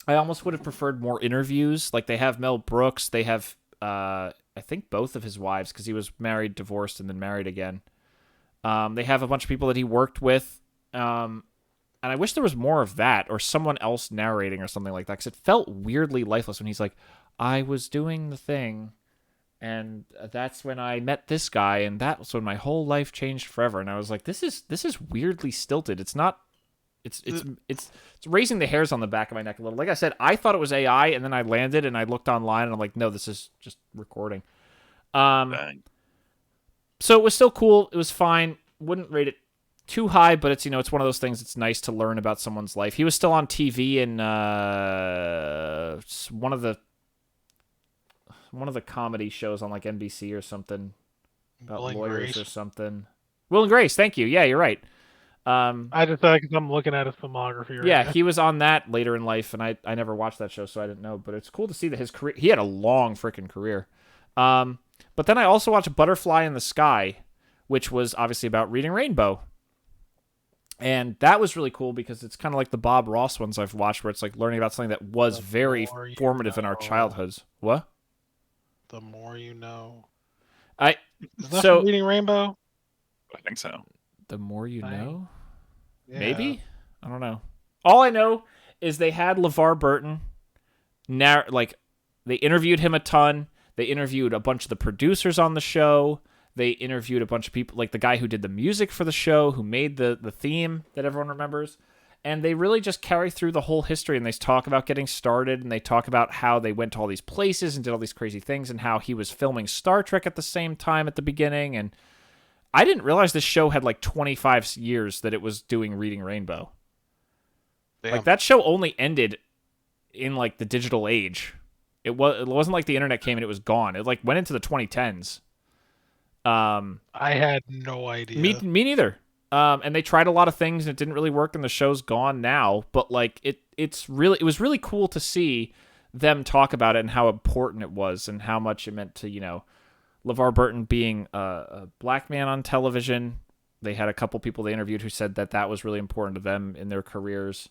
A: I almost would have preferred more interviews. Like, they have Mel Brooks. They have, I think, both of his wives, because he was married, divorced, and then married again. They have a bunch of people that he worked with. And I wish there was more of that, or someone else narrating or something like that, because it felt weirdly lifeless when he's like, I was doing the thing, and that's when I met this guy, and that was when my whole life changed forever. And I was like, this is weirdly stilted. It's not... It's raising the hairs on the back of my neck a little. Like I said, I thought it was AI, and then I landed and I looked online and I'm like, no, this is just recording. So it was still cool. It was fine. Wouldn't rate it too high, but it's it's one of those things. It's nice to learn about someone's life. He was still on TV in one of the comedy shows on like NBC or something about
C: Will and
A: lawyers
C: Grace.
A: or something. Will and Grace, thank you. Yeah, you're right.
C: I just thought, because I'm looking at his filmography right
A: Yeah,
C: now.
A: he was on that later in life, and I never watched that show, so I didn't know. But it's cool to see that his career... He had a long freaking career. But then I also watched Butterfly in the Sky, which was obviously about reading Rainbow. And that was really cool because it's kind of like the Bob Ross ones I've watched, where it's like learning about something that was very formative in our childhoods. What?
C: The More You Know.
A: Is
C: that from Reading Rainbow?
B: I think so.
A: The More You Know?
C: Yeah.
A: Maybe? I don't know. All I know is they had LeVar Burton. They interviewed him a ton. They interviewed a bunch of the producers on the show. They interviewed a bunch of people, like the guy who did the music for the show, who made the theme that everyone remembers. And they really just carry through the whole history, and they talk about getting started, and they talk about how they went to all these places and did all these crazy things, and how he was filming Star Trek at the same time at the beginning. And I didn't realize this show had like 25 years that it was doing Reading Rainbow.
C: Damn.
A: Like, that show only ended in like the digital age. It wasn't like the internet came and it was gone. It like went into the 2010s.
C: I had no idea.
A: Me neither. And they tried a lot of things and it didn't really work, and the show's gone now. But like it was really cool to see them talk about it and how important it was and how much it meant to LeVar Burton being a black man on television. They had a couple people they interviewed who said that was really important to them in their careers.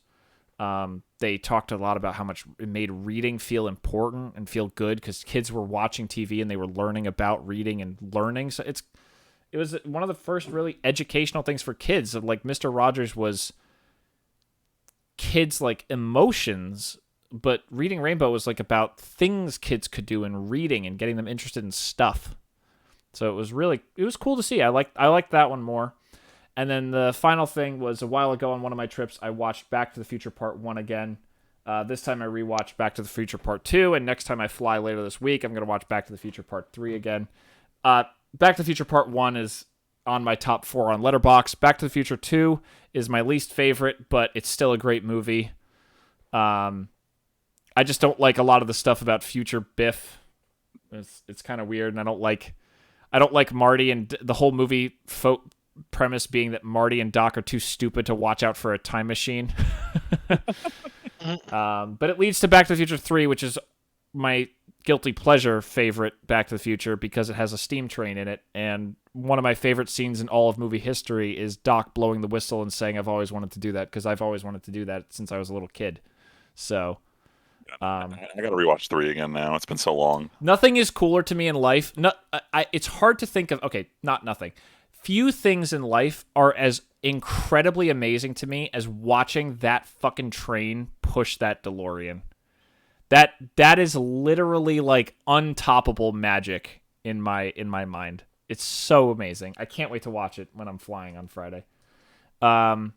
A: They talked a lot about how much it made reading feel important and feel good because kids were watching TV and they were learning about reading and learning. So it was one of the first really educational things for kids. Like, Mr. Rogers was kids' like emotions, but Reading Rainbow was like about things kids could do in reading and getting them interested in stuff. So it was cool to see. I liked that one more. And then the final thing was a while ago on one of my trips, I watched Back to the Future Part 1 again. This time I rewatched Back to the Future Part 2, and next time I fly later this week, I'm going to watch Back to the Future Part 3 again. Back to the Future Part 1 is on my top 4 on Letterboxd. Back to the Future 2 is my least favorite, but it's still a great movie. I just don't like a lot of the stuff about future Biff. It's kind of weird, and I don't like Marty, and the whole movie premise being that Marty and Doc are too stupid to watch out for a time machine. But it leads to Back to the Future 3, which is my guilty pleasure favorite Back to the Future because it has a steam train in it, and one of my favorite scenes in all of movie history is Doc blowing the whistle and saying, "I've always wanted to do that," because I've always wanted to do that since I was a little kid. So,
B: I got to rewatch 3 again now. It's been so long.
A: nothing is cooler to me in life. No, it's hard to think of. Okay, not nothing. Few things in life are as incredibly amazing to me as watching that fucking train push that DeLorean. That is literally like untoppable magic in my mind. It's so amazing. I can't wait to watch it when I'm flying on Friday. But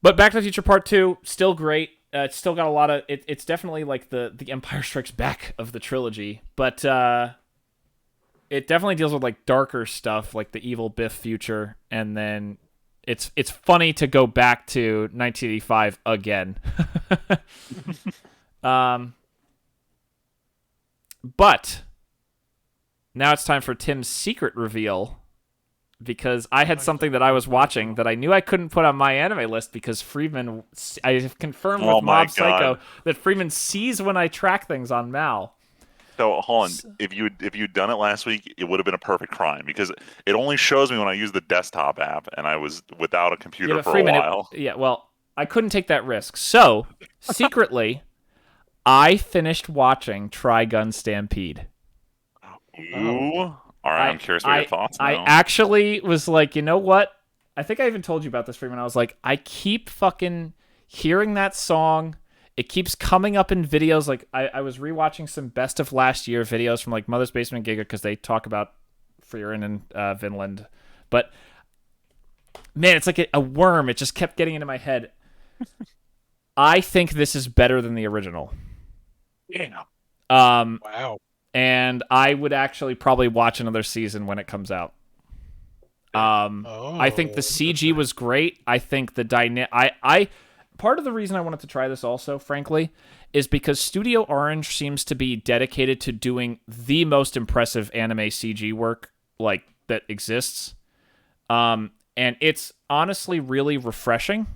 A: Back to the Future Part 2, still great. It's still got a lot of... It's definitely like the Empire Strikes Back of the trilogy. But it definitely deals with like darker stuff, like the evil Biff future. And then it's funny to go back to 1985 again. But now it's time for Tim's secret reveal, because I had something that I was watching that I knew I couldn't put on my anime list because Friedman, I have confirmed with Mob Psycho that Friedman sees when I track things on Mal.
B: So, hold on. If you'd done it last week, it would have been a perfect crime, because it only shows me when I use the desktop app, and I was without a computer for
A: Friedman,
B: a while.
A: Well, I couldn't take that risk. So, secretly, I finished watching Trigun Stampede.
B: Ooh. All right, I'm curious what your thoughts now.
A: I actually was like, you know what? I think I even told you about this, Freeman. I was like, I keep fucking hearing that song. It keeps coming up in videos. Like, I was rewatching some best of last year videos from like Mother's Basement Giga, because they talk about Frieren and Vinland. But man, it's like a worm. It just kept getting into my head. I think this is better than the original.
B: Yeah.
C: Wow.
A: And I would actually probably watch another season when it comes out. I think the CG was great. I think the I part of the reason I wanted to try this also, frankly, is because Studio Orange seems to be dedicated to doing the most impressive anime CG work like that exists. And it's honestly really refreshing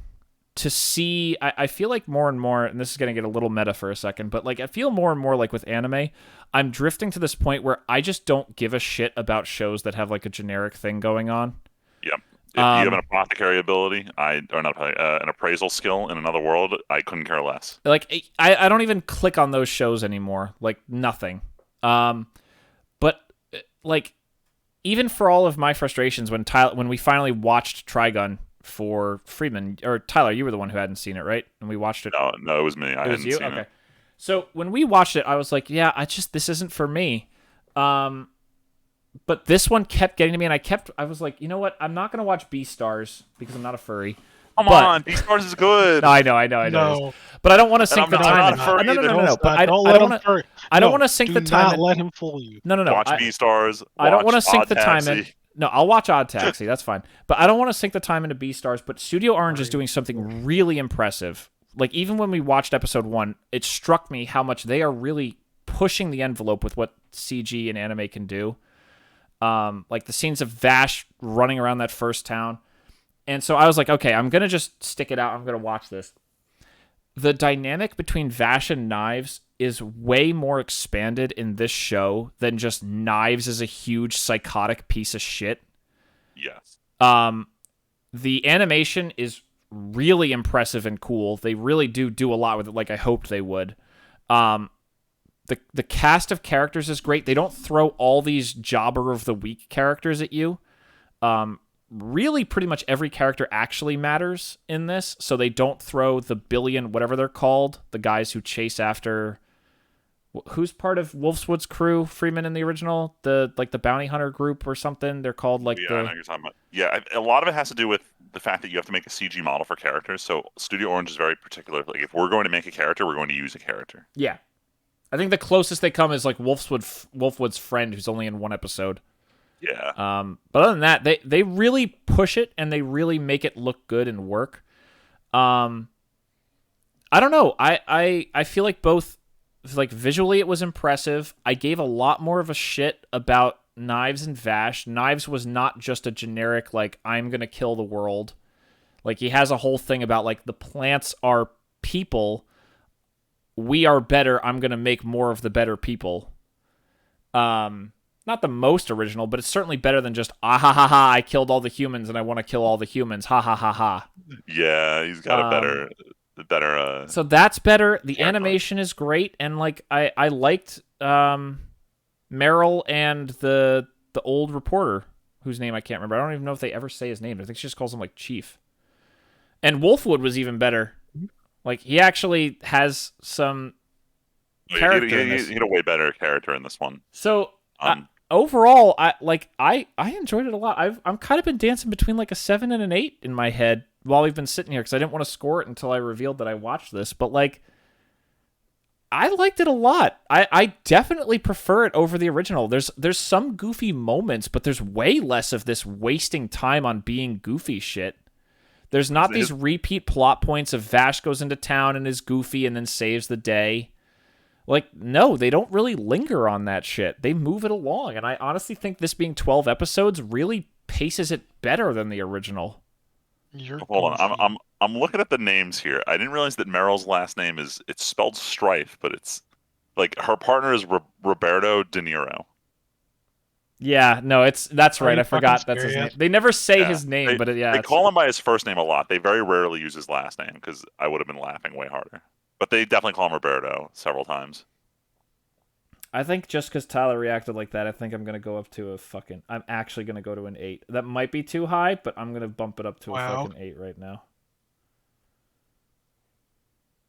A: to see. I feel like more and more, and this is going to get a little meta for a second, but like I feel more and more like with anime, I'm drifting to this point where I just don't give a shit about shows that have like a generic thing going on.
B: Yep. If you have an apothecary ability, an appraisal skill in another world, I couldn't care less.
A: Like I don't even click on those shows anymore. Like nothing. But like even for all of my frustrations when we finally watched Trigun for Friedman, or Tyler, you were the one who hadn't seen it, right? And we watched it.
B: No, it was me. I hadn't seen it.
A: So when we watched it, I was like, yeah, this isn't for me. But this one kept getting to me, and I was like, you know what? I'm not going to watch Beastars because I'm not a furry.
B: Come on, Beastars is good.
A: No, I know.
C: No.
A: But I don't want to sink the time.
B: No.
A: But I don't want to sink the time.
C: Do not let him fool you.
A: No.
B: Watch Beastars.
A: I don't want to sink the time in. No, I'll watch Odd Taxi. That's fine. But I don't want to sink the time into Beastars. But Studio Orange is doing something really impressive. Like, even when we watched episode 1, it struck me how much they are really pushing the envelope with what CG and anime can do. Like the scenes of Vash running around that first town. And so I was like, okay, I'm going to just stick it out. I'm going to watch this. The dynamic between Vash and Knives is way more expanded in this show than just Knives as a huge psychotic piece of shit.
B: Yes.
A: The animation is really impressive and cool. They really do a lot with it, like I hoped they would. The cast of characters is great. They don't throw all these jobber of the week characters at you. Really, pretty much every character actually matters in this, so they don't throw the billion, whatever they're called, the guys who chase after... Who's part of Wolfswood's crew, Freeman in the original? The bounty hunter group or something? They're called like
B: I know what you're talking about. Yeah, a lot of it has to do with the fact that you have to make a CG model for characters, so Studio Orange is very particular. Like, if we're going to make a character, we're going to use a character.
A: Yeah. I think the closest they come is like Wolfwood's friend, who's only in one episode.
B: Yeah.
A: But other than that, they really push it and they really make it look good and work. I don't know. I feel like both, like visually it was impressive. I gave a lot more of a shit about Knives and Vash. Knives was not just a generic like I'm gonna kill the world. Like he has a whole thing about like the plants are people. We are better. I'm gonna make more of the better people. Not not the most original, but it's certainly better than just ah ha ha ha. I killed all the humans and I want to kill all the humans. Ha ha ha ha.
B: Yeah, he's got a better.
A: So that's better. The
B: character.
A: animation is great, and like I liked Meryl and the old reporter whose name I can't remember. I don't even know if they ever say his name. I think she just calls him like Chief. And Wolfwood was even better. Like he actually has some character.
B: He had a way better character in this one.
A: So overall, I enjoyed it a lot. I'm kind of been dancing between like a 7 and an 8 in my head while we've been sitting here because I didn't want to score it until I revealed that I watched this. But like, I liked it a lot. I definitely prefer it over the original. There's some goofy moments, but there's way less of this wasting time on being goofy shit. There's not these repeat plot points of Vash goes into town and is goofy and then saves the day. Like, no, they don't really linger on that shit. They move it along, and I honestly think this being 12 episodes really paces it better than the original.
B: Hold on, I'm looking at the names here. I didn't realize that Meryl's last name it's spelled Strife, but it's like her partner is Roberto De Niro.
A: Yeah, no, that's right. I forgot that's his name. They never say his name, but
B: they call him by his first name a lot. They very rarely use his last name because I would have been laughing way harder. But they definitely call him Roberto several times.
A: I think just because Tyler reacted like that, I think I'm going to go up to I'm actually going to go to an 8. That might be too high, but I'm going to bump it up to a fucking 8 right now.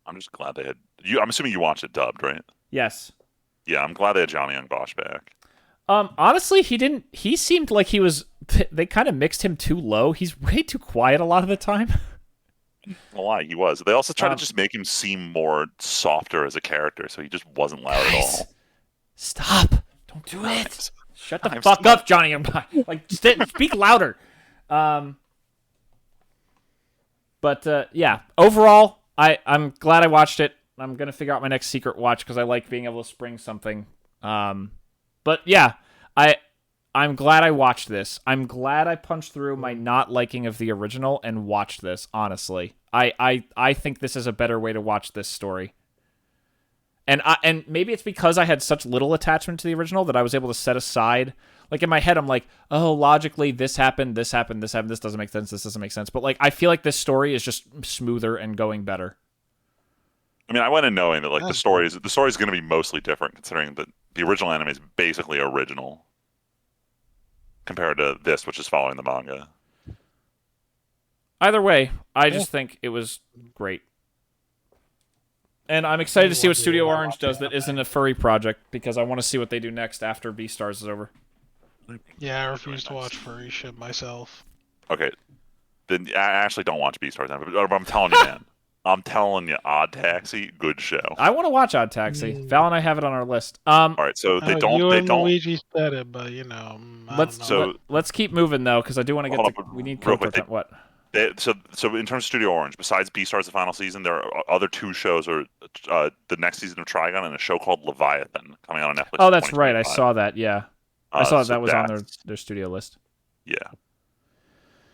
B: I'm just glad they had... I'm assuming you watched it dubbed, right?
A: Yes.
B: Yeah, I'm glad they had Johnny Young Bosch back.
A: Honestly, he seemed like he was... They kind of mixed him too low. He's way too quiet a lot of the time.
B: A lie, he was. They also tried to just make him seem more softer as a character, so he just wasn't loud at all.
A: Stop! Don't do it! Shut the fuck up, Johnny. Like, speak louder. But yeah, overall, I'm glad I watched it. I'm gonna figure out my next secret watch because I like being able to spring something. But yeah, I'm glad I watched this. I'm glad I punched through my not liking of the original and watched this, honestly. I think this is a better way to watch this story. And maybe it's because I had such little attachment to the original that I was able to set aside. Like, in my head, I'm like, oh, logically, this happened, this happened, this happened, this doesn't make sense, this doesn't make sense. But, like, I feel like this story is just smoother and going better.
B: I mean, I went in knowing that, like, the story is going to be mostly different, considering that the original anime is basically original compared to this, which is following the manga.
A: Either way, I just think it was great. And I'm excited to see what Studio Orange does that isn't a furry project, because I want to see what they do next after Beastars is over.
C: Yeah, I refuse to watch furry shit myself.
B: Okay. Then I actually don't watch Beastars, but I'm telling you, man. I'm telling you, Odd Taxi, good show.
A: I want to watch Odd Taxi. Val and I have it on our list.
B: All right, so they don't.
C: Luigi said it, but you know.
A: Let's keep moving though, because I do want to get to. We need content. What?
B: So in terms of Studio Orange, besides Beastars the final season, there are other 2 shows, or the next season of Trigun and a show called Leviathan coming out on Netflix.
A: Oh, that's right. I saw that. Yeah, I saw that was on their studio list.
B: Yeah.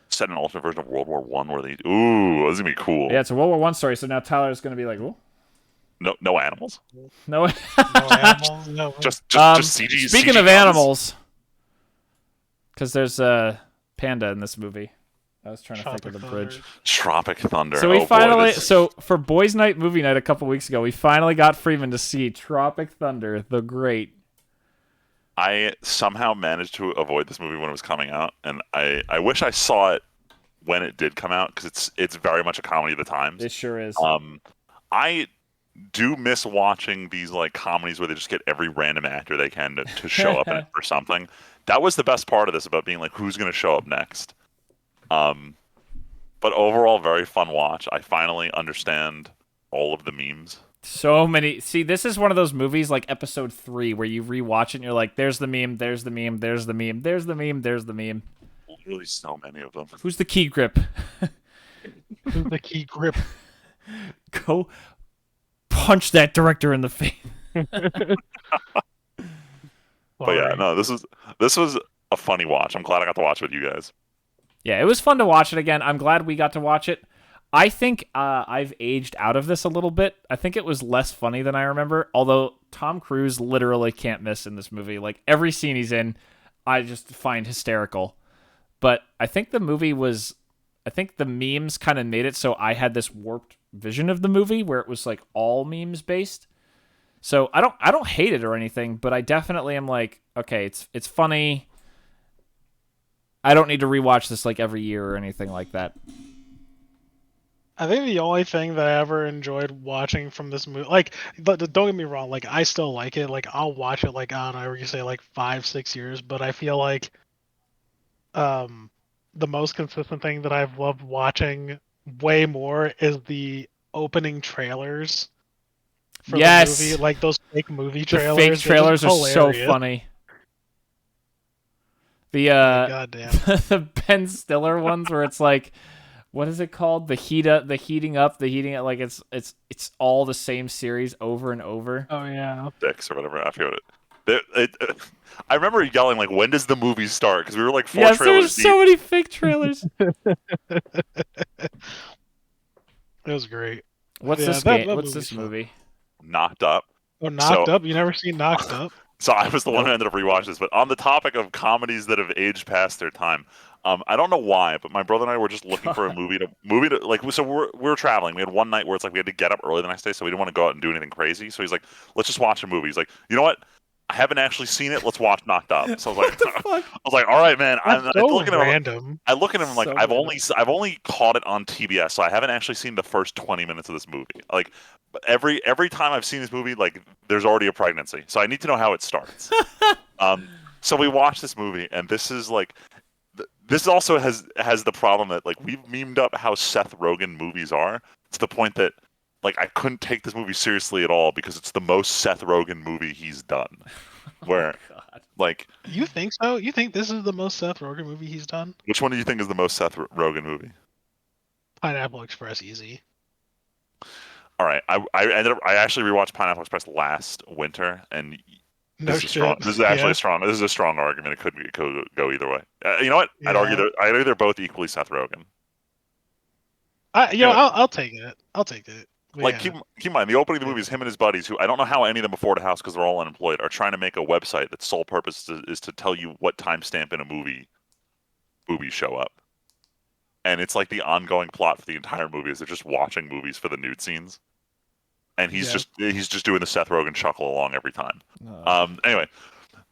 B: Set an alternate version of World War I where they... Ooh, this is going to be cool.
A: Yeah, it's a World War I story, so now Tyler's going to be like, ooh.
B: No animals?
A: No
C: animals? No.
B: Just CG.
A: Speaking
B: CG
A: of
B: guns.
A: animals, because there's a panda in this movie. I was trying to think of the bridge.
B: Tropic Thunder.
A: So we so for Boys Night Movie Night a couple weeks ago, we finally got Friedman to see Tropic Thunder, the Great.
B: I somehow managed to avoid this movie when it was coming out, and I wish I saw it when it did come out, because it's very much a comedy of the times.
A: It sure is.
B: I do miss watching these like comedies where they just get every random actor they can to show up in it for something. That was the best part of this, about being like, who's going to show up next. But overall, very fun watch. I finally understand all of the memes.
A: So many. See, this is one of those movies like Episode 3 where you rewatch it and you're like, there's the meme, there's the meme, there's the meme, there's the meme, there's the meme.
B: Literally so many of them.
A: Who's the key grip?
C: Who's the key grip?
A: Go punch that director in the face.
B: But yeah, no, this was a funny watch. I'm glad I got to watch it with you guys.
A: Yeah, it was fun to watch it again. I'm glad we got to watch it. I think I've aged out of this a little bit. I think it was less funny than I remember, although Tom Cruise literally can't miss in this movie. Like, every scene he's in, I just find hysterical. But I think the memes kind of made it so I had this warped vision of the movie where it was like all memes based. So I don't hate it or anything, but I definitely am like, okay, it's funny. I don't need to rewatch this like every year or anything like that.
C: I think the only thing that I ever enjoyed watching from this movie, like, but don't get me wrong, like, I still like it. Like, I'll watch it, like, I don't know, you say, like, 5-6 years, but I feel like the most consistent thing that I've loved watching way more is the opening trailers for the movie, like those fake movie trailers.
A: The fake trailers are so funny. The
C: goddamn.
A: the Ben Stiller ones where it's like, what is it called? The heating up, like it's all the same series over and over.
C: Oh yeah.
B: 6 or whatever. I forget it. I remember yelling like, "When does the movie start?" Because we were like 4
A: yes,
B: trailers
A: there's so many fake trailers.
C: It was great.
A: What's this game? What's this movie?
B: Knocked Up.
C: Oh, Knocked Up? You never seen Knocked Up?
B: So I was the one who ended up rewatching this. But on the topic of comedies that have aged past their time, I don't know why, but my brother and I were just looking for a movie to like. So we're traveling. We had one night where it's like we had to get up early the next day, so we didn't want to go out and do anything crazy. So he's like, "Let's just watch a movie." He's like, "You know what? I haven't actually seen it. Let's watch Knocked Up." So I was like, "All right, man."
C: That's so random.
B: I look at him like, I've only caught it on TBS, so I haven't actually seen the first 20 minutes of this movie. Like, every time I've seen this movie, like, there's already a pregnancy, so I need to know how it starts. So we watched this movie, and this is like, this also has the problem that, like, we've memed up how Seth Rogen movies are to the point that, like, I couldn't take this movie seriously at all because it's the most Seth Rogen movie he's done. Where, like,
C: you think so? You think this is the most Seth Rogen movie he's done?
B: Which one do you think is the most Seth Rogen movie?
C: Pineapple Express, easy.
B: All right, I actually rewatched Pineapple Express last winter, and this is actually This is a strong argument. It could go either way. You know what?
C: Yeah.
B: I'd argue they're both equally Seth Rogen.
C: I'll take it.
B: Like, keep in mind, the opening of the movie is him and his buddies, who I don't know how any of them afford a house because they're all unemployed, are trying to make a website that's sole purpose is to tell you what timestamp in a movie movies show up. And it's like the ongoing plot for the entire movie is they're just watching movies for the nude scenes. And he's just doing the Seth Rogen chuckle along every time. Anyway,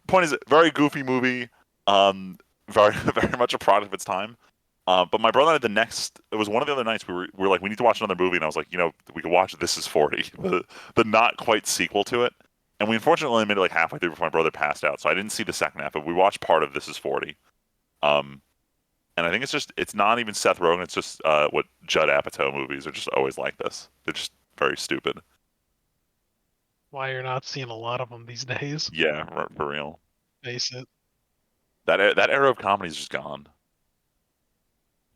B: point is, very goofy movie, very very much a product of its time. But my brother and I, it was one of the other nights we were like, we need to watch another movie, and I was like, we could watch This Is 40, the not quite sequel to it. And we unfortunately only made it like halfway through before my brother passed out, so I didn't see the second half, but we watched part of This Is 40. And I think it's not even Seth Rogen, it's just what Judd Apatow movies are just always like this. They're just very stupid.
C: Why you're not seeing a lot of them these days?
B: Yeah, for real.
C: Face it.
B: That era of comedy is just gone.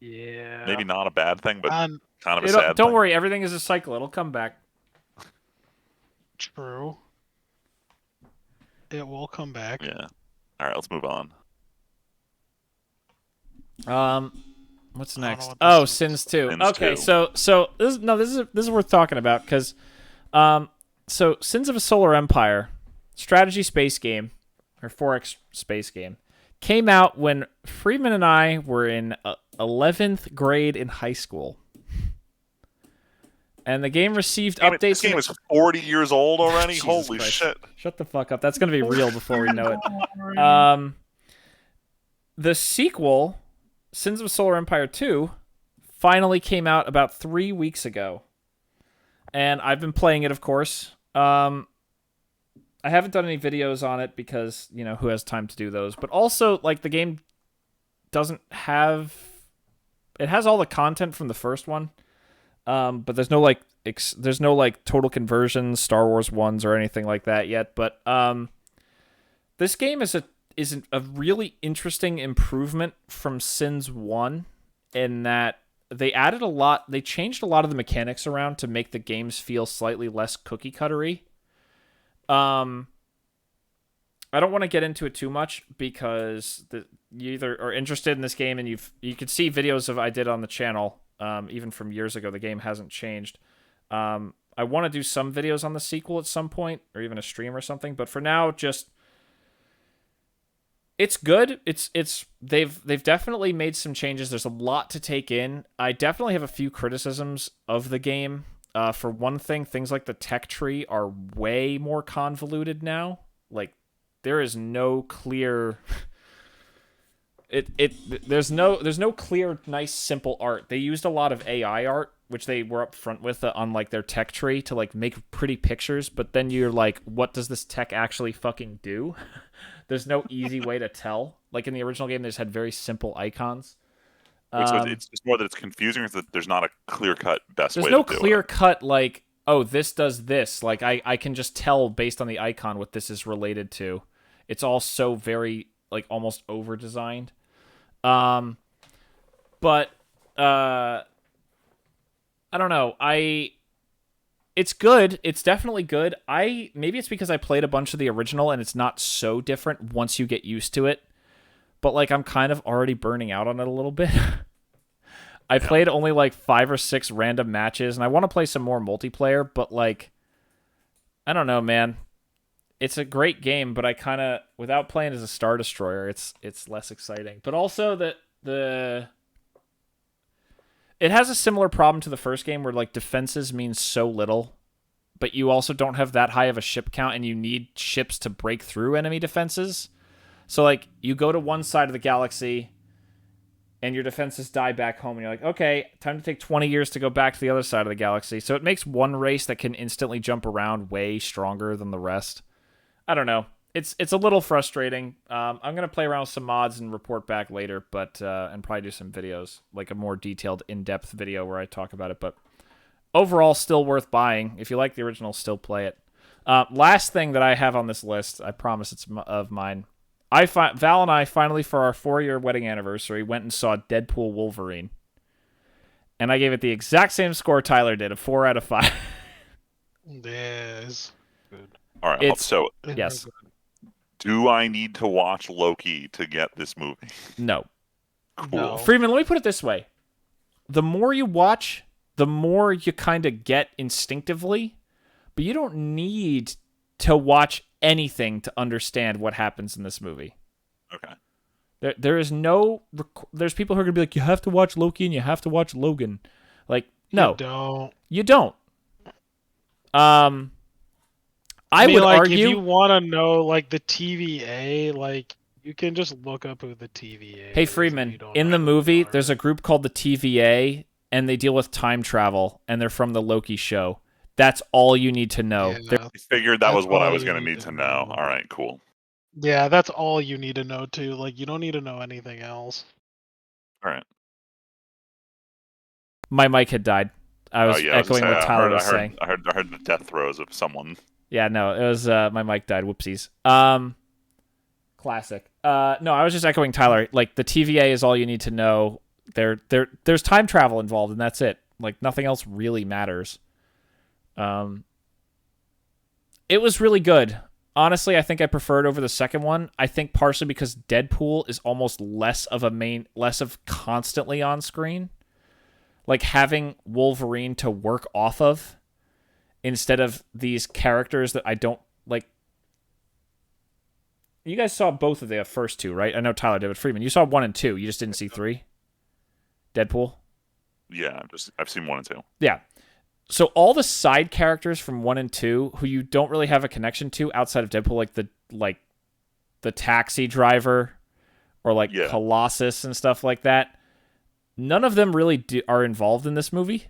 C: Yeah.
B: Maybe not a bad thing, but kind of a sad thing.
A: Don't worry, everything is a cycle. It'll come back.
C: True. It will come back.
B: Yeah. All right, let's move on.
A: What's next?
C: What
A: Sins 2.
B: Sins
A: Okay,
B: 2.
A: so this is worth talking about because so Sins of a Solar Empire, strategy space game or 4X space game, came out when Friedman and I were in 11th grade in high school. And the game received updates.
B: This game is 40 years old already?
A: Jesus
B: Holy
A: Christ.
B: shit.
A: Shut the fuck up. That's going to be real before we know it. The sequel, Sins of a Solar Empire 2, finally came out about 3 weeks ago. And I've been playing it, of course. I haven't done any videos on it because, who has time to do those? But also, like, the game doesn't have... It has all the content from the first one. But there's no total conversions, Star Wars ones, or anything like that yet. But this game is a really interesting improvement from Sins 1 in that they added a lot. They changed a lot of the mechanics around to make the games feel slightly less cookie cuttery. I don't want to get into it too much because you either are interested in this game and you could see videos I did on the channel even from years ago. The game hasn't changed. I want to do some videos on the sequel at some point, or even a stream or something. But for now, just it's good. They've definitely made some changes. There's a lot to take in. I definitely have a few criticisms of the game. For one thing, things like the tech tree are way more convoluted now. Like, there is no clear. There's no clear, nice, simple art. They used a lot of AI art, which they were up front with on like their tech tree to like make pretty pictures. But then you're like, what does this tech actually fucking do? There's no easy way to tell. Like in the original game, they just had very simple icons.
B: So it's just more that it's confusing, or that there's not a clear-cut best way to do it?
A: There's no clear-cut, like, oh, this does this. Like, I can just tell based on the icon what this is related to. It's all so very, like, almost over-designed. But, I don't know. It's good. It's definitely good. Maybe it's because I played a bunch of the original and it's not so different once you get used to it. But, like, I'm kind of already burning out on it a little bit. I played only, like, 5 or 6 random matches, and I want to play some more multiplayer, but, like, I don't know, man. It's a great game, but I kind of, without playing as a Star Destroyer, it's less exciting. But also, it has a similar problem to the first game where, like, defenses mean so little, but you also don't have that high of a ship count, and you need ships to break through enemy defenses. So, like, you go to one side of the galaxy, and your defenses die back home, and you're like, okay, time to take 20 years to go back to the other side of the galaxy. So it makes one race that can instantly jump around way stronger than the rest. I don't know. It's a little frustrating. I'm going to play around with some mods and report back later, but and probably do some videos, like a more detailed, in-depth video where I talk about it. But overall, still worth buying. If you like the original, still play it. Last thing that I have on this list, I promise it's of mine. Val and I finally, for our 4-year wedding anniversary, went and saw Deadpool Wolverine. And I gave it the exact same score Tyler did, a 4 out of 5.
C: Yes. Good.
B: All right, so
A: yes.
B: Do I need to watch Loki to get this movie?
A: No.
B: Cool.
C: No.
A: Friedman, let me put it this way. The more you watch, the more you kind of get instinctively, but you don't need to watch anything to understand what happens in this movie.
B: Okay.
A: There's people who are going to be like, you have to watch Loki and you have to watch Logan. Like, no. You don't. I would
C: like,
A: argue,
C: if you want to know, like, the TVA, like, you can just look up who the TVA
A: hey,
C: is.
A: Friedman, in the movie, there's a group called the TVA, and they deal with time travel, and they're from the Loki show. That's all you need to know.
C: Yeah,
B: I figured that was what I was
C: going
B: to need to know. All right, cool.
C: Yeah, that's all you need to know, too. Like, you don't need to know anything else.
B: All right.
A: My mic had died. I was echoing what Tyler was saying.
B: I heard the death throes of someone.
A: Yeah, no, it was my mic died. Whoopsies. Classic. No, I was just echoing Tyler. Like, the TVA is all you need to know. There's time travel involved, and that's it. Like, nothing else really matters. It was really good. Honestly, I think I preferred over the second one. I think partially because Deadpool is almost less of constantly on screen. Like, having Wolverine to work off of instead of these characters that I don't like. You guys saw both of the first two, right? I know Tyler did, but Friedman, you saw 1 and 2. You just didn't see 3? Deadpool?
B: Yeah, I've seen 1 and 2.
A: Yeah. So all the side characters from 1 and 2 who you don't really have a connection to outside of Deadpool, like the taxi driver or like Colossus and stuff like that, none of them really are involved in this movie.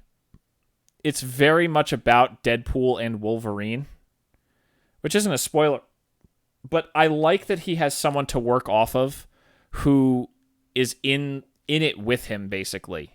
A: It's very much about Deadpool and Wolverine, which isn't a spoiler, but I like that he has someone to work off of who is in it with him, basically.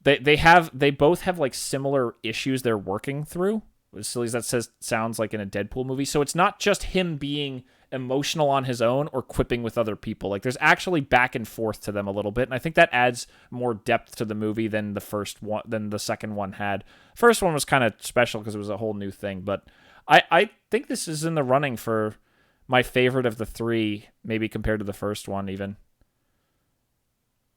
A: They both have like similar issues they're working through. As silly as that sounds like in a Deadpool movie. So it's not just him being emotional on his own or quipping with other people. Like, there's actually back and forth to them a little bit, and I think that adds more depth to the movie than the second one had. First one was kind of special because it was a whole new thing, but I think this is in the running for my favorite of the 3, maybe compared to the first one even.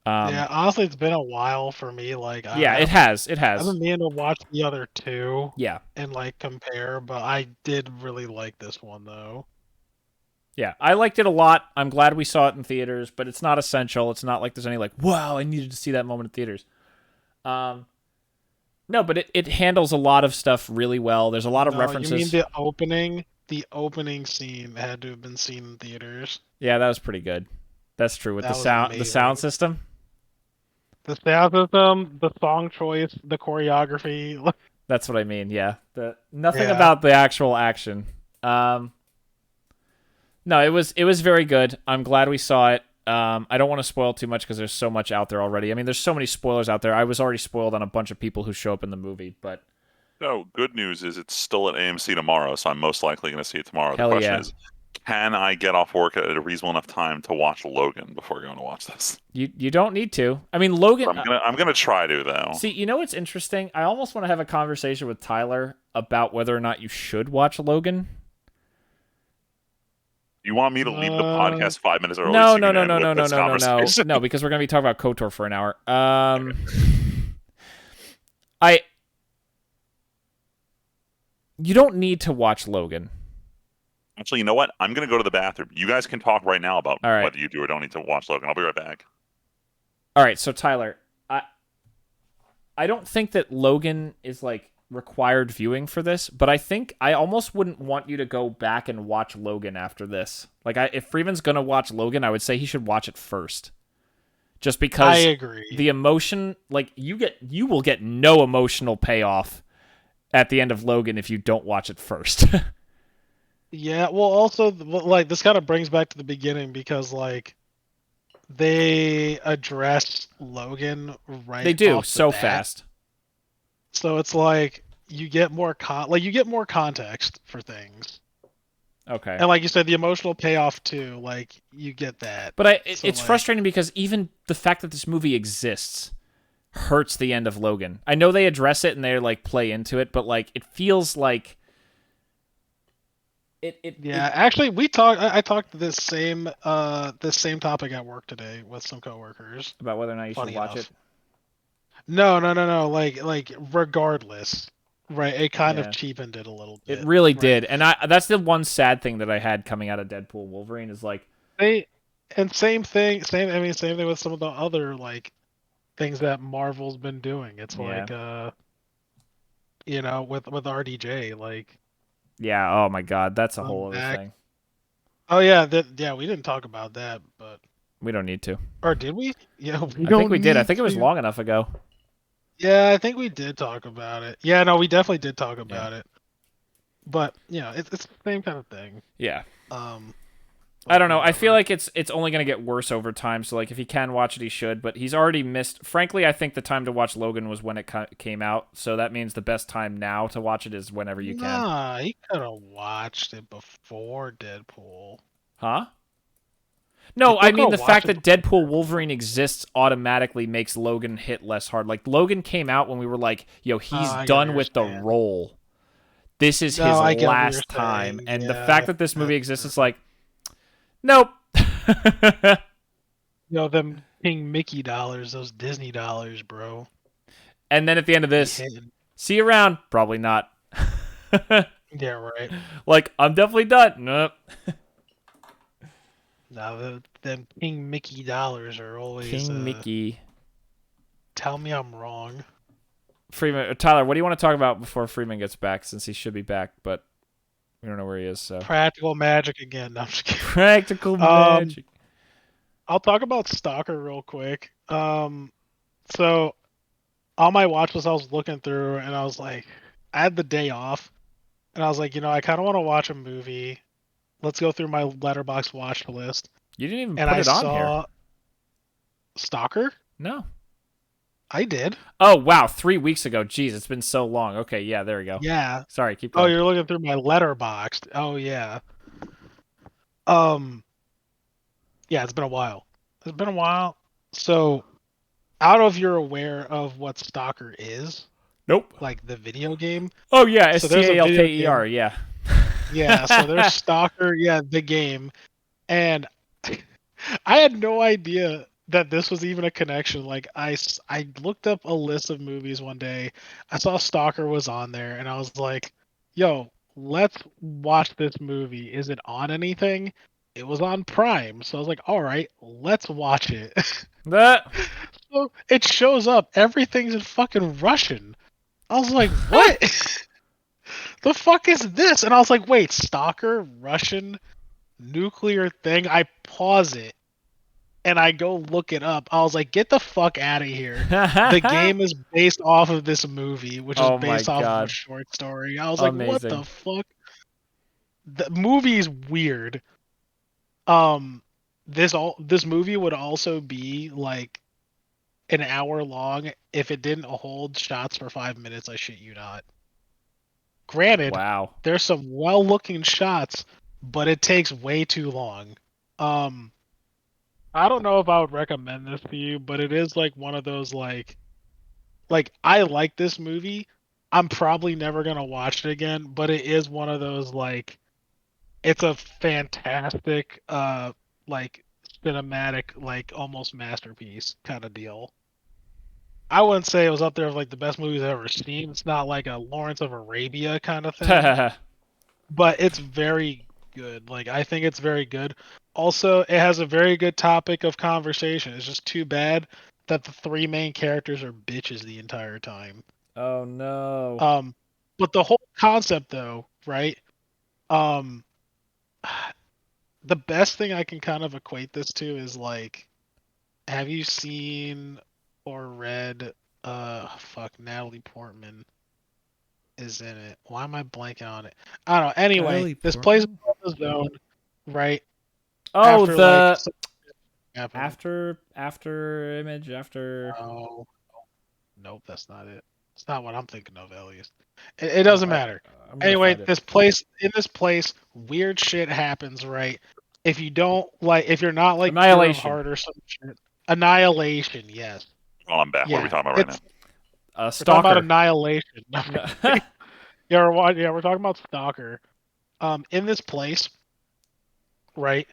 C: Yeah, honestly, it's been a while for me. Like,
A: Yeah, it has. It
C: I've
A: has.
C: been meaning to watch the other two
A: Yeah.
C: and like compare, but I did really like this one though.
A: Yeah, I liked it a lot. I'm glad we saw it in theaters, but it's not essential. It's not like there's any like, wow, I needed to see that moment in theaters. No, but it handles a lot of stuff really well. There's a lot of
C: No,
A: references.
C: you mean the opening? The opening scene had to have been seen in theaters.
A: Yeah, that was pretty good. That's true with
C: That
A: the
C: was
A: sound, the
C: amazing.
A: sound system.
C: The sound system, the song choice, the choreography.
A: That's what I mean. Yeah, nothing
C: Yeah.
A: about the actual action. No, it was very good. I'm glad we saw it. I don't want to spoil too much because there's so much out there already. I mean, there's so many spoilers out there. I was already spoiled on a bunch of people who show up in the movie, but
B: No, good news is it's still at AMC tomorrow, so I'm most likely going to see it tomorrow.
A: Hell
B: The question
A: yeah.
B: is, can I get off work at a reasonable enough time to watch Logan before going to watch this?
A: you don't need to. I mean, Logan.
B: I'm gonna try to though.
A: See, you know what's interesting? I almost want to have a conversation with Tyler about whether or not you should watch Logan.
B: You want me to leave the podcast 5 minutes early?
A: No,
B: so
A: no,
B: you
A: no,
B: can
A: no,
B: end
A: no,
B: with
A: no,
B: this
A: no, no,
B: conversation?
A: no, because we're gonna be talking about KOTOR for an hour. You don't need to watch Logan.
B: Actually, you know what? I'm gonna go to the bathroom. You guys can talk right now about
A: All right.
B: whether you do or don't need to watch Logan. I'll be right back.
A: All right, so Tyler, I don't think that Logan is like required viewing for this, but I think I almost wouldn't want you to go back and watch Logan after this. Like, if Friedman's gonna watch Logan, I would say he should watch it first, just because
C: I agree.
A: the emotion, like you will get no emotional payoff at the end of Logan if you don't watch it first.
C: Yeah, well, also, like, this kind of brings back to the beginning because, like, they address Logan right.
A: They do
C: off the
A: so
C: bat.
A: fast.
C: So it's like you get more context for things,
A: Okay.
C: and like you said, the emotional payoff too. Like you get that.
A: But
C: So,
A: it's
C: like-
A: frustrating because even the fact that this movie exists hurts the end of Logan. I know they address it and they like play into it, but like it feels like
C: Yeah, actually, we talked. I talked this same topic at work today with some coworkers.
A: about whether or not you should
C: Funny
A: watch
C: enough.
A: it.
C: No. Like regardless, right? It kind
A: Yeah.
C: of cheapened it a little bit.
A: It really
C: right?
A: did, and that's the one sad thing that I had coming out of Deadpool Wolverine is like,
C: Same thing. Same thing with some of the other like things that Marvel's been doing. It's
A: Yeah.
C: like with RDJ, like,
A: yeah, oh my god, that's a whole other
C: back.
A: thing.
C: oh yeah, we didn't talk about that, but
A: We don't need to.
C: or did we? Yeah, we
A: I think we did. I think it was
C: to.
A: long enough ago.
C: Yeah, I think we did talk about it. Yeah, no, we definitely did talk about it. But it's the same kind of thing.
A: Yeah.
C: But
A: I don't know. I
C: whatever.
A: feel like it's only going to get worse over time. So like if he can watch it, he should. But he's already missed. Frankly, I think the time to watch Logan was when it came out. So that means the best time now to watch it is whenever you can.
C: Nah, he could have watched it before Deadpool.
A: Huh? No,
C: You
A: I
C: still
A: mean the
C: gotta
A: fact
C: watch
A: that Deadpool Wolverine exists automatically makes Logan hit less hard. Like Logan came out when we were like, yo, he's
C: I get
A: done
C: what
A: with
C: you're
A: the
C: saying.
A: role. This is
C: No, I
A: his
C: get what
A: last
C: you're
A: time.
C: saying.
A: And the
C: Yeah,
A: fact that this movie
C: that's
A: exists,
C: true.
A: it's like, nope.
C: Them King Mickey dollars, those Disney dollars, bro.
A: And then at the end of this,
C: Hitting.
A: see you around. Probably not.
C: Yeah, right.
A: Like, I'm definitely done. Nope.
C: Now them King Mickey dollars are always
A: King Mickey.
C: Tell me I'm wrong.
A: Freeman. Tyler, what do you want to talk about before Freeman gets back, since he should be back, but we don't know where he is, so.
C: Practical magic again. No, I'm just kidding.
A: Practical magic.
C: I'll talk about Stalker real quick. So on my watch list, I was looking through, and I was like, I had the day off, and I was like, I kind of want to watch a movie. Let's go through my Letterboxd watch list,
A: You didn't even
C: and
A: put
C: I
A: it on
C: saw
A: here.
C: Stalker.
A: No.
C: I did.
A: Oh, wow. 3 weeks ago. Jeez, it's been so long. Okay, yeah, there we go.
C: Yeah.
A: Sorry, keep
C: Oh,
A: going.
C: you're looking through my Letterboxd. Oh yeah. Yeah, it's been a while. It's been a while. So, I don't know if you're aware of what Stalker is,
A: Nope.
C: like the video game.
A: Oh, yeah,
C: So there's a video
A: Stalker, yeah.
C: Yeah, so there's Stalker, yeah, the game. And I had no idea that this was even a connection. Like I looked up a list of movies one day. I saw Stalker was on there, and I was like, "Yo, let's watch this movie. Is it on anything?" It was on Prime, so I was like, "All right, let's watch it."
A: That.
C: So it shows up. Everything's in fucking Russian. I was like, "What? The fuck is this?" And I was like, "Wait, Stalker, Russian, nuclear thing?" I pause it and I go look it up. I was like, get the fuck out of here. The game is based off of this movie, which is
A: Oh my
C: based off of a
A: god.
C: short story. I was like, what
A: Amazing.
C: the fuck? The movie's weird. This movie would also be like an hour long if it didn't hold shots for 5 minutes. I shit you not. Granted,
A: Wow.
C: there's some well-looking shots, but it takes way too long. Um, I don't know if I would recommend this to you, but it is like one of those like I like this movie. I'm probably never gonna watch it again, but it is one of those like it's a fantastic like cinematic like almost masterpiece kind of deal. I wouldn't say it was up there with like the best movies I've ever seen. It's not like a Lawrence of Arabia kind of thing, but it's very good. Like I think it's very good. Also, it has a very good topic of conversation. It's just too bad that the three main characters are bitches the entire time.
A: Oh no.
C: Um, but the whole concept, though, right? Um, the best thing I can kind of equate this to is like, have you seen or read? Fuck, Natalie Portman is in it. Why am I blanking on it? I don't know. Anyway,
A: Natalie
C: this plays
A: Portman?
C: on the zone, right?
A: Oh,
C: After like
A: the
C: something happened.
A: after image after.
C: Oh, nope, that's not it. It's not what I'm thinking of, at least. It doesn't matter.
A: I'm gonna
C: Anyway,
A: find it.
C: this place, weird shit happens, right? If you don't like, if you're not like pure of
A: Annihilation.
C: heart or some shit, Annihilation, yes,
B: Oh, I'm back. What are we
C: yeah,
B: talking about right now?
C: we're talking about
A: Stalker.
C: Annihilation.
A: No.
C: Yeah, we're talking about Stalker. In this place, right?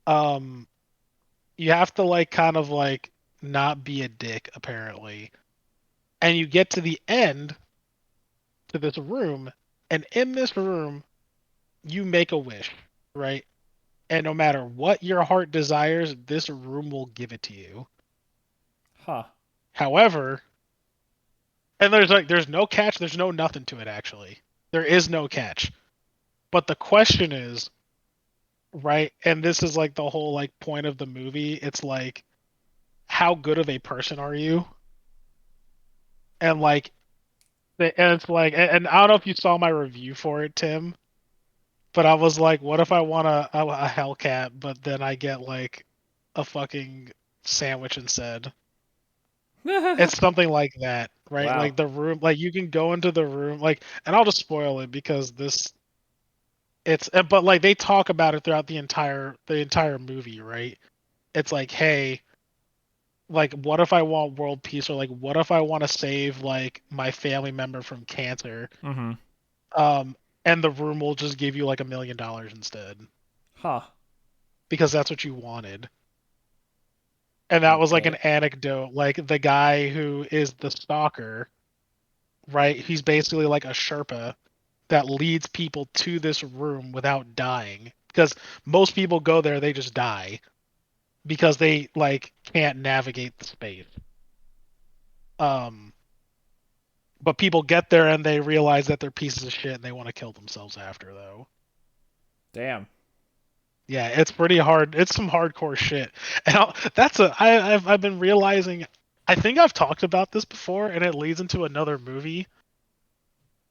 C: Um, you have to like kind of like not be a dick, apparently, and you get to the end to this room, and in this room, you make a wish, right? And no matter what your heart desires, this room will give it to you.
A: Huh.
C: However, and there's no catch, there's no nothing to it actually. There is no catch. But the question is, right, and this is like the whole like point of the movie, it's like how good of a person are you? And like and it's like and I don't know if you saw my review for it, Tim, but I was like, what if I want a Hellcat, but then I get like a fucking sandwich instead? It's something like that, right?
A: Wow.
C: Like the room, like you can go into the room, like, and I'll just spoil it because but like they talk about it throughout the entire movie, right? It's like, hey, like, what if I want world peace, or like, what if I want to save like my family member from cancer?
A: Mm-hmm.
C: Um, and the room will just give you like $1 million instead
A: Huh.
C: because that's what you wanted. And that was like an
A: Okay.
C: anecdote. Like the guy who is the stalker, right? He's basically like a Sherpa that leads people to this room without dying. Because most people go there, they just die because they like can't navigate the space. Um, but people get there and they realize that they're pieces of shit and they want to kill themselves after, though.
A: Damn.
C: Yeah, it's pretty hard. It's some hardcore shit. And I've been realizing. I think I've talked about this before, and it leads into another movie.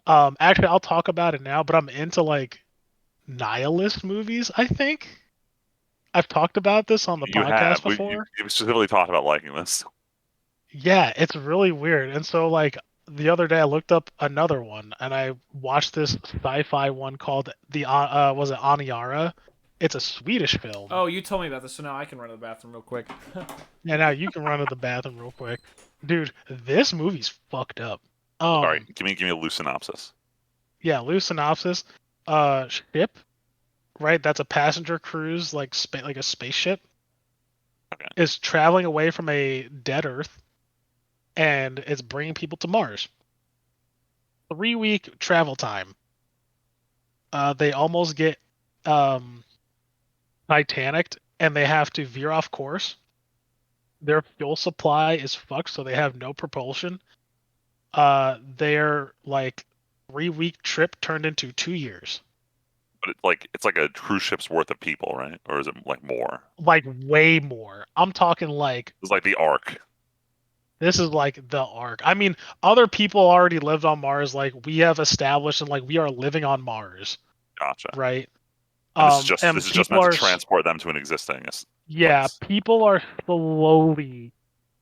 C: Actually, I'll talk about it now. But I'm into like nihilist movies. I think I've talked about this on the
B: You
C: podcast
B: have.
C: before.
B: You specifically talked about liking this.
C: Yeah, it's really weird. And so like the other day, I looked up another one, and I watched this sci-fi one called was it Aniara? It's a Swedish film.
A: Oh, you told me about this, so now I can run to the bathroom real quick.
C: Yeah, now you can run to the bathroom real quick. Dude, this movie's fucked up.
B: All right, give me a loose synopsis.
C: Yeah, loose synopsis. Ship, right? That's a passenger cruise, like like a spaceship.
B: Okay.
C: is traveling away from a dead Earth, and it's bringing people to Mars. 3-week travel time. They almost get Titanic, and they have to veer off course. Their fuel supply is fucked, so they have no propulsion. Their like 3-week trip turned into 2 years.
B: But it's like a cruise ship's worth of people, right? Or is it like more?
C: Like way more. I'm talking like
B: It's like the Ark.
C: this is like the arc. I mean, other people already lived on Mars. Like we have established, and like we are living on Mars,
B: Gotcha.
C: right?
B: And
C: And
B: this is just
C: people
B: meant
C: are
B: to transport them to an existing
C: yeah,
B: place.
C: people are slowly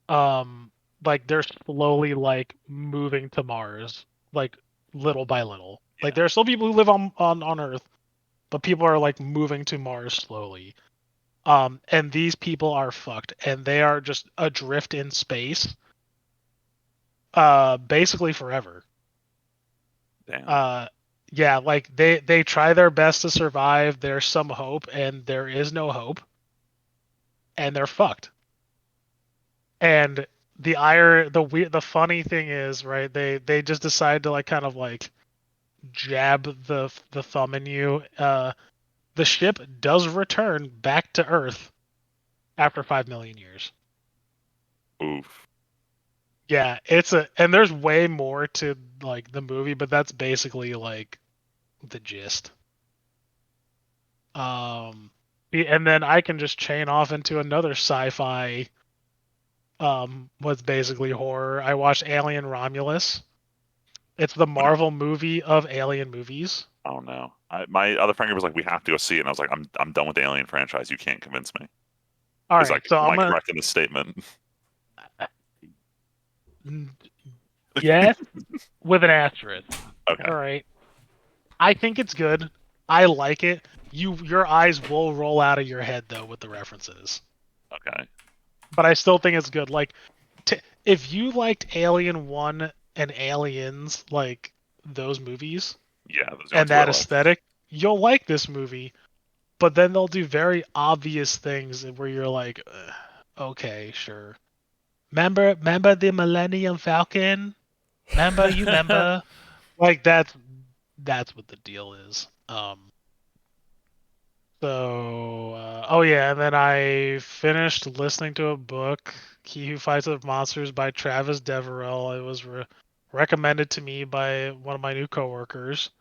C: like they're slowly like moving to Mars, like little by little.
B: Yeah.
C: Like there are still people who live on Earth, but people are like moving to Mars slowly. And these people are fucked, and they are just adrift in space, basically forever.
B: Damn.
C: Yeah, like they try their best to survive. There's some hope, and there is no hope, and they're fucked. And the funny thing is, right? They just decide to like kind of like jab the thumb in you. The ship does return back to Earth after 5 million years.
B: Oof.
C: Yeah, and there's way more to like the movie, but that's basically like the gist. And then I can just chain off into another sci-fi was basically horror. I watched Alien Romulus. It's the Marvel movie of alien movies.
B: Oh no. My other friend was like, we have to go see it, and I was like, I'm done with the Alien franchise. You can't convince me.
C: All
B: He's
C: right,
B: like,
C: so
B: am
C: I'm
B: I
C: gonna
B: correct in this statement?
C: yes with an asterisk.
B: Okay.
C: All right, I think it's good. I like it. Your eyes will roll out of your head though with the references,
B: Okay.
C: but I still think it's good. Like, if you liked Alien 1 and Aliens, like those movies,
B: Yeah, those are the
C: and
B: only two I
C: that
B: like.
C: aesthetic, you'll like this movie. But then they'll do very obvious things where you're like, okay, sure. Remember the Millennium Falcon? Remember? Like that's what the deal is. Oh yeah, and then I finished listening to a book, He Who Fights with Monsters by Travis Deverell. It was recommended to me by one of my new coworkers.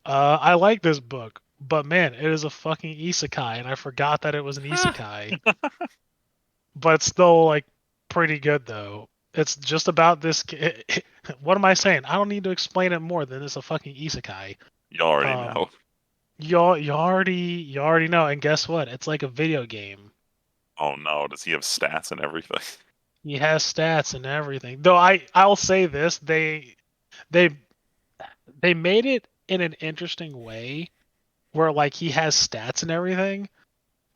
C: I like this book, but man, it is a fucking isekai, and I forgot that it was an isekai. But it's still like pretty good though. It's just about this. What am I saying? I don't need to explain it more than it's a fucking isekai.
B: You already
C: Um,
B: know.
C: you already know, and guess what? It's like a video game.
B: Oh no, does he have stats and everything?
C: He has stats and everything. Though I'll say this, they made it in an interesting way where like he has stats and everything,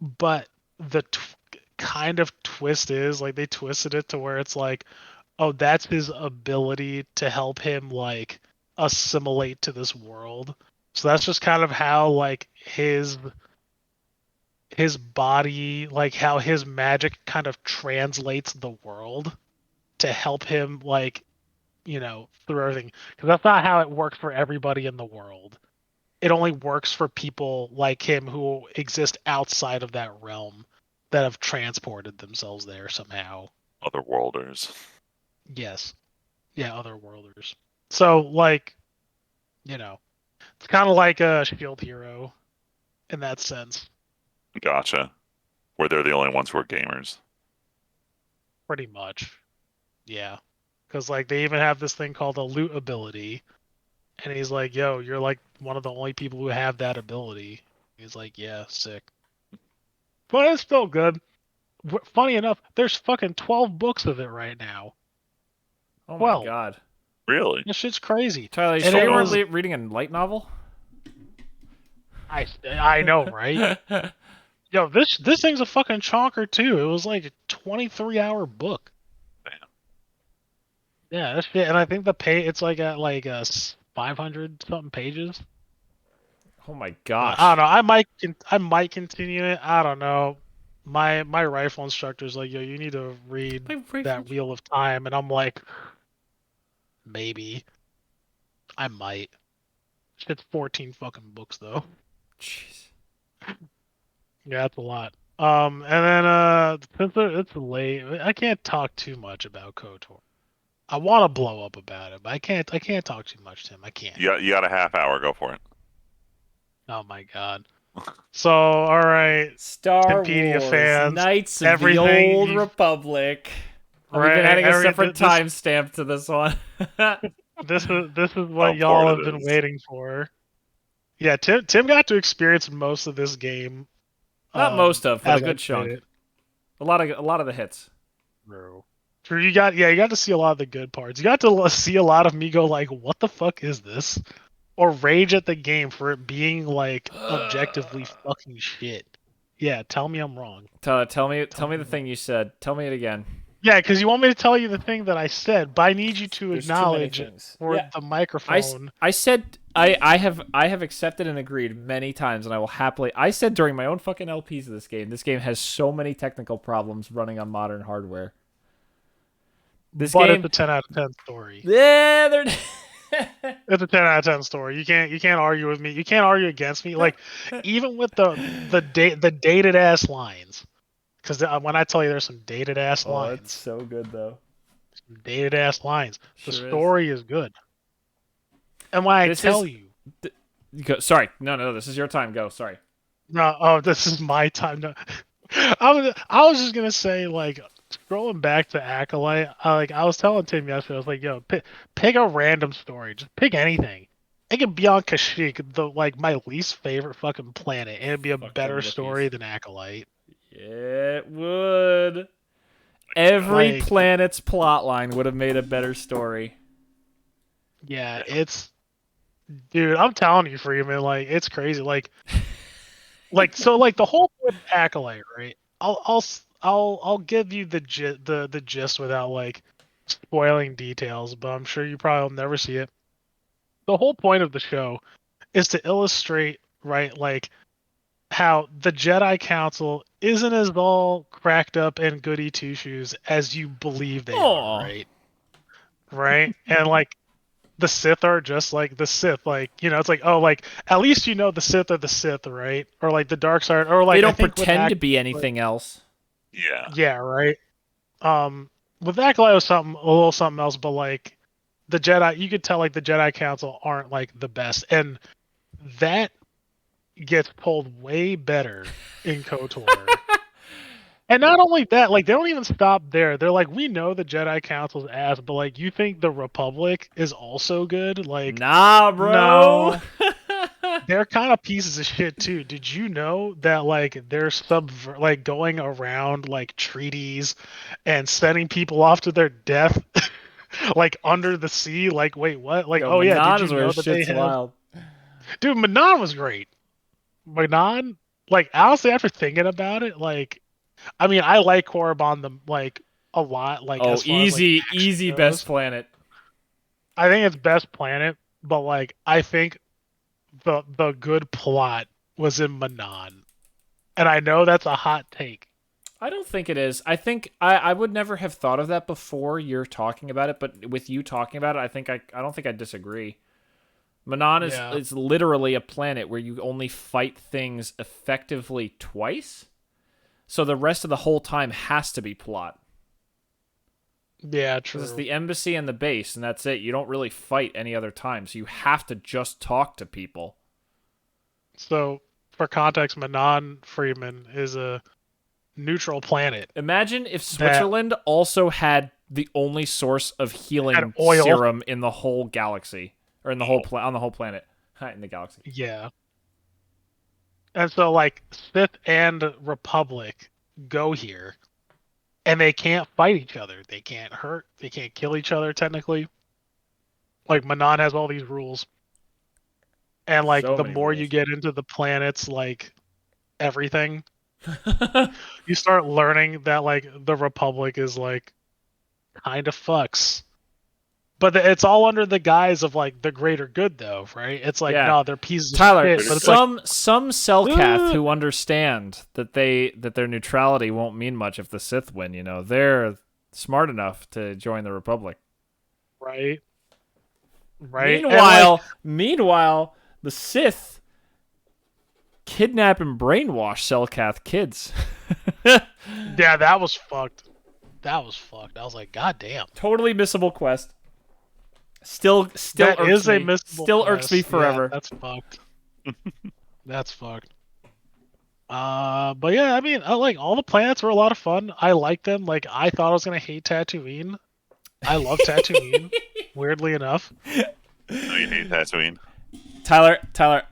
C: but the kind of twist is like they twisted it to where it's like, oh, that's his ability to help him like assimilate to this world. So that's just kind of how like his body, like how his magic kind of translates the world to help him like, through everything. Because that's not how it works for everybody in the world. It only works for people like him who exist outside of that realm that have transported themselves there somehow.
B: Otherworlders.
C: Yes. Yeah, otherworlders. So like, it's kind of like a shield hero in that sense,
B: Gotcha. Where they're the only ones who are gamers.
C: pretty much. Yeah. Because like they even have this thing called a loot ability, and he's like, "Yo, you're like one of the only people who have that ability." He's like, "Yeah, sick." But it's still good. Funny enough, there's fucking 12 books of it right now.
A: Oh my
C: 12.
A: god.
B: Really?
C: This shit's crazy.
A: Tyler, you
C: And
A: sure
C: it
A: you weren't
C: was-
A: reading a light novel?
C: I know, right? Yo, this thing's a fucking chonker too. It was like a 23-hour book.
B: Damn.
C: Yeah, that's shit. And I think it's like at like 500 something pages.
A: Oh my
C: But
A: gosh.
C: I don't know. I might continue it. I don't know. my rifle instructor's like, yo, you need to read
A: My rifle
C: that Wheel of Time, and I'm like, maybe, I might. It's 14 fucking books though.
A: Jeez.
C: Yeah, that's a lot. And then since it's late, I can't talk too much about KOTOR. I want to blow up about it, but I can't. I can't talk too much, Tim. I can't.
B: You got a half hour. Go for it.
C: Oh my god. So, all right,
A: Star
C: Timpedia
A: Wars,
C: fans,
A: Knights of the
C: everything
A: Old
C: you-
A: Republic. We've
C: right,
A: been adding a
C: every-
A: separate
C: this-
A: timestamp to this one.
C: This is
B: How
C: what y'all have
B: important
C: been
B: it is.
C: waiting for. Yeah, Tim got to experience most of this game.
A: Not most of, but a
C: as I
A: good
C: played
A: chunk.
C: it.
A: A lot of the hits.
C: True, you got to see a lot of the good parts. You got to see a lot of me go like, "What the fuck is this?" Or rage at the game for it being like objectively fucking shit. Yeah, tell me I'm wrong.
A: Tell me
C: me
A: the thing you said. Tell me it again.
C: Yeah, because you want me to tell you the thing that I said, but I need you to
A: There's too many
C: acknowledge
A: things.
C: for
A: Yeah.
C: the microphone.
A: I said I have accepted and agreed many times, and I will happily. I said during my own fucking LPs of this game has so many technical problems running on modern hardware. This
C: but
A: game,
C: it's a 10 out of 10 story.
A: yeah, they're.
C: It's a 10 out of 10 story. You can't argue with me. You can't argue against me. Like even with the dated ass lines, because when I tell you there's some dated ass
A: Oh,
C: lines,
A: it's so good though.
C: dated ass lines. The
A: Sure is.
C: story is good. And when I
A: This
C: tell
A: is-
C: you,
A: Sorry, no, this is your time. Go. Sorry.
C: no, oh, this is my time. No. I was just gonna say, like, scrolling back to Acolyte, I was telling Tim yesterday, I was like, yo, pick a random story, just pick anything. It could be on Kashyyyk, my least favorite fucking planet, and it'd be a
A: Fuck
C: better
A: them
C: story
A: rookies.
C: than Acolyte.
A: Yeah, it would. Every
C: Like-
A: planet's plotline would have made a better story.
C: Yeah, dude, I'm telling you, Freeman, like, it's crazy, like, so the whole point of Acolyte, right? I'll give you the gist without like spoiling details, but I'm sure you probably will never see it. The whole point of the show is to illustrate, right, like how the Jedi Council isn't as all cracked up and goody two shoes as you believe they
A: Aw.
C: are, right? Right? And like the Sith are just like the Sith, like, it's like, oh, like at least you know the Sith are the Sith, right? Or like the dark side, or like
A: They
C: I
A: don't
C: think with
A: pretend to be anything else.
B: Yeah.
C: yeah, right. With Acolyte was a little something else, but like the Jedi, you could tell like the Jedi Council aren't like the best, and that gets pulled way better in KOTOR. And not only that, like they don't even stop there. They're like, we know the Jedi Council's ass, but like you think the Republic is also good? Like,
A: Nah, bro.
C: they're kind of pieces of shit too. Did you know that like they're like going around like treaties and sending people off to their death like under the sea? Like, wait, what? Like,
A: Yo,
C: oh yeah,
A: Manon
C: did
A: is
C: you
A: where
C: know that they
A: shit's
C: have?
A: wild.
C: Dude, Manon was great. Manon, like honestly, after thinking about it, like, I mean, I like Korriban a lot. Like,
A: Oh,
C: as far as, like,
A: easy,
C: action
A: easy
C: goes.
A: best planet.
C: I think it's best planet, but like, I think the good plot was in Manon. And I know that's a hot take.
A: I don't think it is. I think I would never have thought of that before you're talking about it, but with you talking about it, I don't think I disagree. Manon is literally a planet where you only fight things effectively twice. So the rest of the whole time has to be plot.
C: Yeah, true.
A: Because it's the embassy and the base, and that's it. You don't really fight any other time, so you have to just talk to people.
C: So, for context, Manon Friedman is a neutral planet.
A: Imagine if Switzerland also had the only source of healing
C: Had oil.
A: serum in the whole galaxy, or in the whole on the whole planet, in the galaxy.
C: Yeah. And so, like, Sith and Republic go here, and they can't fight each other. They can't hurt. They can't kill each other, technically. Like, Manon has all these rules. And, like,
A: So
C: the
A: many
C: more
A: rules.
C: you get into the planets, like, everything, you start learning that, like, the Republic is, like, kind of fucks. But it's all under the guise of like the greater good, though, right? It's like
A: Yeah.
C: no, they're pieces
A: Tyler,
C: of shit. But it's like,
A: some Cellcath who understand that their neutrality won't mean much if the Sith win. You know, they're smart enough to join the Republic.
C: right. And,
A: Meanwhile, the Sith kidnap and brainwash Cellcath kids.
C: yeah, that was fucked. I was like, God damn.
A: Totally missable quest. Still
C: That
A: irks
C: is a
A: me.
C: missable
A: Still
C: quest.
A: irks me forever.
C: Yeah, that's fucked. That's fucked. But yeah, I mean, I like all the planets were a lot of fun. I liked them. Like I thought I was gonna hate Tatooine. I love Tatooine. Weirdly enough.
B: No, you hate Tatooine.
A: Tyler,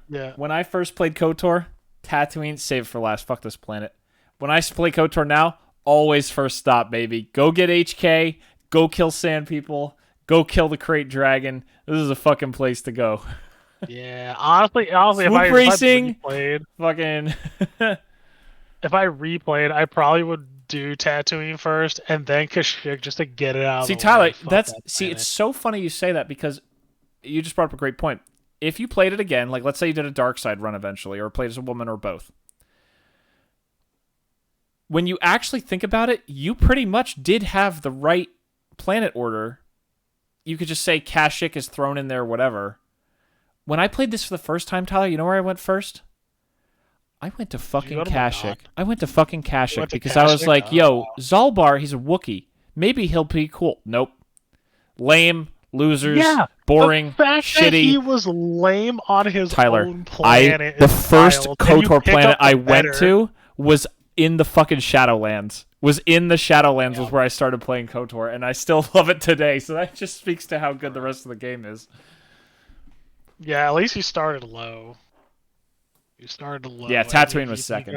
C: Yeah.
A: when I first played KOTOR, Tatooine, save it for last. Fuck this planet. When I play KOTOR now, always first stop, baby. Go get HK. Go kill sand people. Go kill the crate dragon. This is a fucking place to go.
C: Yeah. Honestly,
A: Swoop racing.
C: Fucking.
A: Fucking.
C: If I replayed, I probably would do Tatooine first and then Kashyyyk just to get it out of
A: See,
C: the
A: Tyler,
C: way. Fuck that planet.
A: it's so funny you say that because you just brought up a great point. If you played it again, like let's say you did a dark side run eventually, or played as a woman, or both. When you actually think about it, you pretty much did have the right planet order. You could just say Kashyyyk is thrown in there, whatever. When I played this for the first time, Tyler, you know where I went first? I went to fucking Kashyyyk. I went to fucking Kashyyyk because I was like, yo, Zalbar, he's a Wookiee. Maybe he'll be cool. Nope. Lame, losers, boring,
C: the fact
A: shitty.
C: That he was lame on his own planet.
A: The first
C: wild.
A: KOTOR planet I went to was in the fucking Shadowlands. Was where I started playing KOTOR, and I still love it today. So that just speaks to how good the rest of the game is.
C: Yeah, at least you started low.
A: Yeah, Tatooine was second.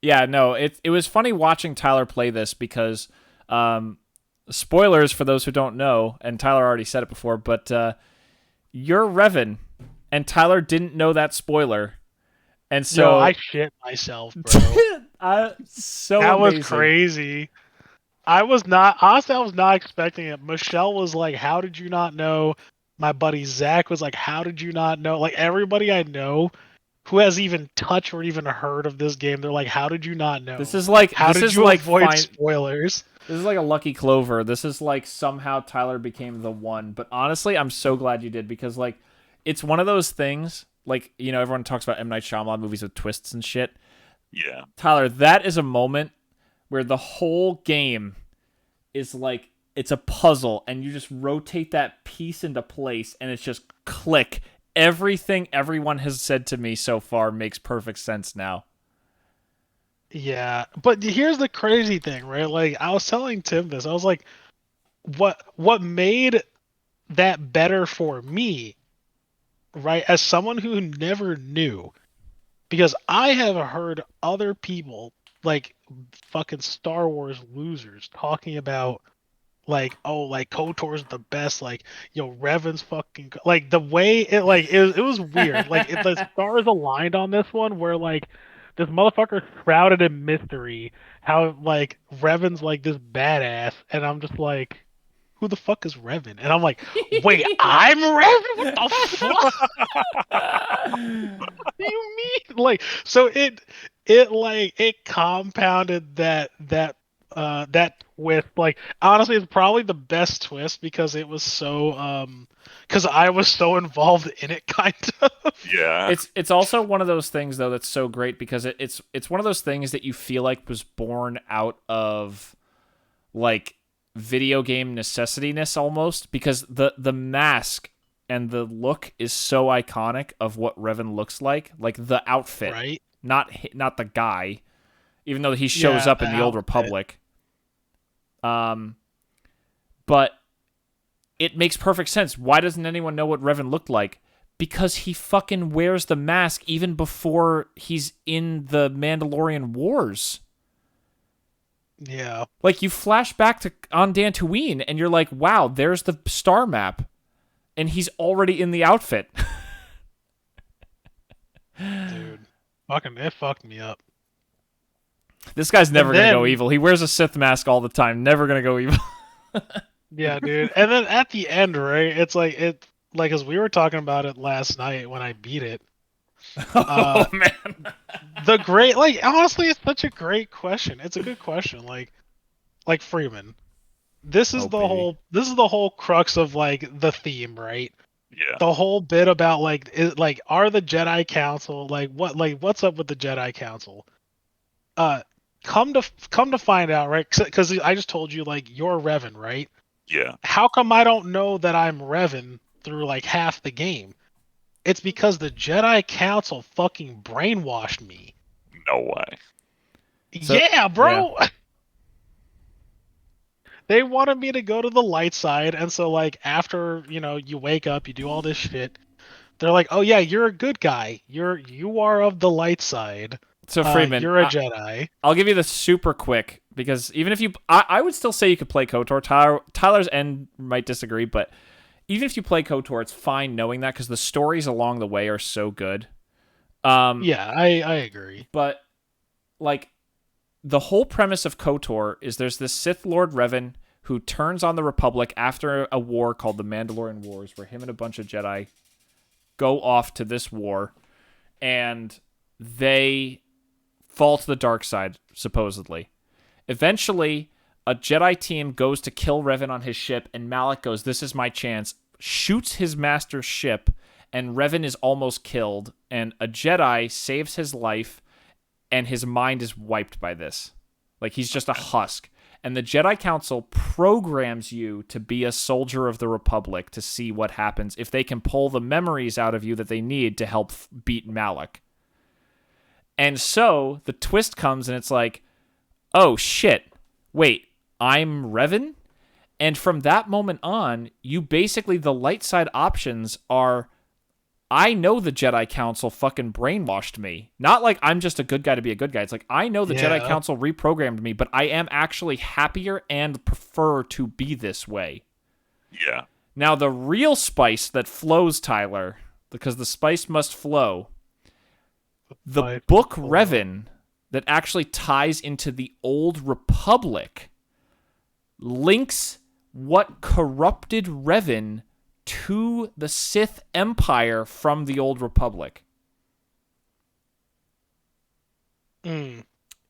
A: Yeah, no, it was funny watching Tyler play this because, spoilers for those who don't know, and Tyler already said it before, but you're Revan, and Tyler didn't know that spoiler, and so
C: no, I shit myself, bro.
A: That
C: amazing.
A: Was
C: crazy. I was not expecting it. Michelle was like, "How did you not know?" My buddy Zach was like, "How did you not know?" Like everybody I know who has even touched or even heard of this game, they're like, "How did you not know?"
A: This is like
C: avoid spoilers?
A: This is like a lucky clover. This is like somehow Tyler became the one. But honestly, I'm so glad you did because like it's one of those things. Like everyone talks about M. Night Shyamalan movies with twists and shit.
B: Yeah,
A: Tyler, that is a moment where the whole game is like it's a puzzle, and you just rotate that piece into place, and it's just click. Everything everyone has said to me so far makes perfect sense now.
C: Yeah, but here's the crazy thing, right? Like I was telling Tim this, I was like, what made that better for me, right? As someone who never knew, because I have heard other people like fucking Star Wars losers talking about like, oh, like KOTOR's the best, like, Revan's fucking like the way it was weird. Like the stars aligned on this one where like this motherfucker shrouded in mystery, how like Revan's like this badass, and I'm just like, who the fuck is Revan? And I'm like, wait, I'm Revan? What the fuck? What do you mean? Like, so it compounded that twist. Like, honestly, it's probably the best twist because it was so because I was so involved in it, kind of.
B: Yeah.
A: It's also one of those things though that's so great because it's one of those things that you feel like was born out of like video game necessityness almost, because the mask and the look is so iconic of what Revan looks like the outfit,
C: right?
A: Not the guy, even though he shows up in the Old Republic. But it makes perfect sense. Why doesn't anyone know what Revan looked like? Because he fucking wears the mask even before he's in the Mandalorian Wars.
C: Yeah.
A: Like, you flash back to on Dantooine, and you're like, wow, there's the star map. And he's already in the outfit.
C: Dude. It fucked me up.
A: This guy's never going to go evil. He wears a Sith mask all the time. Never going to go evil.
C: Yeah, dude. And then at the end, right? It's like as we were talking about it last night when I beat it.
A: Oh man.
C: Like honestly, it's such a great question. It's a good question. Like Freeman.
A: Oh baby.
C: This is the whole crux of like the theme, right?
B: Yeah.
C: The whole bit about are the Jedi Council what's up with the Jedi Council? Uh come to find out, right? Cuz I just told you like you're Revan, right?
B: Yeah.
C: How come I don't know that I'm Revan through like half the game? It's because the Jedi Council fucking brainwashed me.
B: No way.
A: So-
C: Yeah, bro. They wanted me to go to the light side, and so like after, you wake up, you do all this shit. They're like, "Oh yeah, you're a good guy. You are of the light side.
A: So Freeman,
C: You're a Jedi."
A: I'll give you the super quick because even if I would still say you could play KOTOR. Tyler's end might disagree, but even if you play KOTOR, it's fine knowing that because the stories along the way are so good.
C: Yeah, I agree.
A: But like the whole premise of KOTOR is there's this Sith Lord Revan who turns on the Republic after a war called the Mandalorian Wars, where him and a bunch of Jedi go off to this war, and they fall to the dark side, supposedly. Eventually, a Jedi team goes to kill Revan on his ship, and Malak goes, "This is my chance," shoots his master's ship, and Revan is almost killed, and a Jedi saves his life, and his mind is wiped by this. Like, he's just a husk. And the Jedi Council programs you to be a soldier of the Republic to see what happens if they can pull the memories out of you that they need to help beat Malak. And so the twist comes and it's like, oh shit, wait, I'm Revan? And from that moment on, you basically, the light side options are, I know the Jedi Council fucking brainwashed me. Not like I'm just a good guy to be a good guy. It's like, I know the Jedi Council reprogrammed me, but I am actually happier and prefer to be this way.
B: Yeah.
A: Now, the real spice that flows, Tyler, because the spice must flow, the book Revan that actually ties into the Old Republic links what corrupted Revan to the Sith Empire from the Old Republic. In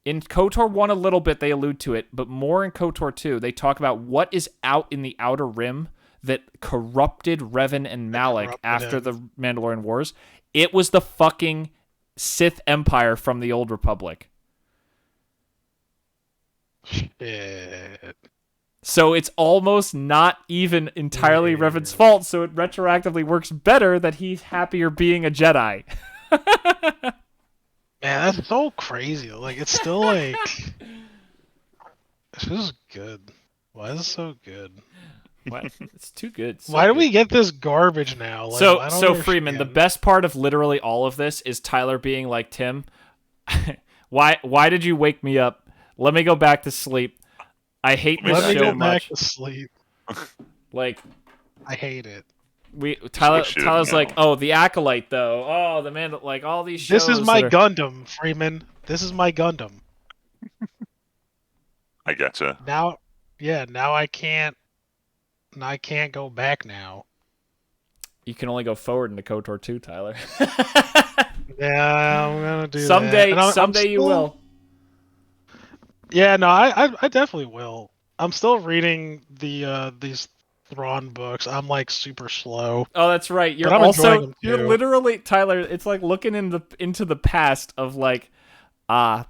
A: KOTOR 1 a little bit, they allude to it, but more in KOTOR 2, they talk about what is out in the Outer Rim that corrupted Revan and Malak after the Mandalorian Wars. It was the fucking Sith Empire from the Old Republic.
C: Shit.
A: So it's almost not even entirely Revan's fault, so it retroactively works better that he's happier being a Jedi.
C: Man, that's so crazy. Like, it's still like... This is good. Why is it so good?
A: What? It's too good.
C: Why do we get this garbage now? Like, I don't
A: so Freeman, the
C: understand.
A: best part of literally all of this is Tyler being like, Tim, why did you wake me up? Let me go back to sleep. I hate this
C: Let me
A: show
C: go
A: much.
C: back to sleep.
A: Like,
C: I hate it.
A: Tyler's like, oh, the Acolyte though. Oh, the man, like all these shows.
C: This is my
A: that are-
C: Gundam, Freeman. This is my Gundam.
B: I getcha.
C: Now I can't go back now.
A: You can only go forward into KOTOR 2, Tyler.
C: Yeah, I'm gonna do
A: someday,
C: that. And
A: someday you will.
C: Yeah, no, I definitely will. I'm still reading these Thrawn books. I'm like super slow.
A: Oh, that's right. You're
C: But I'm enjoying
A: also
C: them,
A: you're
C: too.
A: literally Tyler. It's like looking into the past of like,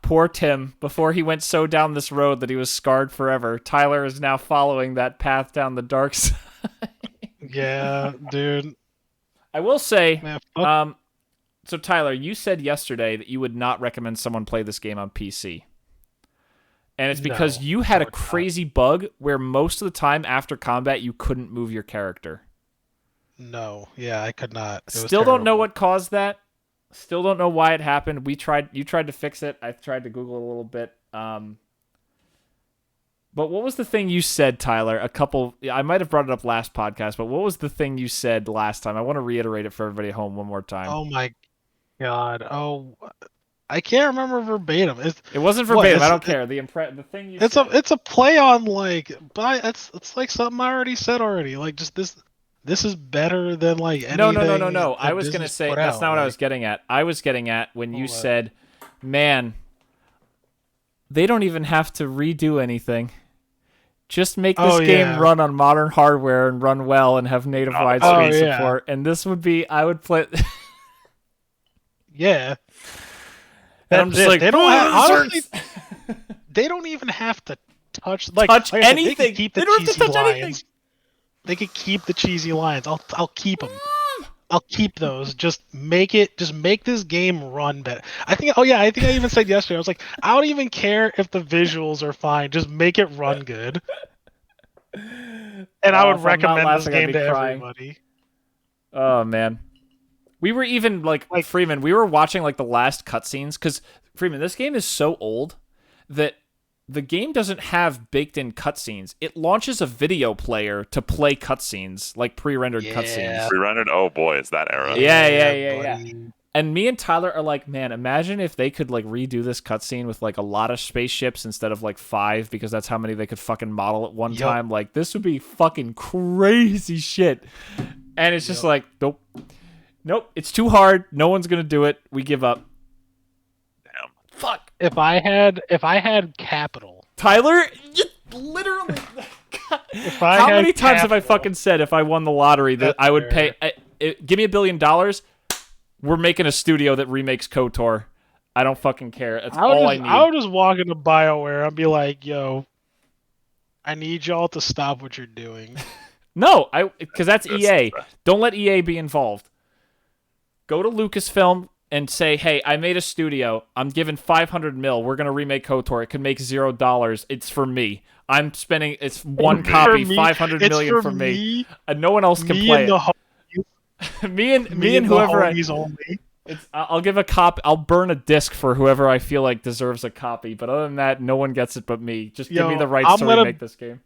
A: poor Tim. Before he went so down this road that he was scarred forever. Tyler is now following that path down the dark side.
C: Yeah, dude.
A: I will say,
C: Man, fuck.
A: so Tyler, you said yesterday that you would not recommend someone play this game on PC. And it's because
C: No,
A: you had a
C: I would not.
A: crazy bug where most of the time after combat you couldn't move your character.
C: No, yeah, I could not. It was
A: Still don't know
C: terrible.
A: what caused that. Still don't know why it happened. You tried to fix it. I tried to Google it a little bit. But what was the thing you said, Tyler? I might have brought it up last podcast, but what was the thing you said last time? I want to reiterate it for everybody at home one more time.
C: Oh my god. Oh, I can't remember verbatim.
A: It wasn't verbatim. I don't care. The thing you said.
C: It's a play on like, but it's like something I already said already. Like just this is better than like anything.
A: No. I was gonna say that's not what I was getting at. I was getting at when you said, "Man, they don't even have to redo anything. Just make this game run on modern hardware and run well and have native widescreen support." And this would be, I would play.
C: Yeah.
A: And I'm just like,
C: they don't have, honestly, they don't even have to touch
A: anything.
C: They could keep the
A: they don't have to
C: cheesy
A: touch
C: lines.
A: anything.
C: They could keep the cheesy lines. I'll keep them. I'll keep those. Just make this game run better. I think I even said yesterday, I was like, I don't even care if the visuals are fine. Just make it run good. And I would recommend this game to everybody.
A: Oh man. We were even like Freeman, we were watching like the last cutscenes because Freeman, this game is so old that the game doesn't have baked in cutscenes. It launches a video player to play cutscenes, like pre-rendered cutscenes.
B: Pre-rendered? Oh boy, it's that era.
A: Yeah. And me and Tyler are like, man, imagine if they could like redo this cutscene with like a lot of spaceships instead of like 5, because that's how many they could fucking model at one time. Like this would be fucking crazy shit. And it's just like, Nope, it's too hard. No one's gonna do it. We give up.
B: Damn.
A: Fuck.
C: If I had capital,
A: Tyler, you literally. How many times have I fucking said if I won the lottery that I would pay? Give me $1 billion. We're making a studio that remakes KOTOR. I don't fucking care. That's all I need.
C: I would just walk into BioWare and be like, "Yo, I need y'all to stop what you're doing."
A: No, because that's EA. Don't let EA be involved. Go to Lucasfilm and say, hey, I made a studio. I'm giving $500 million. We're going to remake KOTOR. It could make $0. It's for me. I'm spending, it's one copy, $500 million for me. And no one else can play it. me and whoever I'll give a copy. I'll burn a disc for whoever I feel like deserves a copy. But other than that, no one gets it but me. Just give me the rights to remake this game.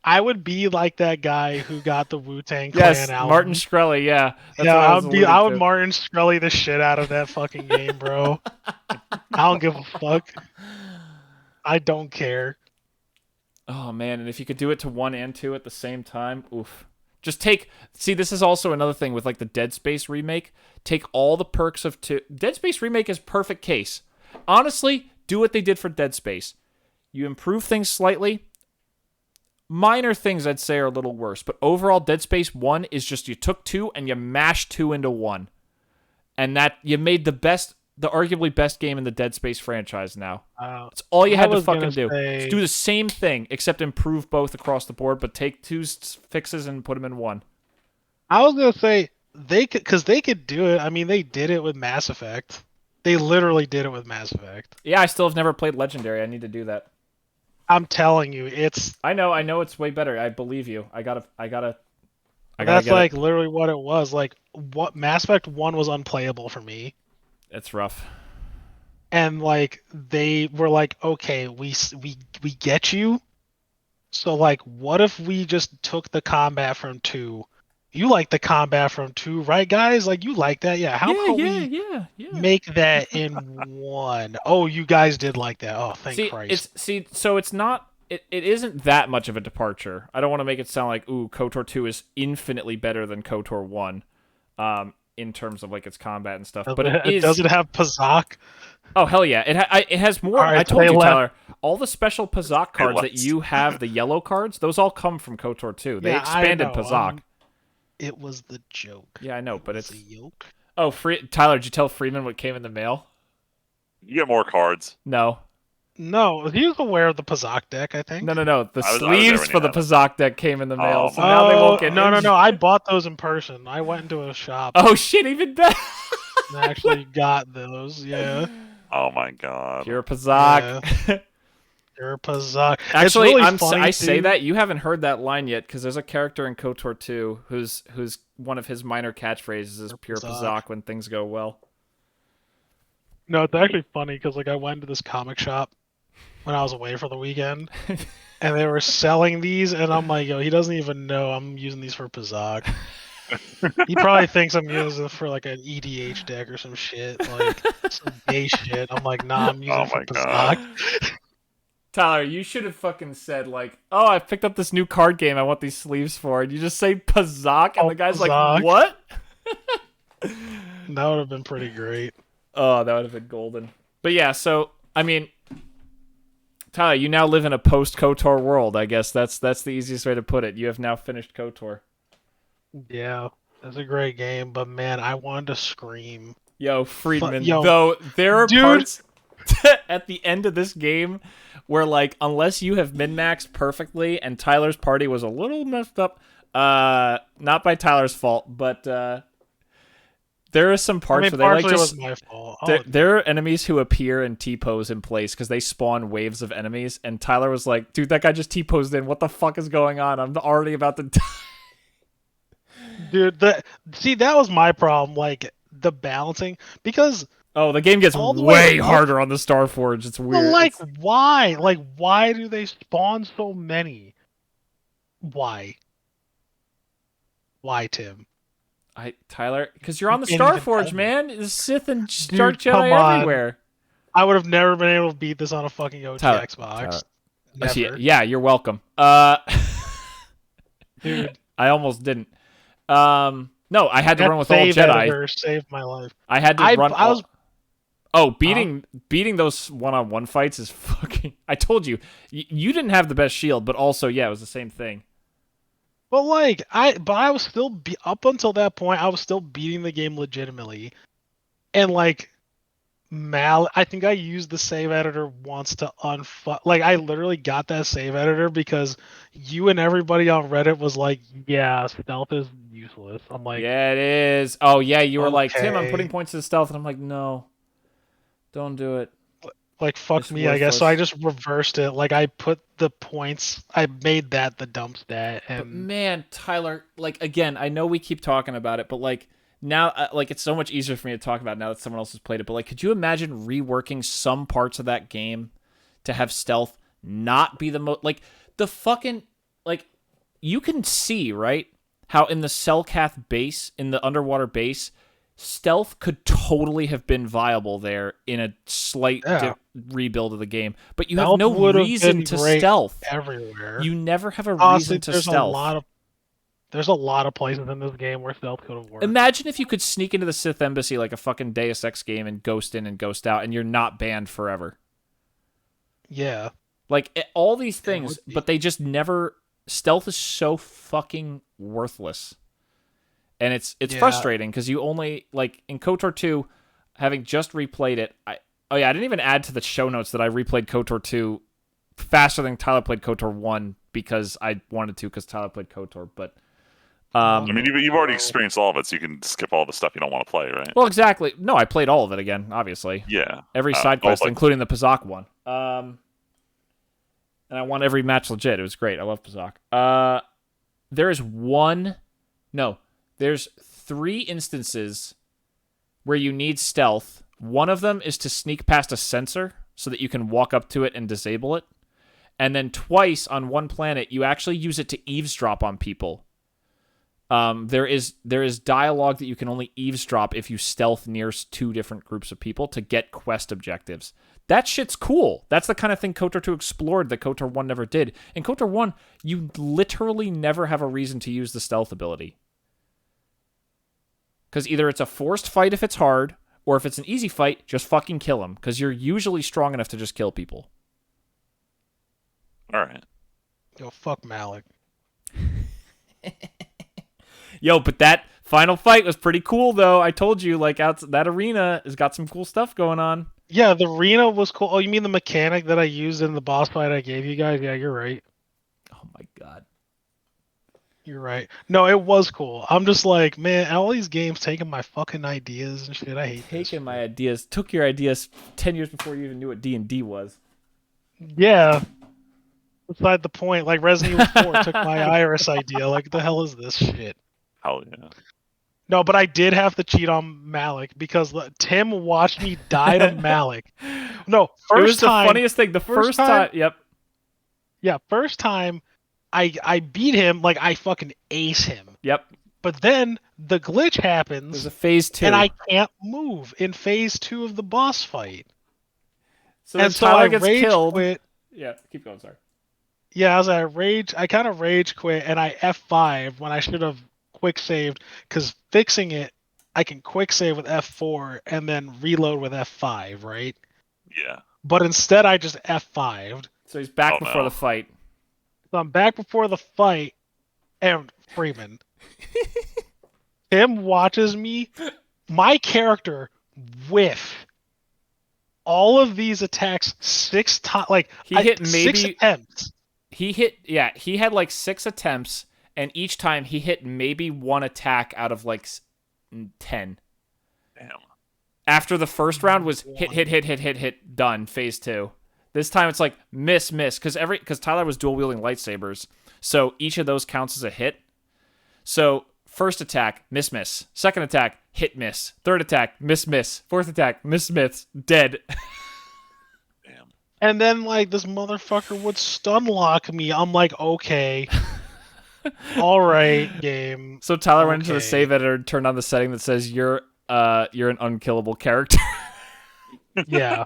C: I would be like that guy who got the Wu-Tang Clan album.
A: Martin Shkreli, yeah.
C: I would Martin Shkreli the shit out of that fucking game, bro. I don't give a fuck. I don't care.
A: Oh man, and if you could do it to 1 and 2 at the same time, oof. See, this is also another thing with like the Dead Space remake. Take all the perks of 2. Dead Space remake is perfect case. Honestly, do what they did for Dead Space. You improve things slightly. Minor things I'd say are a little worse, but overall Dead Space 1 is just you took 2 and you mashed 2 into 1. And that you made the arguably best game in the Dead Space franchise now. It's all you had to fucking do. Just do the same thing, except improve both across the board, but take 2 fixes and put them in 1.
C: I was going to say, they could do it. I mean, they did it with Mass Effect. They literally did it with Mass Effect.
A: Yeah, I still have never played Legendary. I need to do that.
C: I'm telling you, it's.
A: I know it's way better. I believe you. I gotta.
C: That's like literally what it was. Like, what Mass Effect 1 was unplayable for me.
A: It's rough.
C: And like they were like, okay, we get you. So like, what if we just took the combat from 2? You like the combat from 2, right, guys? Like, you like that, yeah? How can we make that in 1? Oh, you guys did like that. Oh, thank Christ.
A: So it's not. It isn't that much of a departure. I don't want to make it sound like, ooh, KOTOR 2 is infinitely better than KOTOR 1, in terms of like its combat and stuff. But it is.
C: Does it have Pazak?
A: Oh hell yeah! It has more.
C: Right,
A: I told you, Tyler. All the special Pazak cards that you have, the yellow cards, those all come from KOTOR 2. They expanded Pazak.
C: It was the joke.
A: Yeah, I know, but it's
C: a yoke.
A: Oh, Tyler, did you tell Friedman what came in the mail?
B: You get more cards.
A: No,
C: he was aware of the Pazak deck, I think.
A: No. The sleeves for the Pazak deck came in the mail, so now
C: they
A: won't get.
C: No. I bought those in person. I went into a shop.
A: Oh shit! Even better.
C: And actually got those. Yeah.
B: Oh my god.
A: Pure Pazak.
C: Yeah. Pure Pazak.
A: Actually,
C: really
A: I say that you haven't heard that line yet, because there's a character in KOTOR 2 who's one of his minor catchphrases is pure Pazak when things go well.
C: No, it's actually funny because like I went to this comic shop when I was away for the weekend, and they were selling these, and I'm like, yo, he doesn't even know I'm using these for Pazak. He probably thinks I'm using it for like an EDH deck or some shit, like some gay shit. I'm like, nah, I'm using
B: Oh
C: it for
B: my god.
C: Pazak.
A: Tyler, you should have fucking said like, "Oh, I picked up this new card game. I want these sleeves for." And you just say Pazak, and
C: Oh,
A: the guy's
C: Pazak.
A: like, "What?"
C: That would have been pretty great.
A: Oh, that would have been golden. But yeah, so I mean, Tyler, you now live in a post-KOTOR world. I guess that's the easiest way to put it. You have now finished KOTOR.
C: Yeah, that's a great game, but man, I wanted to scream.
A: Yo, Friedman.
C: Yo,
A: though there are
C: dude.
A: parts at the end of this game where, like, unless you have min-maxed perfectly, and Tyler's party was a little messed up, not by Tyler's fault, but there are some parts where they like
C: partially
A: just.
C: was my fault.
A: There are enemies who appear and T-pose in place because they spawn waves of enemies, and Tyler was like, dude, that guy just T-posed in. What the fuck is going on? I'm already about to die.
C: Dude, that was my problem, like the balancing, because
A: Oh, the game gets
C: all the
A: way
C: way up-
A: harder on the Starforge. It's weird.
C: well, like why? Like why do they spawn so many? Why? Why, Tim?
A: Tyler, because you're on the
C: You can't even
A: Starforge,
C: tell me.
A: man. The Sith and
C: Dude,
A: Dark
C: come
A: Jedi
C: on.
A: everywhere.
C: I would have never been able to beat this on a fucking OG
A: Tyler,
C: Xbox.
A: Tyler.
C: Never.
A: Yeah, you're welcome.
C: Dude,
A: I almost didn't. No, I had to
C: that
A: run with all
C: save
A: Jedi.
C: editor saved my life.
A: I had to run.
C: I was
A: Oh, beating those one-on-one fights is fucking. I told you, you didn't have the best shield, but also yeah, it was the same thing.
C: But like I was still up until that point. I was still beating the game legitimately, and like I think I used the save editor once to Like I literally got that save editor because you and everybody on Reddit was like, "Yeah, stealth is useless." I'm like,
A: Yeah, it is. Oh yeah, you were like, Tim, I'm
C: okay.
A: putting points to the stealth, and I'm like, no, don't do it.
C: like fuck
A: It's
C: me, I guess. So I
A: worthless.
C: just reversed it. Like I put the points. I made that the dump stat,
A: But
C: and
A: man, Tyler, like again, I know we keep talking about it, but like now, like it's so much easier for me to talk about now that someone else has played it. But like, could you imagine reworking some parts of that game to have stealth not be the most like the fucking like you can see right how in the Selkath base in the underwater base. Stealth could totally have been viable there in a slight rebuild of the game, but you have
C: Stealth
A: no
C: would have
A: reason
C: been
A: to
C: great
A: stealth.
C: everywhere.
A: You never have a
C: Honestly,
A: reason to stealth.
C: there's a lot of places in this game where stealth could have worked.
A: Imagine if you could sneak into the Sith Embassy like a fucking Deus Ex game and ghost in and ghost out, and you're not banned forever.
C: Yeah.
A: Like all these things,
C: would be.
A: but they just never. Stealth is so fucking worthless, and it's
C: Yeah.
A: frustrating because you only like in KOTOR 2, having just replayed it. I didn't even add to the show notes that I replayed KOTOR 2 faster than Tyler played KOTOR 1 because I wanted to because Tyler played KOTOR, but.
B: I mean, you've already experienced all of it, so you can skip all the stuff you don't want to play, right?
A: Well, exactly. No, I played all of it again, obviously.
B: Yeah.
A: Every side quest,
B: like-
A: including the Pazak one. And I won every match legit. It was great. I love Pazak. There's 3 instances where you need stealth. One of them is to sneak past a sensor so that you can walk up to it and disable it. And then twice on one planet, you actually use it to eavesdrop on people. There is dialogue that you can only eavesdrop if you stealth near 2 different groups of people to get quest objectives. That shit's cool. That's the kind of thing KOTOR 2 explored that KOTOR 1 never did. In KOTOR 1, you literally never have a reason to use the stealth ability. Because either it's a forced fight if it's hard, or if it's an easy fight, just fucking kill him. Because you're usually strong enough to just kill people.
B: All right.
C: Yo, fuck Malik.
A: Yo, but that final fight was pretty cool, though. I told you, like, that arena has got some cool stuff going on.
C: Yeah, the arena was cool. Oh, you mean the mechanic that I used in the boss fight I gave you guys? Yeah, you're right.
A: Oh my god.
C: You're right. No, it was cool. I'm just like, man, all these games taking my fucking ideas and shit. I hate this.
A: Taking my ideas, took your ideas 10 years before you even knew what D&D was.
C: Yeah. Beside the point, like Resident Evil 4 took my Iris idea. Like, the hell is this shit?
B: Hell yeah.
C: No, but I did have to cheat on Malik because Tim watched me die to Malik. No,
A: It was
C: first time.
A: the funniest thing. The first time, yep.
C: Yeah, first time I beat him, like I fucking ace him.
A: Yep.
C: But then the glitch happens,
A: There's a phase 2.
C: and I can't move in phase 2 of the boss fight.
A: so then
C: And so
A: Tyler
C: I
A: gets
C: rage
A: killed.
C: quit.
A: Yeah, keep going, sorry.
C: Yeah, I kind of rage quit, and I F5 when I should have quick saved, because fixing it, I can quick save with F4 and then reload with F5, right?
B: Yeah.
C: But instead, I just F5'd.
A: So he's back
B: Oh,
A: before
B: no.
A: the fight.
C: So I'm back before the fight, and Freeman. Tim watches me. My character whiff all of these attacks 6 times. Like,
A: He hit
C: 6
A: maybe-
C: attempts.
A: He had like 6 attempts, and each time he hit maybe 1 attack out of like 10.
B: Damn.
A: After the first round was hit, done, phase 2. This time it's like miss, because Tyler was dual wielding lightsabers, so each of those counts as a hit. So first attack, miss. Second attack, hit, miss. Third attack, miss. Fourth attack, miss, dead.
B: Damn.
C: And then, like, this motherfucker would stun lock me. I'm like, okay. All right, game.
A: So Tyler went into the
C: Okay.
A: save editor and turned on the setting that says you're an unkillable character.
C: Yeah.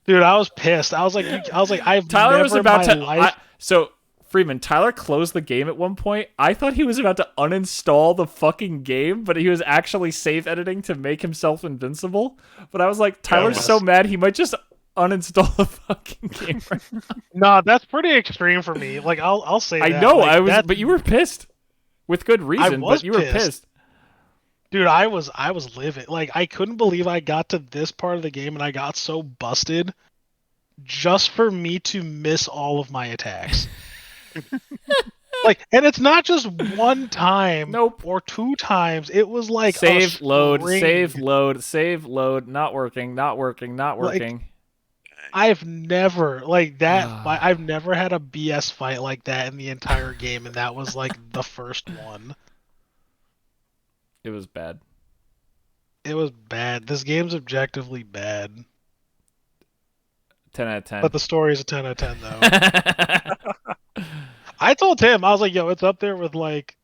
C: Dude, I was pissed. I was like, I've
A: Tyler
C: never
A: was about
C: in
A: to.
C: my life.
A: So Freeman, Tyler closed the game at one point. I thought he was about to uninstall the fucking game, but he was actually save editing to make himself invincible. But I was like, Tyler's
C: Yes.
A: so mad he might just uninstall the fucking game right now.
C: No, that's pretty extreme for me. Like, I'll say
A: I
C: that.
A: know,
C: Like,
A: but you were pissed with good reason.
C: was
A: But you were
C: pissed.
A: pissed.
C: Dude, I was livid. Like, I couldn't believe I got to this part of the game and I got so busted just for me to miss all of my attacks. Like, and it's not just one time
A: Nope.
C: or 2 times. It was like
A: Save,
C: a
A: load,
C: string.
A: save, load. Not working.
C: I've never like that.
A: Ah.
C: I've never had a BS fight like that in the entire game, and that was like the first one.
A: It was bad.
C: It was bad. This game's objectively bad,
A: 10 out of 10.
C: but the story is a 10 out of 10 though. I told him, I was like, yo, it's up there with like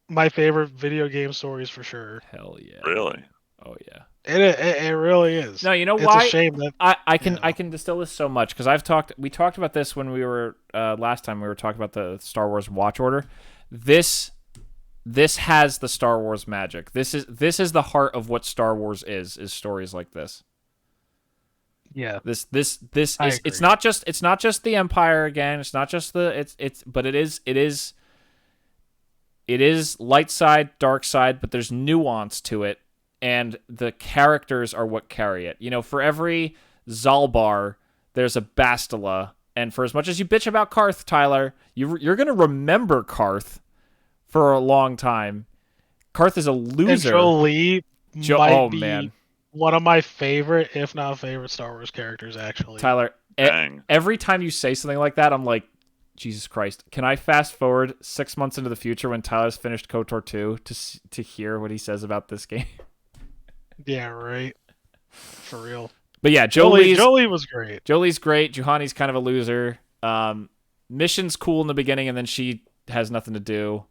C: my favorite video game stories for sure.
A: Hell yeah.
B: Really?
A: Oh yeah.
C: It really is.
A: No, you know
C: It's
A: why?
C: a shame that
A: I can
C: Yeah.
A: I can distill this so much because we talked about this when we were last time we were talking about the Star Wars watch order. This has the Star Wars magic. This is the heart of what Star Wars is stories like this.
C: yeah.
A: This
C: I
A: is it's
C: agree.
A: not just the Empire again. It's not just but it is light side, dark side, but there's nuance to it, and the characters are what carry it. You know, for every Zalbar, there's a Bastila, and for as much as you bitch about Karth, Tyler, you're gonna remember Karth for a long time. Karth is a
C: And
A: loser.
C: Jolie might
A: oh
C: be
A: man,
C: one of my favorite, if not favorite, Star Wars characters. Actually,
A: Tyler.
B: Dang.
A: Every time you say something like that, I'm like, Jesus Christ. Can I fast forward 6 months into the future when Tyler's finished KOTOR 2 to hear what he says about this game?
C: yeah, right. For real.
A: But yeah,
C: Jolie
A: Jolie's
C: was great.
A: great. Juhani's kind of a loser. Mission's cool in the beginning, and then she has nothing to do.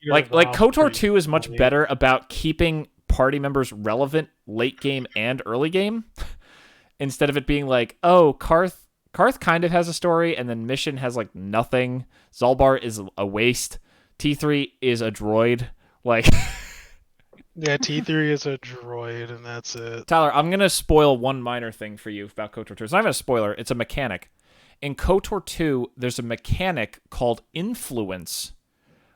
A: Like KOTOR 2 is much better about keeping party members relevant late game and early game, instead of it being like, oh, Karth kind of has a story, and then Mission has like nothing. Zalbar is a waste. T3 is a droid. Like,
C: Yeah, T3 is a droid, and that's it.
A: Tyler, I'm gonna spoil one minor thing for you about KOTOR 2. It's not even a spoiler; it's a mechanic. In KOTOR 2, there's a mechanic called influence,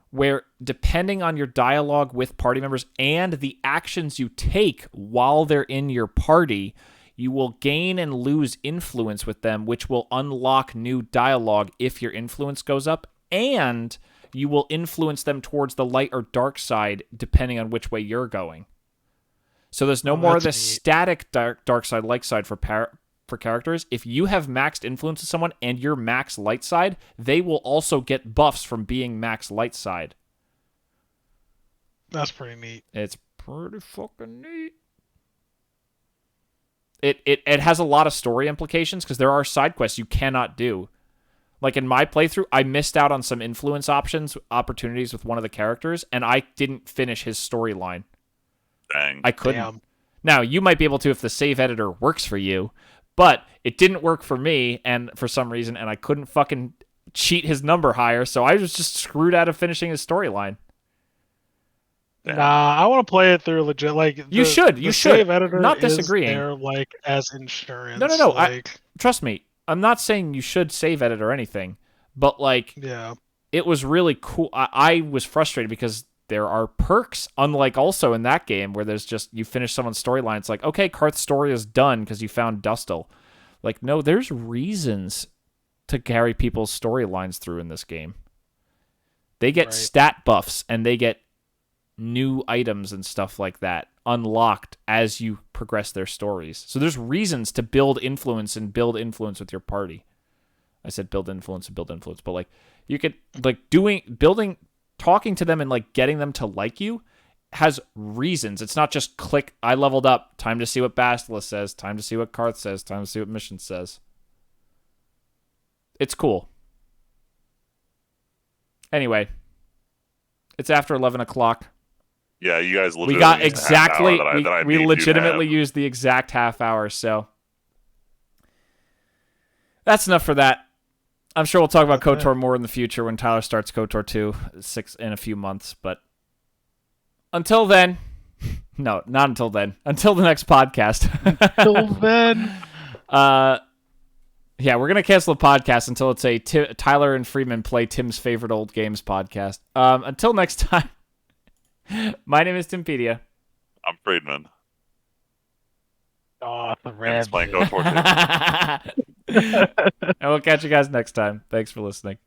A: where depending on your dialogue with party members and the actions you take while they're in your party, you will gain and lose influence with them, which will unlock new dialogue if your influence goes up, and you will influence them towards the light or dark side depending on which way you're going. So there's no more of
C: that's
A: this
C: neat.
A: static dark side, light side for characters. If you have maxed influence to someone and you're max light side, they will also get buffs from being max light side.
C: That's pretty neat.
A: It's pretty fucking neat. It has a lot of story implications because there are side quests you cannot do. Like in my playthrough, I missed out on some influence opportunities with one of the characters, and I didn't finish his storyline.
B: Dang.
A: I couldn't.
C: Damn.
A: Now, you might be able to if the save editor works for you, but it didn't work for me, and for some reason, and I couldn't fucking cheat his number higher, so I was just screwed out of finishing his storyline.
B: Damn.
C: Nah, I want to play it through legit. Like
A: You should.
C: The save editor
A: Not
C: is
A: disagreeing.
C: there, like as insurance.
A: No.
C: Like,
A: Trust me, I'm not saying you should save edit or anything, but like
C: yeah.
A: it was really cool. I was frustrated because there are perks, unlike also in that game where there's just you finish someone's storyline. It's like, okay, Karth's story is done because you found Dustil. Like, no, there's reasons to carry people's storylines through in this game. They get
C: Right.
A: stat buffs and they get new items and stuff like that unlocked as you progress their stories. So there's reasons to build influence with your party. I said build influence, but like you could like talking to them and like getting them to like you has reasons. It's not just click, I leveled up, time to see what Basilisk says, time to see what Karth says, time to see what Mission says. It's cool. Anyway, it's after 11 o'clock.
B: Yeah, you guys
A: We got
B: used the half hour
A: exactly,
B: that I
A: we
B: need you to
A: legitimately
B: have.
A: used the exact half hour, so that's enough for that. I'm sure we'll talk about
C: Okay.
A: KOTOR more in the future when Tyler starts KOTOR 2 in a few months, but until then, no, not until then. Until the next podcast.
C: Till then,
A: yeah, we're gonna cancel the podcast until it's a Tyler and Friedman play Tim's favorite old games podcast. Until next time, my name is Timpedia.
B: I'm Friedman.
C: oh, the
B: And
C: red.
B: it's playing KOTOR 2.
A: And we'll catch you guys next time. Thanks for listening.